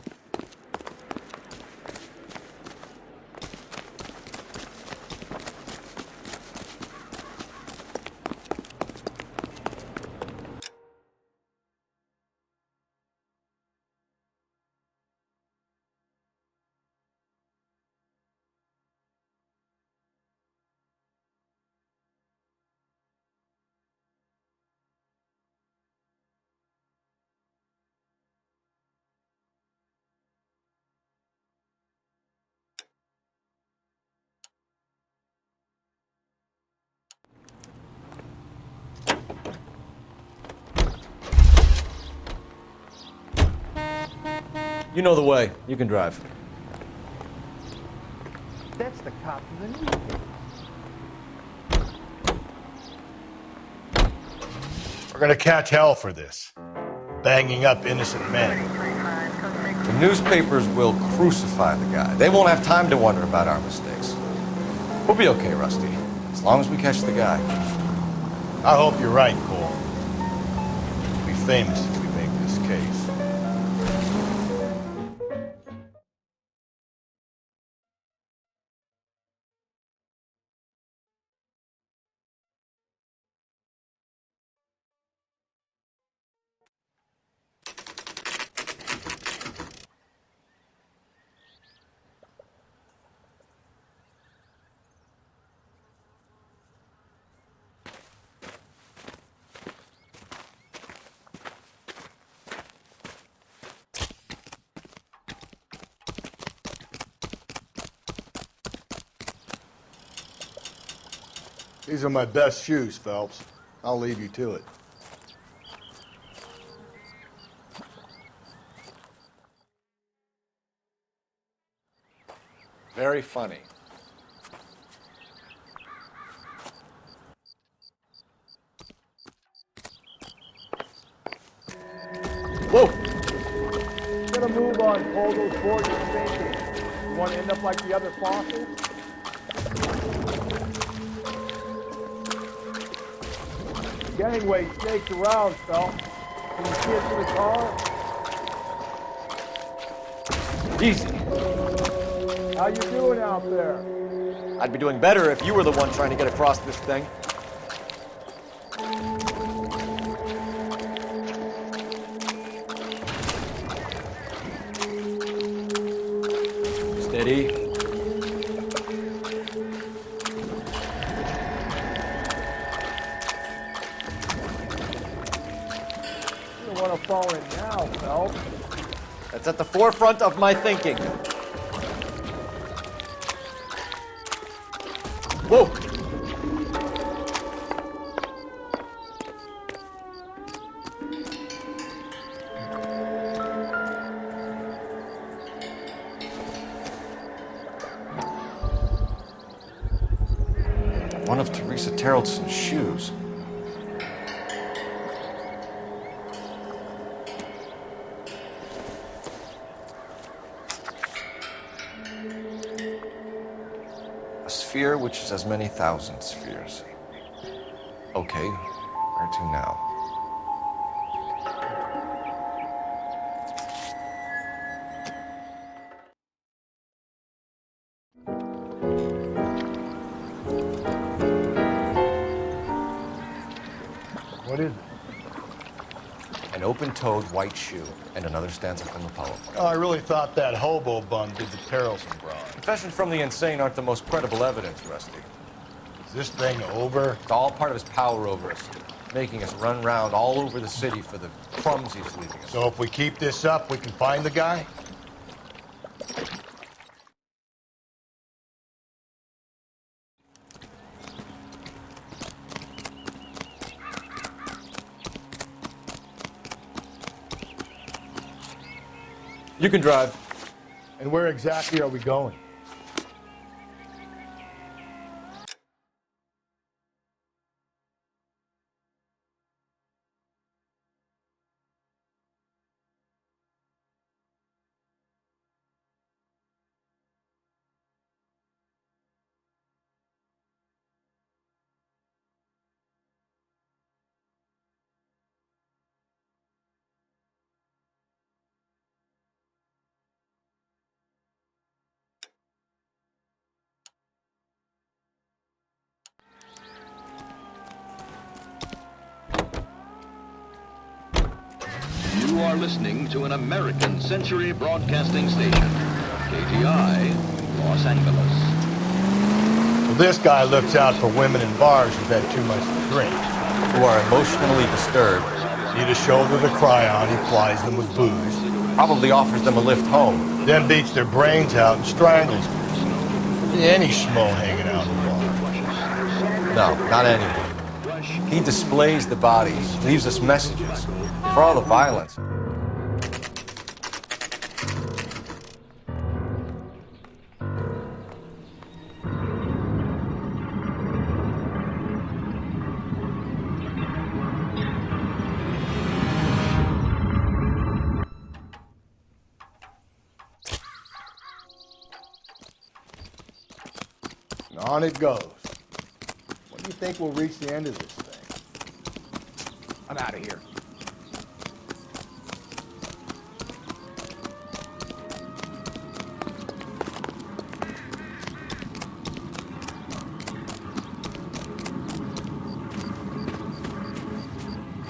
You know the way. You can drive. That's the cop from the newspaper. We're gonna catch hell for this. Banging up innocent men. The newspapers will crucify the guy. They won't have time to wonder about our mistakes. We'll be okay, Rusty, as long as we catch the guy. I hope you're right, Cole. We'll be famous if we make this case. These are my best shoes, Phelps. I'll leave you to it. Very funny. Whoa! Get a move on, Cole. Those boards are sinking. You want to end up like the other fossils? Gangway snakes around, Phelps. Can you see it through the car? Easy. How you doing out there? I'd be doing better if you were the one trying to get across this thing. Steady. You don't want to fall in now, Phelps. That's at the forefront of my thinking. Whoa! One of Teresa Terreldson's shoes. A sphere which is as many thousand spheres. Okay, where to now? What is it? An open-toed white shoe and another stanza from the poem. Oh, I really thought that hobo bum did the Terrelson broad. Confessions from the insane aren't the most credible evidence, Rusty. Is this thing over? It's all part of his power over us, making us run round all over the city for the crumbs he's leaving us. So if we keep this up, we can find the guy? You can drive. And where exactly are we going? You are listening to an American Century Broadcasting Station, KTI, Los Angeles. Well, this guy looks out for women in bars who've had too much to drink. Who are emotionally disturbed. Need a shoulder to cry on, he plies them with booze. Probably offers them a lift home. Then beats their brains out and strangles them. Any schmo hanging out in the bar. No, not anyone. He displays the bodies, leaves us messages. For all the violence. on it goes. When do you think we'll reach the end of this thing? I'm out of here.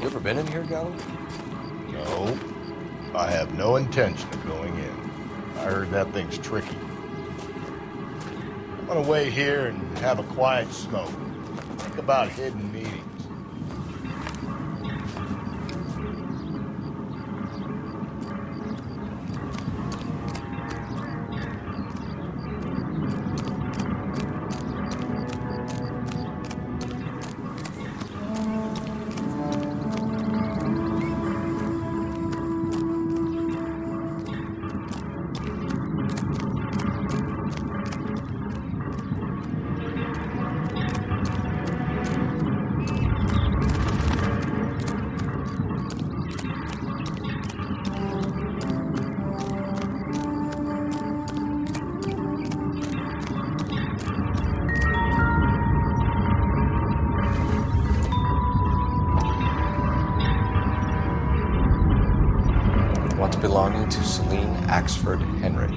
You ever been in here, Galloway? No. I have no intention of going in. I heard that thing's tricky. I'm gonna wait here and have a quiet smoke. Think about hidden meetings. Once belonging to Celine Axford Henry.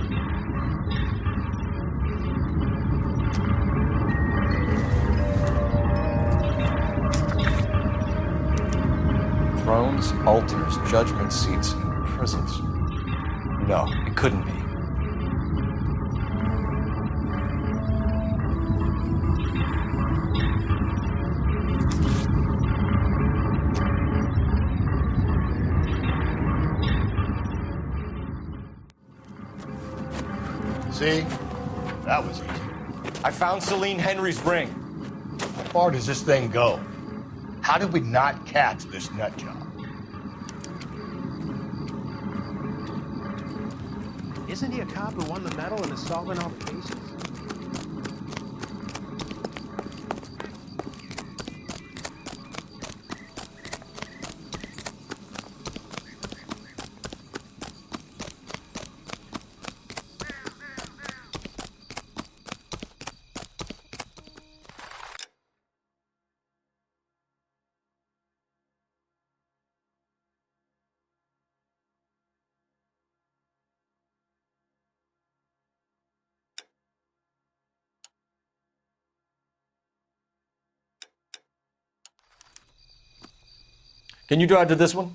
Thrones, altars, judgment seats, and prisons. No, it couldn't be. See? That was easy. I found Celine Henry's ring. How far does this thing go? How did we not catch this nut job? Isn't he a cop who won the medal and is solving all the cases? Can you drive to this one?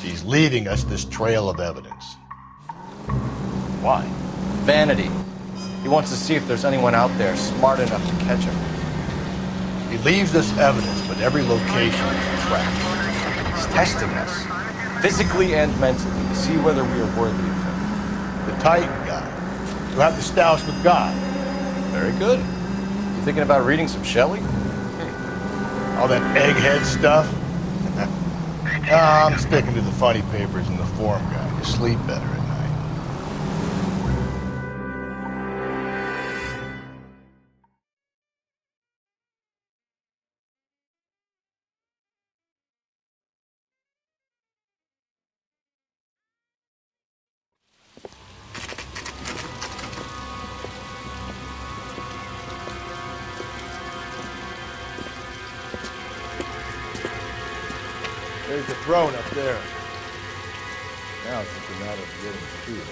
He's leaving us this trail of evidence. Why? Vanity. He wants to see if there's anyone out there smart enough to catch him. He leaves us evidence, but every location is tracked. He's testing us, physically and mentally, to see whether we are worthy of him. The Titan guy. You have the stoush with God. Very good. You thinking about reading some Shelley? All that egghead stuff? I'm sticking to the funny papers and the form guy. You sleep better at night. There's the throne up there. Now it's just a matter of getting to it.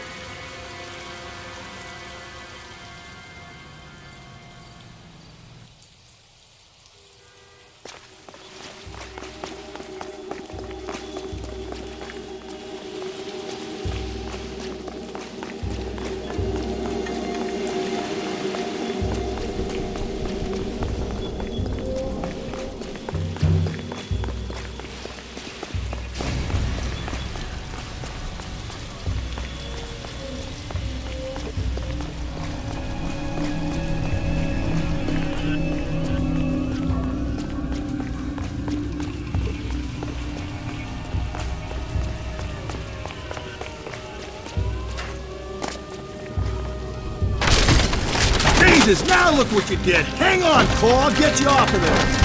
Jesus, now look what you did. Hang on, Cole, I'll get you off of there.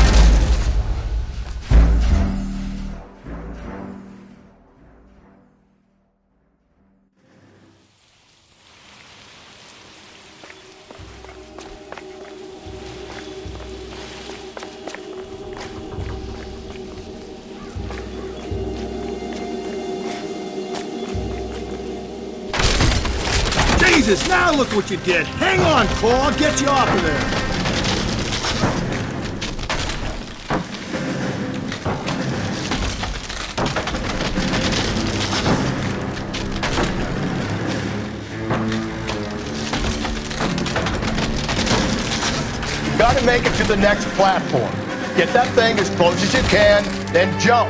Jesus, now look what you did. Hang on, Cole, I'll get you off of there. You gotta make it to the next platform. Get that thing as close as you can, then jump.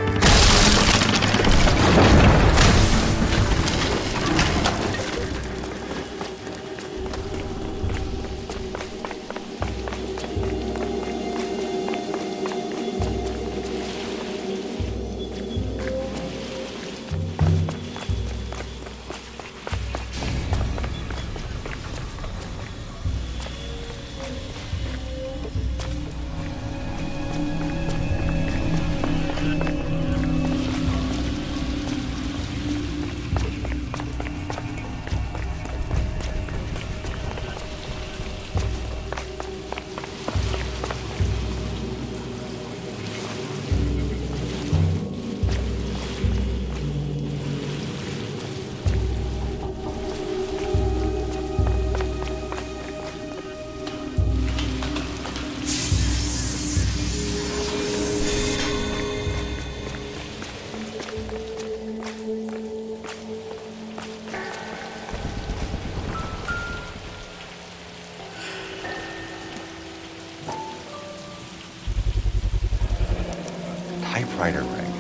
Typewriter ring.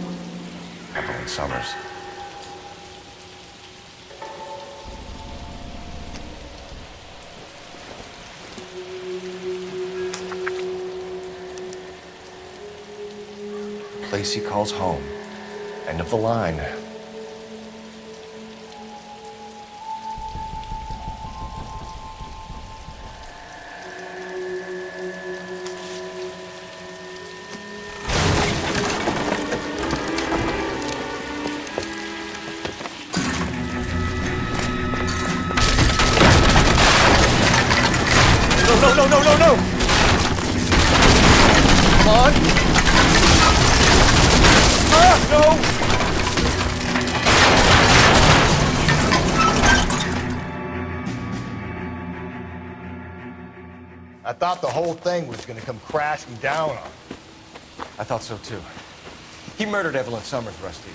Evelyn Summers. Place he calls home. End of the line. No! Come on! No! I thought the whole thing was gonna come crashing down on him. I thought so too. He murdered Evelyn Summers, Rusty.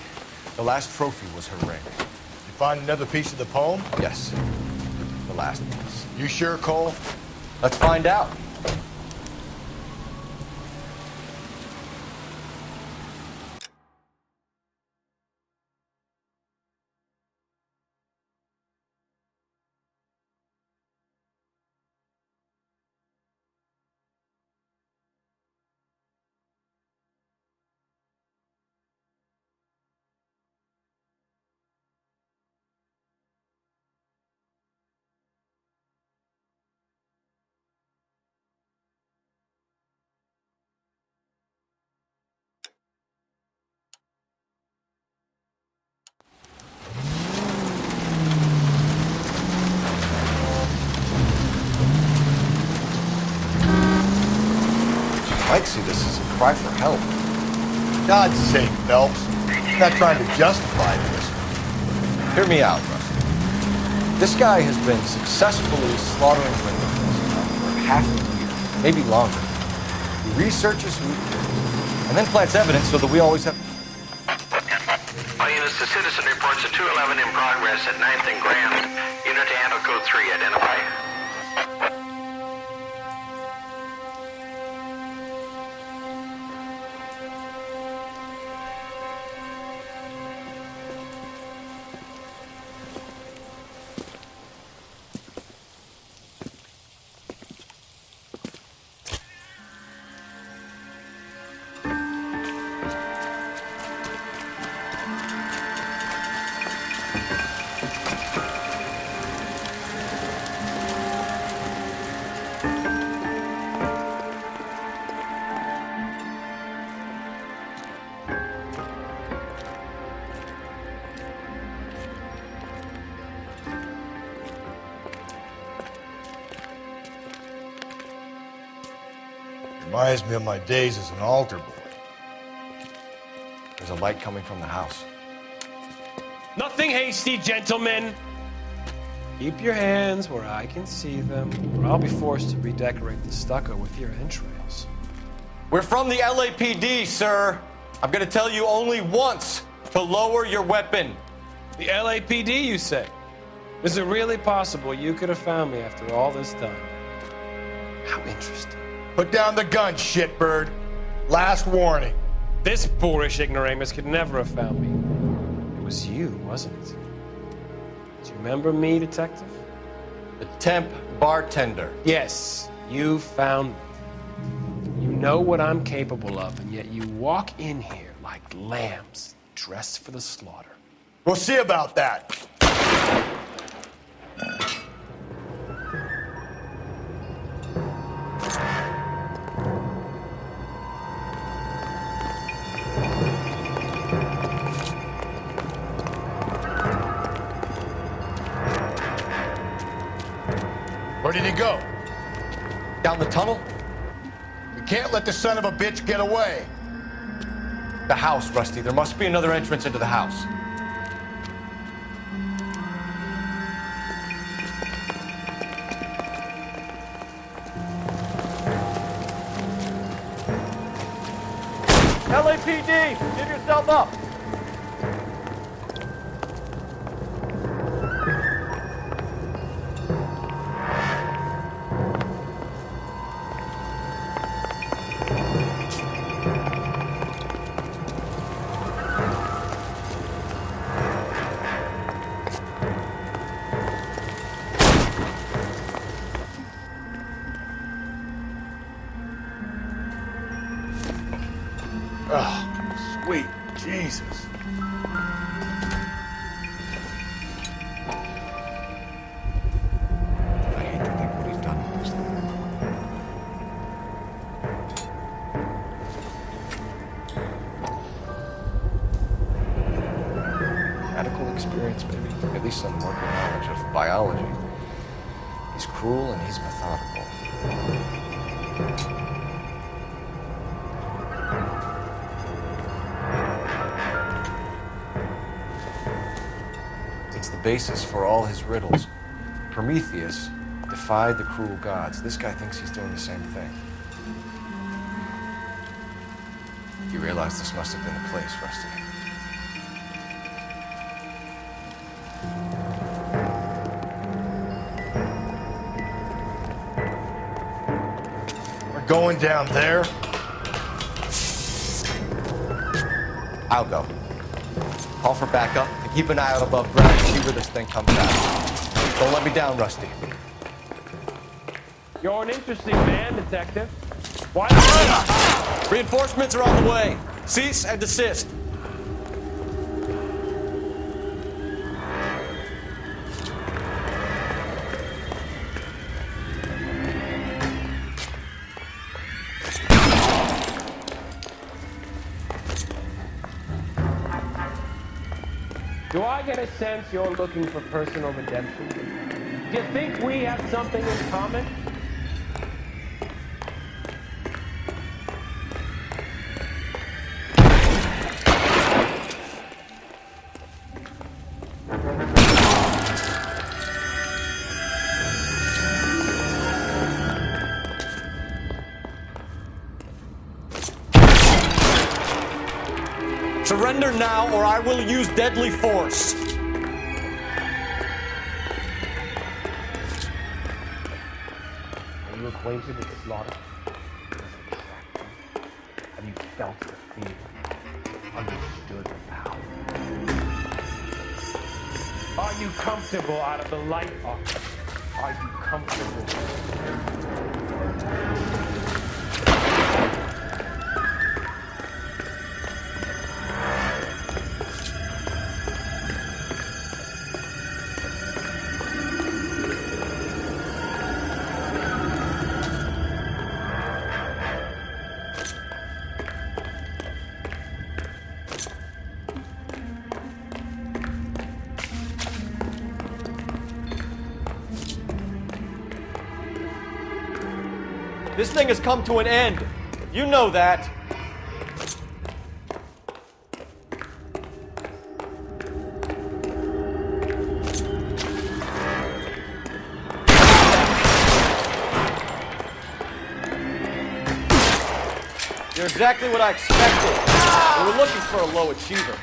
The last trophy was her ring. You find another piece of the poem? Yes. The last piece. You sure, Cole? Let's find out. Might see this as a cry for help. God's sake, Phelps. I'm not trying to justify this. Hear me out, Rusty. This guy has been successfully slaughtering criminals for half a year, maybe longer. He researches who he kills, and then plants evidence so that we always have... All units, the citizen reports a 211 in progress at 9th and Grand. Unit to handle code 3, identify. Reminds me of my days as an altar boy. There's a light coming from the house. Nothing hasty, gentlemen. Keep your hands where I can see them, or I'll be forced to redecorate the stucco with your entrails. We're from the LAPD, sir. I'm gonna tell you only once to lower your weapon. The LAPD, you say? Is it really possible you could have found me after all this time? How interesting. Put down the gun, shitbird. Last warning. This boorish ignoramus could never have found me. It was you, wasn't it? Do you remember me, detective? The temp bartender. Yes, you found me. You know what I'm capable of, and yet you walk in here like lambs dressed for the slaughter. We'll see about that. Where did he go? Down the tunnel? We can't let the son of a bitch get away. The house, Rusty. There must be another entrance into the house. LAPD, give yourself up. Oh, sweet Jesus. I hate to think what he's done with this thing. Medical experience, maybe. At least some working knowledge of biology. He's cruel and he's methodical. It's the basis for all his riddles. Prometheus defied the cruel gods. This guy thinks he's doing the same thing. You realize this must have been the place, Rusty. We're going down there. I'll go. Call for backup and keep an eye out above ground and see where this thing comes out. Don't let me down, Rusty. You're an interesting man, detective. Why not? Reinforcements are on the way. Cease and desist. Do I get a sense you're looking for personal redemption? Do you think we have something in common? Surrender now, or I will use deadly force. Are you acquainted with slaughter? Does it attract you? Have you felt the fear? Understood the power? Are you comfortable out of the light office? Are you comfortable? This thing has come to an end. You know that. You're exactly what I expected. We were looking for a low achiever.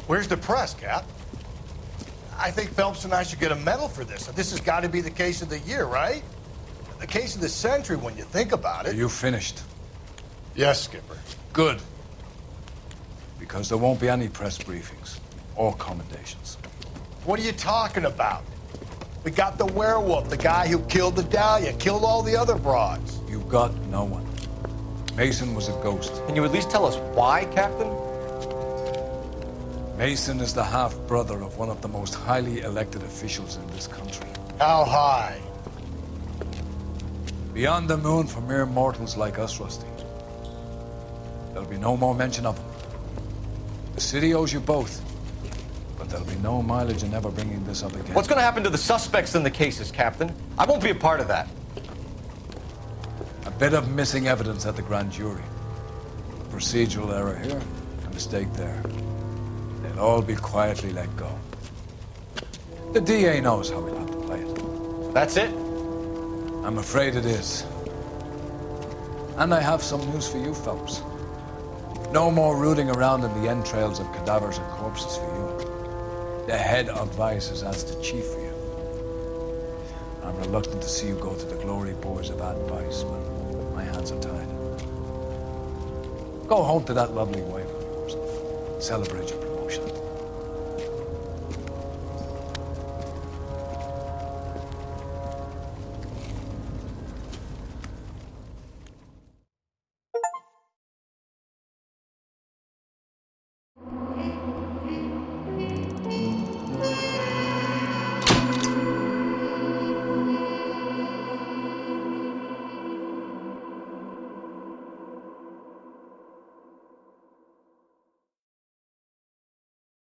Where's the press, Cap? I think Phelps and I should get a medal for this. This has got to be the case of the year, right? The case of the century when you think about it. Are you finished? Yes, Skipper. Good. Because there won't be any press briefings or commendations. What are you talking about? We got the werewolf, the guy who killed the Dahlia, killed all the other broads. You got no one. Mason was a ghost. Can you at least tell us why, Captain? Mason is the half-brother of one of the most highly elected officials in this country. How high? Beyond the moon for mere mortals like us, Rusty. There'll be no more mention of him. The city owes you both, but there'll be no mileage in ever bringing this up again. What's going to happen to the suspects in the cases, Captain? I won't be a part of that. A bit of missing evidence at the grand jury. A procedural error here, a mistake there. They'll all be quietly let go. The DA knows how we'll have to play it. That's it? I'm afraid it is. And I have some news for you, Phelps. No more rooting around in the entrails of cadavers and corpses for you. The head of Vice has asked the chief for you. I'm reluctant to see you go to the glory boards of advice, but my hands are tied. Go home to that lovely wife of yours. Celebrate your promotion.